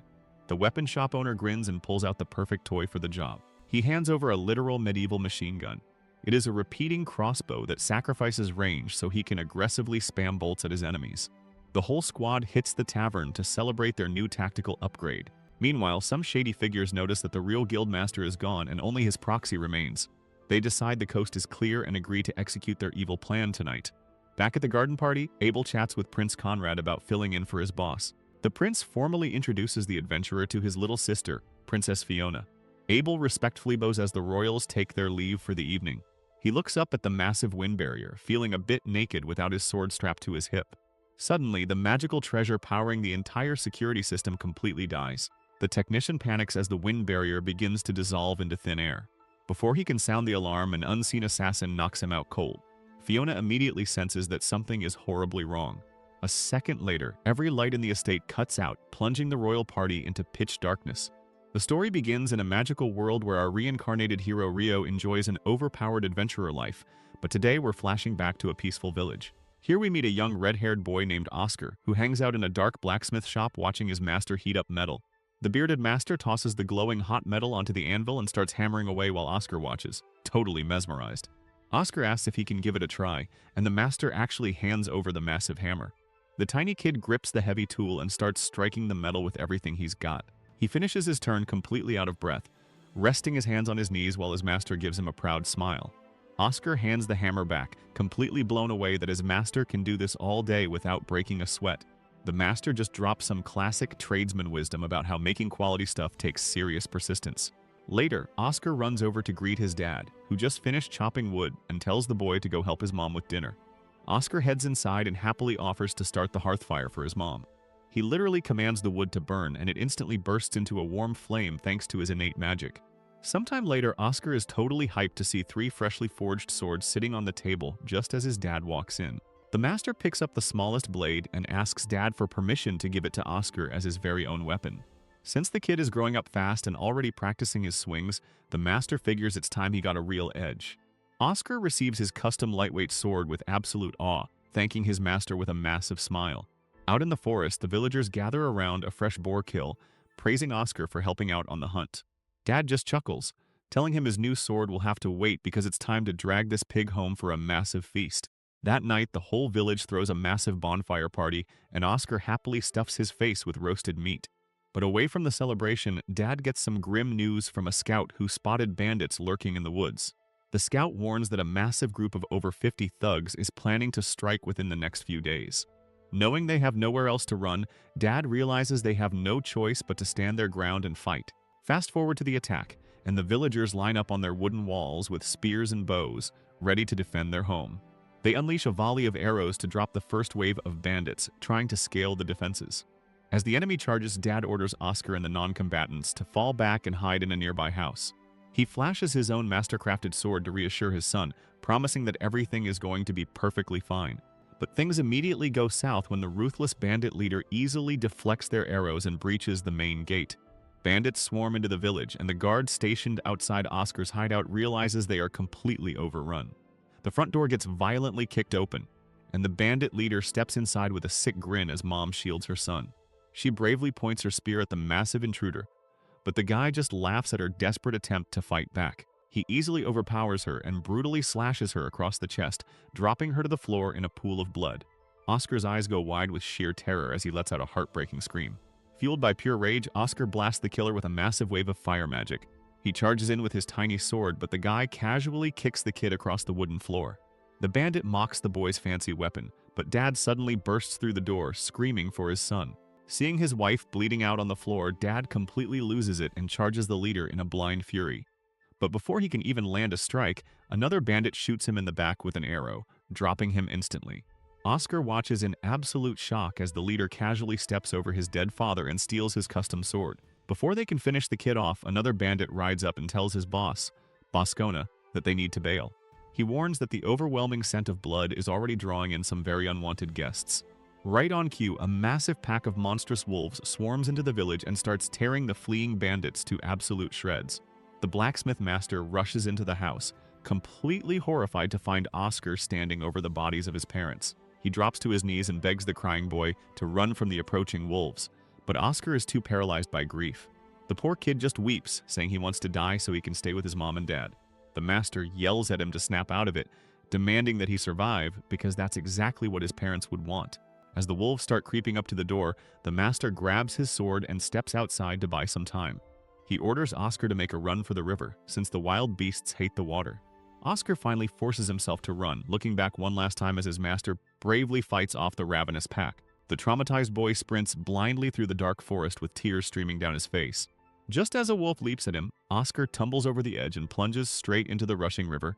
The weapon shop owner grins and pulls out the perfect toy for the job. He hands over a literal medieval machine gun. It is a repeating crossbow that sacrifices range so he can aggressively spam bolts at his enemies. The whole squad hits the tavern to celebrate their new tactical upgrade. Meanwhile, some shady figures notice that the real guildmaster is gone and only his proxy remains. They decide the coast is clear and agree to execute their evil plan tonight. Back at the garden party, Abel chats with Prince Conrad about filling in for his boss. The prince formally introduces the adventurer to his little sister, Princess Fiona. Abel respectfully bows as the royals take their leave for the evening. He looks up at the massive wind barrier, feeling a bit naked without his sword strapped to his hip. Suddenly, the magical treasure powering the entire security system completely dies. The technician panics as the wind barrier begins to dissolve into thin air. Before he can sound the alarm, an unseen assassin knocks him out cold. Fiona immediately senses that something is horribly wrong. A second later, every light in the estate cuts out, plunging the royal party into pitch darkness. The story begins in a magical world where our reincarnated hero Rio enjoys an overpowered adventurer life, but today we're flashing back to a peaceful village. Here we meet a young red-haired boy named Oscar, who hangs out in a dark blacksmith shop watching his master heat up metal. The bearded master tosses the glowing hot metal onto the anvil and starts hammering away while Oscar watches, totally mesmerized. Oscar asks if he can give it a try, and the master actually hands over the massive hammer. The tiny kid grips the heavy tool and starts striking the metal with everything he's got. He finishes his turn completely out of breath, resting his hands on his knees while his master gives him a proud smile. Oscar hands the hammer back, completely blown away that his master can do this all day without breaking a sweat. The master just drops some classic tradesman wisdom about how making quality stuff takes serious persistence. Later, Oscar runs over to greet his dad, who just finished chopping wood, and tells the boy to go help his mom with dinner. Oscar heads inside and happily offers to start the hearth fire for his mom. He literally commands the wood to burn, and it instantly bursts into a warm flame thanks to his innate magic. Sometime later, Oscar is totally hyped to see 3 freshly forged swords sitting on the table just as his dad walks in. The master picks up the smallest blade and asks Dad for permission to give it to Oscar as his very own weapon. Since the kid is growing up fast and already practicing his swings, the master figures it's time he got a real edge. Oscar receives his custom lightweight sword with absolute awe, thanking his master with a massive smile. Out in the forest, the villagers gather around a fresh boar kill, praising Oscar for helping out on the hunt. Dad just chuckles, telling him his new sword will have to wait because it's time to drag this pig home for a massive feast. That night, the whole village throws a massive bonfire party, and Oscar happily stuffs his face with roasted meat. But away from the celebration, Dad gets some grim news from a scout who spotted bandits lurking in the woods. The scout warns that a massive group of over 50 thugs is planning to strike within the next few days. Knowing they have nowhere else to run, Dad realizes they have no choice but to stand their ground and fight. Fast forward to the attack, and the villagers line up on their wooden walls with spears and bows, ready to defend their home. They unleash a volley of arrows to drop the first wave of bandits, trying to scale the defenses. As the enemy charges, Dad orders Oscar and the non-combatants to fall back and hide in a nearby house. He flashes his own master-crafted sword to reassure his son, promising that everything is going to be perfectly fine. But things immediately go south when the ruthless bandit leader easily deflects their arrows and breaches the main gate. Bandits swarm into the village, and the guard stationed outside Oscar's hideout realizes they are completely overrun. The front door gets violently kicked open, and the bandit leader steps inside with a sick grin as Mom shields her son. She bravely points her spear at the massive intruder, but the guy just laughs at her desperate attempt to fight back. He easily overpowers her and brutally slashes her across the chest, dropping her to the floor in a pool of blood. Oscar's eyes go wide with sheer terror as he lets out a heartbreaking scream. Fueled by pure rage, Oscar blasts the killer with a massive wave of fire magic. He charges in with his tiny sword, but the guy casually kicks the kid across the wooden floor. The bandit mocks the boy's fancy weapon, but Dad suddenly bursts through the door, screaming for his son. Seeing his wife bleeding out on the floor, Dad completely loses it and charges the leader in a blind fury. But before he can even land a strike, another bandit shoots him in the back with an arrow, dropping him instantly. Oscar watches in absolute shock as the leader casually steps over his dead father and steals his custom sword. Before they can finish the kid off, another bandit rides up and tells his boss, Boscona, that they need to bail. He warns that the overwhelming scent of blood is already drawing in some very unwanted guests. Right on cue, a massive pack of monstrous wolves swarms into the village and starts tearing the fleeing bandits to absolute shreds. The blacksmith master rushes into the house, completely horrified to find Oscar standing over the bodies of his parents. He drops to his knees and begs the crying boy to run from the approaching wolves. But Oscar is too paralyzed by grief. The poor kid just weeps, saying he wants to die so he can stay with his mom and dad. The master yells at him to snap out of it, demanding that he survive because that's exactly what his parents would want. As the wolves start creeping up to the door, the master grabs his sword and steps outside to buy some time. He orders Oscar to make a run for the river, since the wild beasts hate the water. Oscar finally forces himself to run, looking back one last time as his master bravely fights off the ravenous pack. The traumatized boy sprints blindly through the dark forest with tears streaming down his face. Just as a wolf leaps at him, Oscar tumbles over the edge and plunges straight into the rushing river,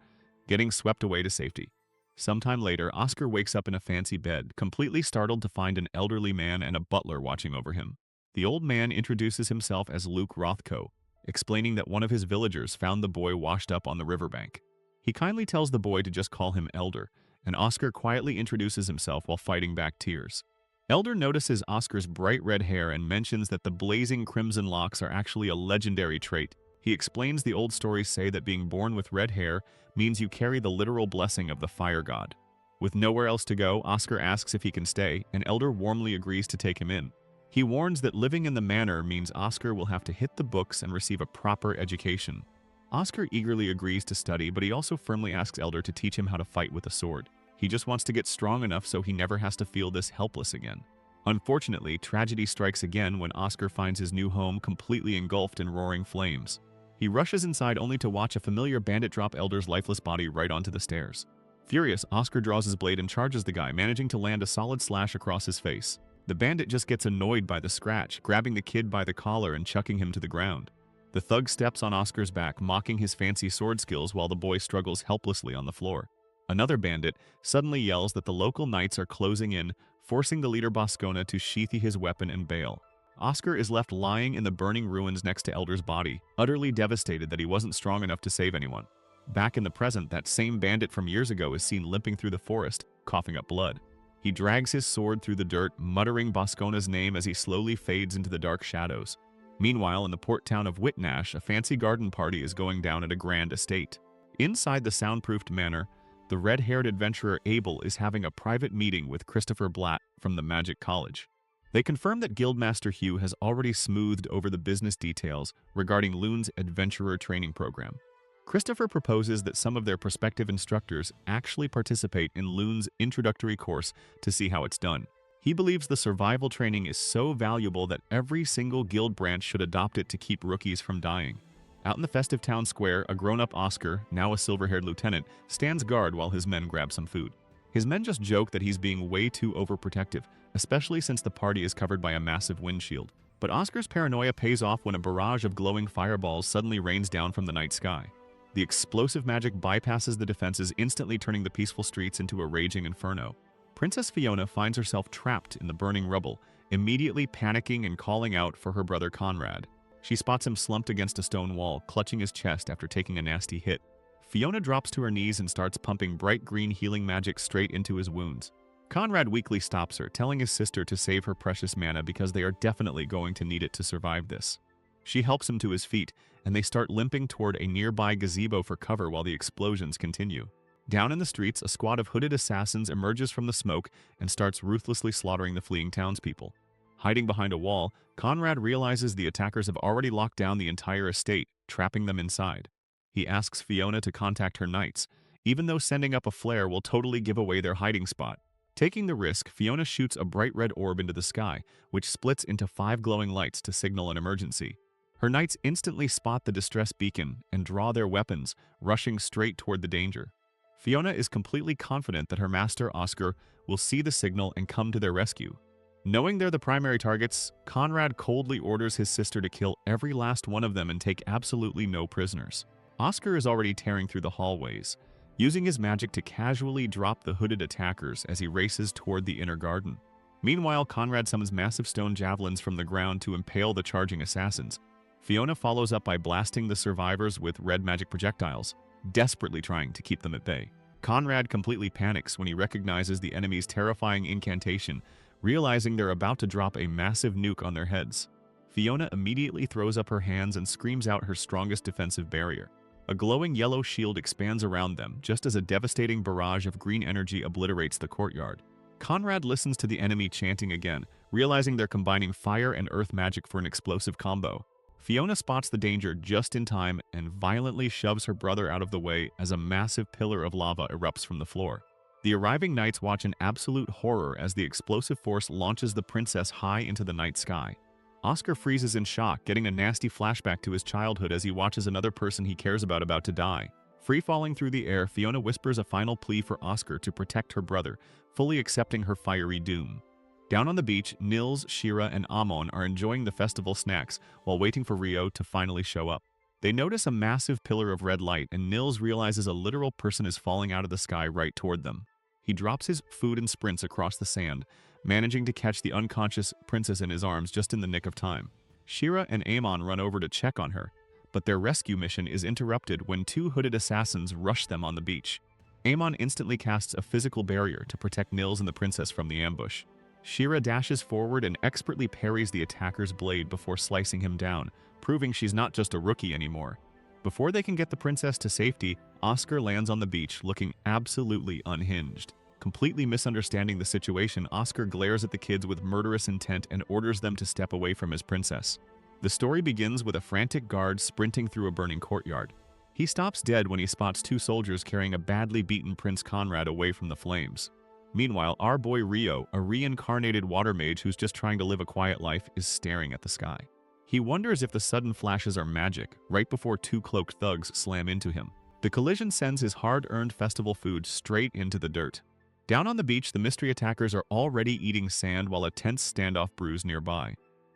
getting swept away to safety. Sometime later, Oscar wakes up in a fancy bed, completely startled to find an elderly man and a butler watching over him. The old man introduces himself as Luke Rothko, explaining that one of his villagers found the boy washed up on the riverbank. He kindly tells the boy to just call him Elder, and Oscar quietly introduces himself while fighting back tears. Elder notices Oscar's bright red hair and mentions that the blazing crimson locks are actually a legendary trait. He explains the old stories say that being born with red hair means you carry the literal blessing of the fire god. With nowhere else to go, Oscar asks if he can stay, and Elder warmly agrees to take him in. He warns that living in the manor means Oscar will have to hit the books and receive a proper education. Oscar eagerly agrees to study, but he also firmly asks Elder to teach him how to fight with a sword. He just wants to get strong enough so he never has to feel this helpless again. Unfortunately, tragedy strikes again when Oscar finds his new home completely engulfed in roaring flames. He rushes inside only to watch a familiar bandit drop Elder's lifeless body right onto the stairs. Furious, Oscar draws his blade and charges the guy, managing to land a solid slash across his face. The bandit just gets annoyed by the scratch, grabbing the kid by the collar and chucking him to the ground. The thug steps on Oscar's back, mocking his fancy sword skills while the boy struggles helplessly on the floor. Another bandit suddenly yells that the local knights are closing in, forcing the leader Boscona to sheath his weapon and bail. Oscar is left lying in the burning ruins next to Elder's body, utterly devastated that he wasn't strong enough to save anyone. Back in the present, that same bandit from years ago is seen limping through the forest, coughing up blood. He drags his sword through the dirt, muttering Boscona's name as he slowly fades into the dark shadows. Meanwhile, in the port town of Whitnash, a fancy garden party is going down at a grand estate. Inside the soundproofed manor, the red-haired adventurer Abel is having a private meeting with Christopher Blatt from the Magic College. They confirm that Guildmaster Hugh has already smoothed over the business details regarding Loon's adventurer training program. Christopher proposes that some of their prospective instructors actually participate in Loon's introductory course to see how it's done. He believes the survival training is so valuable that every single guild branch should adopt it to keep rookies from dying. Out in the festive town square, a grown-up Oscar, now a silver-haired lieutenant, stands guard while his men grab some food. His men just joke that he's being way too overprotective, especially since the party is covered by a massive windshield. But Oscar's paranoia pays off when a barrage of glowing fireballs suddenly rains down from the night sky. The explosive magic bypasses the defenses, instantly turning the peaceful streets into a raging inferno. Princess Fiona finds herself trapped in the burning rubble, immediately panicking and calling out for her brother Conrad. She spots him slumped against a stone wall, clutching his chest after taking a nasty hit. Fiona drops to her knees and starts pumping bright green healing magic straight into his wounds. Conrad weakly stops her, telling his sister to save her precious mana because they are definitely going to need it to survive this. She helps him to his feet, and they start limping toward a nearby gazebo for cover while the explosions continue. Down in the streets, a squad of hooded assassins emerges from the smoke and starts ruthlessly slaughtering the fleeing townspeople. Hiding behind a wall, Conrad realizes the attackers have already locked down the entire estate, trapping them inside. He asks Fiona to contact her knights, even though sending up a flare will totally give away their hiding spot. Taking the risk, Fiona shoots a bright red orb into the sky, which splits into 5 glowing lights to signal an emergency. Her knights instantly spot the distress beacon and draw their weapons, rushing straight toward the danger. Fiona is completely confident that her master, Oscar, will see the signal and come to their rescue. Knowing they're the primary targets, Conrad coldly orders his sister to kill every last one of them and take absolutely no prisoners. Oscar is already tearing through the hallways, using his magic to casually drop the hooded attackers as he races toward the inner garden. Meanwhile, Conrad summons massive stone javelins from the ground to impale the charging assassins. Fiona follows up by blasting the survivors with red magic projectiles, desperately trying to keep them at bay. Conrad completely panics when he recognizes the enemy's terrifying incantation, realizing they're about to drop a massive nuke on their heads. Fiona immediately throws up her hands and screams out her strongest defensive barrier. A glowing yellow shield expands around them, just as a devastating barrage of green energy obliterates the courtyard. Conrad listens to the enemy chanting again, realizing they're combining fire and earth magic for an explosive combo. Fiona spots the danger just in time and violently shoves her brother out of the way as a massive pillar of lava erupts from the floor. The arriving knights watch in absolute horror as the explosive force launches the princess high into the night sky. Oscar freezes in shock, getting a nasty flashback to his childhood as he watches another person he cares about to die. Free-falling through the air, Fiona whispers a final plea for Oscar to protect her brother, fully accepting her fiery doom. Down on the beach, Nils, Shira, and Amon are enjoying the festival snacks while waiting for Rio to finally show up. They notice a massive pillar of red light, and Nils realizes a literal person is falling out of the sky right toward them. He drops his food and sprints across the sand, managing to catch the unconscious princess in his arms just in the nick of time. Shira and Amon run over to check on her, but their rescue mission is interrupted when two hooded assassins rush them on the beach. Amon instantly casts a physical barrier to protect Nils and the princess from the ambush. Shira dashes forward and expertly parries the attacker's blade before slicing him down, proving she's not just a rookie anymore. Before they can get the princess to safety, Oscar lands on the beach looking absolutely unhinged. Completely misunderstanding the situation, Oscar glares at the kids with murderous intent and orders them to step away from his princess. The story begins with a frantic guard sprinting through a burning courtyard. He stops dead when he spots two soldiers carrying a badly beaten Prince Conrad away from the flames. Meanwhile, our boy Rio, a reincarnated water mage who's just trying to live a quiet life, is staring at the sky. He wonders if the sudden flashes are magic, right before two cloaked thugs slam into him. The collision sends his hard-earned festival food straight into the dirt. Down on the beach, the mystery attackers are already eating sand while a tense standoff brews nearby.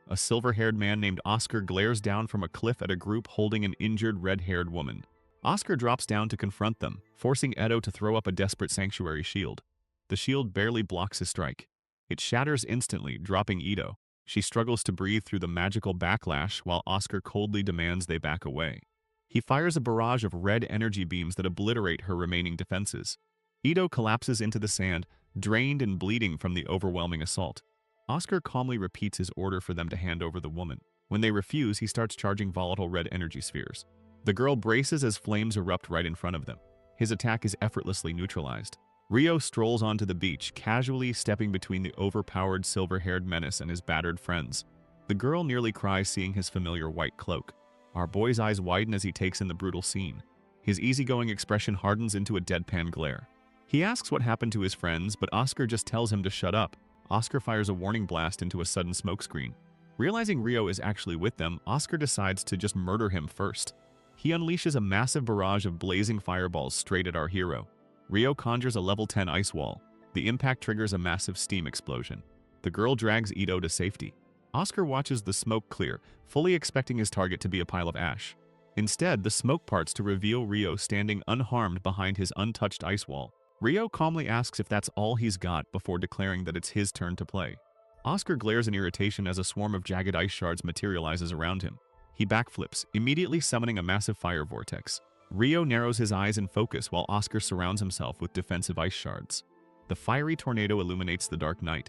A silver-haired man named Oscar glares down from a cliff at a group holding an injured red-haired woman. Oscar drops down to confront them, forcing Edo to throw up a desperate sanctuary shield. The shield barely blocks his strike. It shatters instantly, dropping Edo. She struggles to breathe through the magical backlash while Oscar coldly demands they back away. He fires a barrage of red energy beams that obliterate her remaining defenses. Edo collapses into the sand, drained and bleeding from the overwhelming assault. Oscar calmly repeats his order for them to hand over the woman. When they refuse, he starts charging volatile red energy spheres. The girl braces as flames erupt right in front of them. His attack is effortlessly neutralized. Rio strolls onto the beach, casually stepping between the overpowered silver-haired menace and his battered friends. The girl nearly cries seeing his familiar white cloak. Our boy's eyes widen as he takes in the brutal scene. His easygoing expression hardens into a deadpan glare. He asks what happened to his friends, but Oscar just tells him to shut up. Oscar fires a warning blast into a sudden smokescreen. Realizing Rio is actually with them, Oscar decides to just murder him first. He unleashes a massive barrage of blazing fireballs straight at our hero. Rio conjures a level 10 ice wall. The impact triggers a massive steam explosion. The girl drags Edo to safety. Oscar watches the smoke clear, fully expecting his target to be a pile of ash. Instead, the smoke parts to reveal Rio standing unharmed behind his untouched ice wall. Rio calmly asks if that's all he's got before declaring that it's his turn to play. Oscar glares in irritation as a swarm of jagged ice shards materializes around him. He backflips, immediately summoning a massive fire vortex. Rio narrows his eyes in focus while Oscar surrounds himself with defensive ice shards. The fiery tornado illuminates the dark night.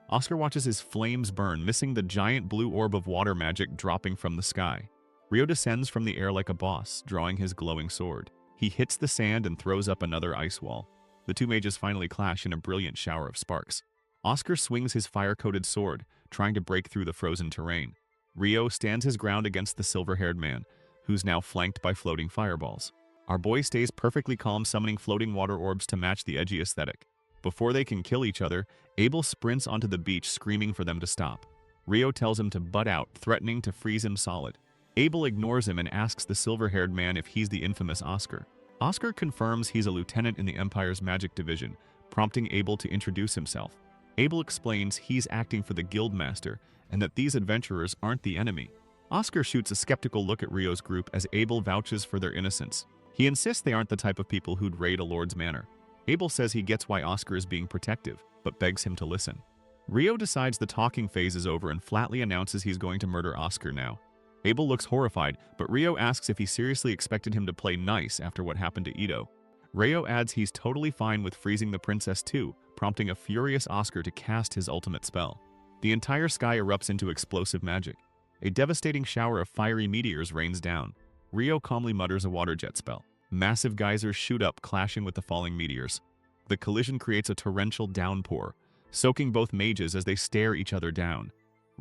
Oscar watches his flames burn, missing the giant blue orb of water magic dropping from the sky. Rio descends from the air like a boss, drawing his glowing sword. He hits the sand and throws up another ice wall. The two mages finally clash in a brilliant shower of sparks. Oscar swings his fire-coated sword, trying to break through the frozen terrain. Rio stands his ground against the silver-haired man, who's now flanked by floating fireballs. Our boy stays perfectly calm, summoning floating water orbs to match the edgy aesthetic. Before they can kill each other, Abel sprints onto the beach screaming for them to stop. Rio tells him to butt out, threatening to freeze him solid. Abel ignores him and asks the silver-haired man if he's the infamous Oscar. Oscar confirms he's a lieutenant in the Empire's magic division, prompting Abel to introduce himself. Abel explains he's acting for the Guildmaster and that these adventurers aren't the enemy. Oscar shoots a skeptical look at Rio's group as Abel vouches for their innocence. He insists they aren't the type of people who'd raid a lord's manor. Abel says he gets why Oscar is being protective, but begs him to listen. Rio decides the talking phase is over and flatly announces he's going to murder Oscar now. Abel looks horrified, but Rio asks if he seriously expected him to play nice after what happened to Edo. Rio adds he's totally fine with freezing the princess too, prompting a furious Oscar to cast his ultimate spell. The entire sky erupts into explosive magic. A devastating shower of fiery meteors rains down. Rio calmly mutters a water jet spell. Massive geysers shoot up, clashing with the falling meteors. The collision creates a torrential downpour, soaking both mages as they stare each other down.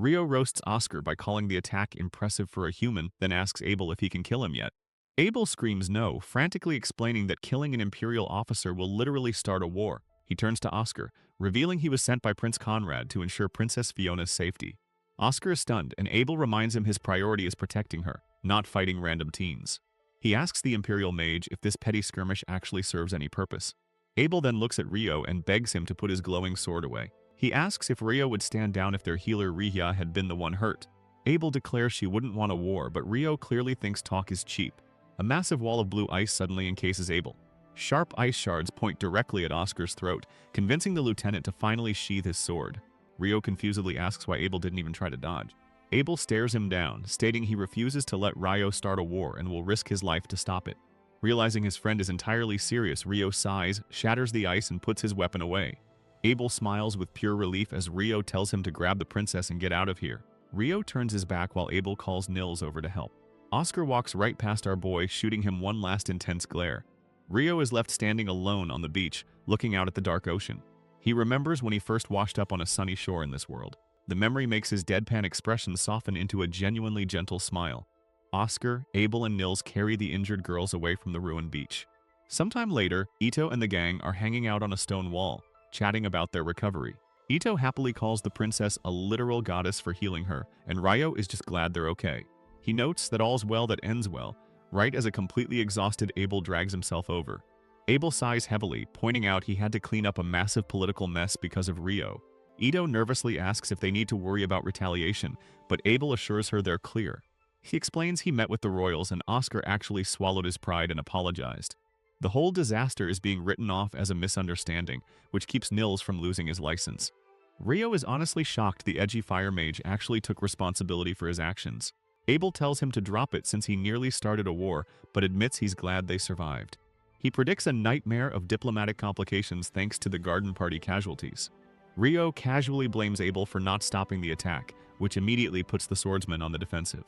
Rio roasts Oscar by calling the attack impressive for a human, then asks Abel if he can kill him yet. Abel screams no, frantically explaining that killing an Imperial officer will literally start a war. He turns to Oscar, revealing he was sent by Prince Conrad to ensure Princess Fiona's safety. Oscar is stunned, and Abel reminds him his priority is protecting her, not fighting random teens. He asks the Imperial mage if this petty skirmish actually serves any purpose. Abel then looks at Rio and begs him to put his glowing sword away. He asks if Rio would stand down if their healer Rihya had been the one hurt. Abel declares she wouldn't want a war, but Rio clearly thinks talk is cheap. A massive wall of blue ice suddenly encases Abel. Sharp ice shards point directly at Oscar's throat, convincing the lieutenant to finally sheath his sword. Rio confusedly asks why Abel didn't even try to dodge. Abel stares him down, stating he refuses to let Rio start a war and will risk his life to stop it. Realizing his friend is entirely serious, Rio sighs, shatters the ice, and puts his weapon away. Abel smiles with pure relief as Rio tells him to grab the princess and get out of here. Rio turns his back while Abel calls Nils over to help. Oscar walks right past our boy, shooting him one last intense glare. Rio is left standing alone on the beach, looking out at the dark ocean. He remembers when he first washed up on a sunny shore in this world. The memory makes his deadpan expression soften into a genuinely gentle smile. Oscar, Abel, and Nils carry the injured girls away from the ruined beach. Sometime later, Ito and the gang are hanging out on a stone wall, chatting about their recovery. Ito happily calls the princess a literal goddess for healing her, and Rio is just glad they're okay. He notes that all's well that ends well, right as a completely exhausted Abel drags himself over. Abel sighs heavily, pointing out he had to clean up a massive political mess because of Rio. Ito nervously asks if they need to worry about retaliation, but Abel assures her they're clear. He explains he met with the royals and Oscar actually swallowed his pride and apologized. The whole disaster is being written off as a misunderstanding, which keeps Nils from losing his license. Rio is honestly shocked the edgy fire mage actually took responsibility for his actions. Abel tells him to drop it since he nearly started a war, but admits he's glad they survived. He predicts a nightmare of diplomatic complications thanks to the garden party casualties. Rio casually blames Abel for not stopping the attack, which immediately puts the swordsman on the defensive.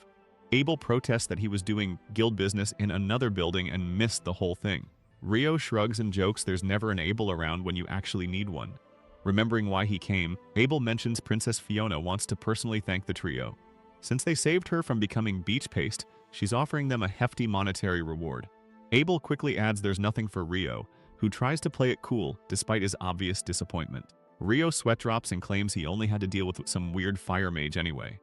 Abel protests that he was doing guild business in another building and missed the whole thing. Rio shrugs and jokes there's never an Abel around when you actually need one. Remembering why he came, Abel mentions Princess Fiona wants to personally thank the trio. Since they saved her from becoming beach paste, she's offering them a hefty monetary reward. Abel quickly adds there's nothing for Rio, who tries to play it cool despite his obvious disappointment. Rio sweat drops and claims he only had to deal with some weird fire mage anyway.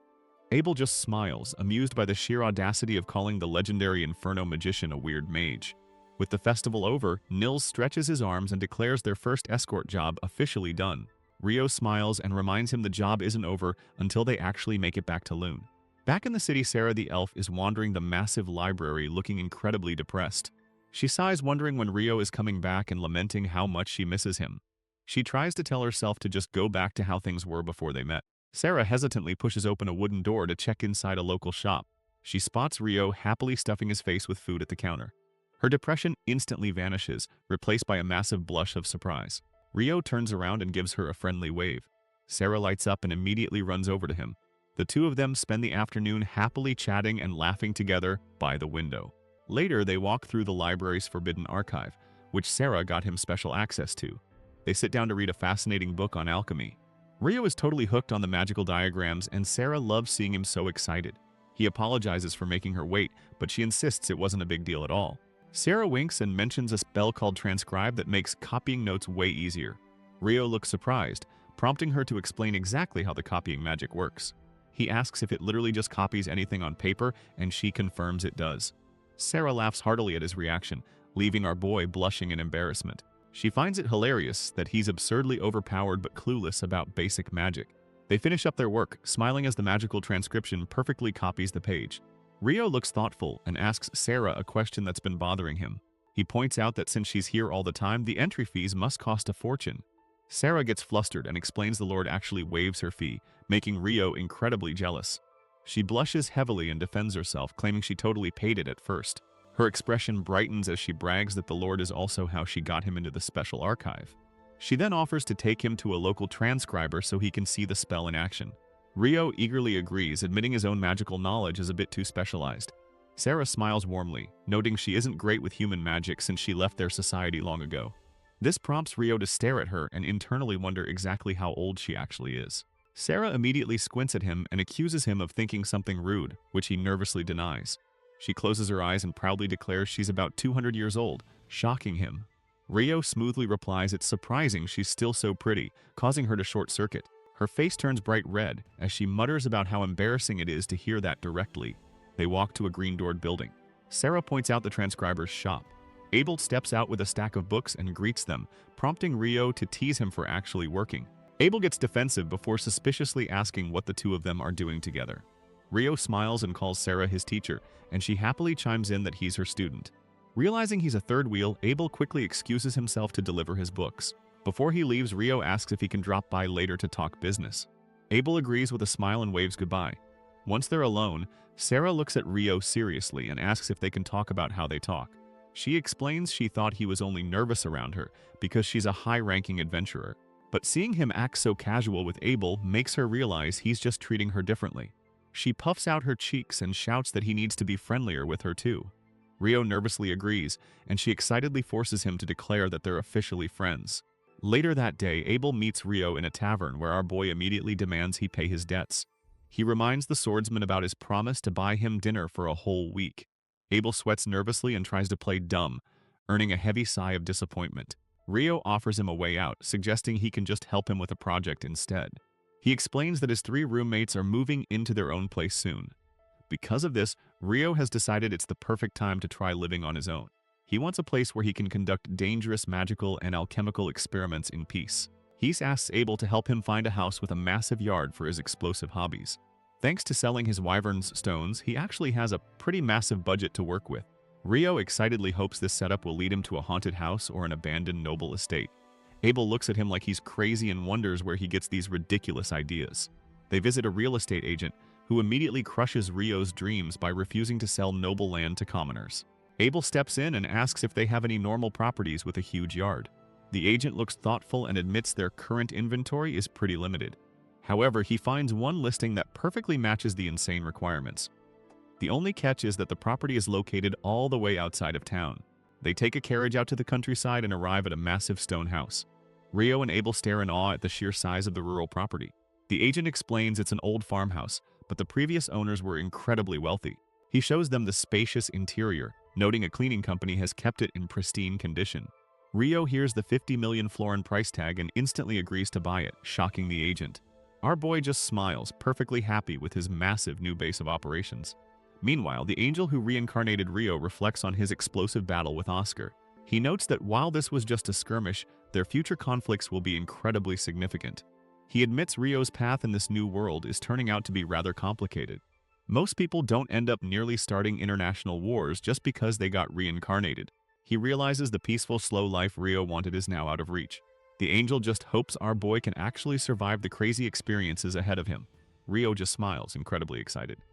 Abel just smiles, amused by the sheer audacity of calling the legendary Inferno magician a weird mage. With the festival over, Nils stretches his arms and declares their first escort job officially done. Rio smiles and reminds him the job isn't over until they actually make it back to Loon. Back in the city, Sarah the elf is wandering the massive library looking incredibly depressed. She sighs wondering when Rio is coming back and lamenting how much she misses him. She tries to tell herself to just go back to how things were before they met. Sarah hesitantly pushes open a wooden door to check inside a local shop. She spots Rio happily stuffing his face with food at the counter. Her depression instantly vanishes, replaced by a massive blush of surprise. Rio turns around and gives her a friendly wave. Sarah lights up and immediately runs over to him. The two of them spend the afternoon happily chatting and laughing together by the window. Later, they walk through the library's forbidden archive, which Sarah got him special access to. They sit down to read a fascinating book on alchemy. Rio is totally hooked on the magical diagrams, and Sarah loves seeing him so excited. He apologizes for making her wait, but she insists it wasn't a big deal at all. Sarah winks and mentions a spell called Transcribe that makes copying notes way easier. Rio looks surprised, prompting her to explain exactly how the copying magic works. He asks if it literally just copies anything on paper, and she confirms it does. Sarah laughs heartily at his reaction, leaving our boy blushing in embarrassment. She finds it hilarious that he's absurdly overpowered but clueless about basic magic. They finish up their work, smiling as the magical transcription perfectly copies the page. Rio looks thoughtful and asks Sarah a question that's been bothering him. He points out that since she's here all the time, the entry fees must cost a fortune. Sarah gets flustered and explains the Lord actually waives her fee, making Rio incredibly jealous. She blushes heavily and defends herself, claiming she totally paid it at first. Her expression brightens as she brags that the Lord is also how she got him into the special archive. She then offers to take him to a local transcriber so he can see the spell in action. Rio eagerly agrees, admitting his own magical knowledge is a bit too specialized. Sarah smiles warmly, noting she isn't great with human magic since she left their society long ago. This prompts Rio to stare at her and internally wonder exactly how old she actually is. Sarah immediately squints at him and accuses him of thinking something rude, which he nervously denies. She closes her eyes and proudly declares she's about 200 years old, shocking him. Rio smoothly replies it's surprising she's still so pretty, causing her to short-circuit. Her face turns bright red as she mutters about how embarrassing it is to hear that directly. They walk to a green-doored building. Sarah points out the transcriber's shop. Abel steps out with a stack of books and greets them, prompting Rio to tease him for actually working. Abel gets defensive before suspiciously asking what the two of them are doing together. Rio smiles and calls Sarah his teacher, and she happily chimes in that he's her student. Realizing he's a third wheel, Abel quickly excuses himself to deliver his books. Before he leaves, Rio asks if he can drop by later to talk business. Abel agrees with a smile and waves goodbye. Once they're alone, Sarah looks at Rio seriously and asks if they can talk about how they talk. She explains she thought he was only nervous around her because she's a high-ranking adventurer. But seeing him act so casual with Abel makes her realize he's just treating her differently. She puffs out her cheeks and shouts that he needs to be friendlier with her too. Rio nervously agrees, and she excitedly forces him to declare that they're officially friends. Later that day, Abel meets Rio in a tavern where our boy immediately demands he pay his debts. He reminds the swordsman about his promise to buy him dinner for a whole week. Abel sweats nervously and tries to play dumb, earning a heavy sigh of disappointment. Rio offers him a way out, suggesting he can just help him with a project instead. He explains that his 3 roommates are moving into their own place soon. Because of this, Rio has decided it's the perfect time to try living on his own. He wants a place where he can conduct dangerous magical and alchemical experiments in peace. He asks Abel to help him find a house with a massive yard for his explosive hobbies. Thanks to selling his wyvern's stones, he actually has a pretty massive budget to work with. Rio excitedly hopes this setup will lead him to a haunted house or an abandoned noble estate. Abel looks at him like he's crazy and wonders where he gets these ridiculous ideas. They visit a real estate agent, who immediately crushes Rio's dreams by refusing to sell noble land to commoners. Abel steps in and asks if they have any normal properties with a huge yard. The agent looks thoughtful and admits their current inventory is pretty limited. However, he finds one listing that perfectly matches the insane requirements. The only catch is that the property is located all the way outside of town. They take a carriage out to the countryside and arrive at a massive stone house. Rio and Abel stare in awe at the sheer size of the rural property. The agent explains it's an old farmhouse, but the previous owners were incredibly wealthy. He shows them the spacious interior, noting a cleaning company has kept it in pristine condition. Rio hears the 50 million florin price tag and instantly agrees to buy it, shocking the agent. Our boy just smiles, perfectly happy with his massive new base of operations. Meanwhile, the angel who reincarnated Rio reflects on his explosive battle with Oscar. He notes that while this was just a skirmish, their future conflicts will be incredibly significant. He admits Rio's path in this new world is turning out to be rather complicated. Most people don't end up nearly starting international wars just because they got reincarnated. He realizes the peaceful, slow life Rio wanted is now out of reach. The angel just hopes our boy can actually survive the crazy experiences ahead of him. Rio just smiles, incredibly excited.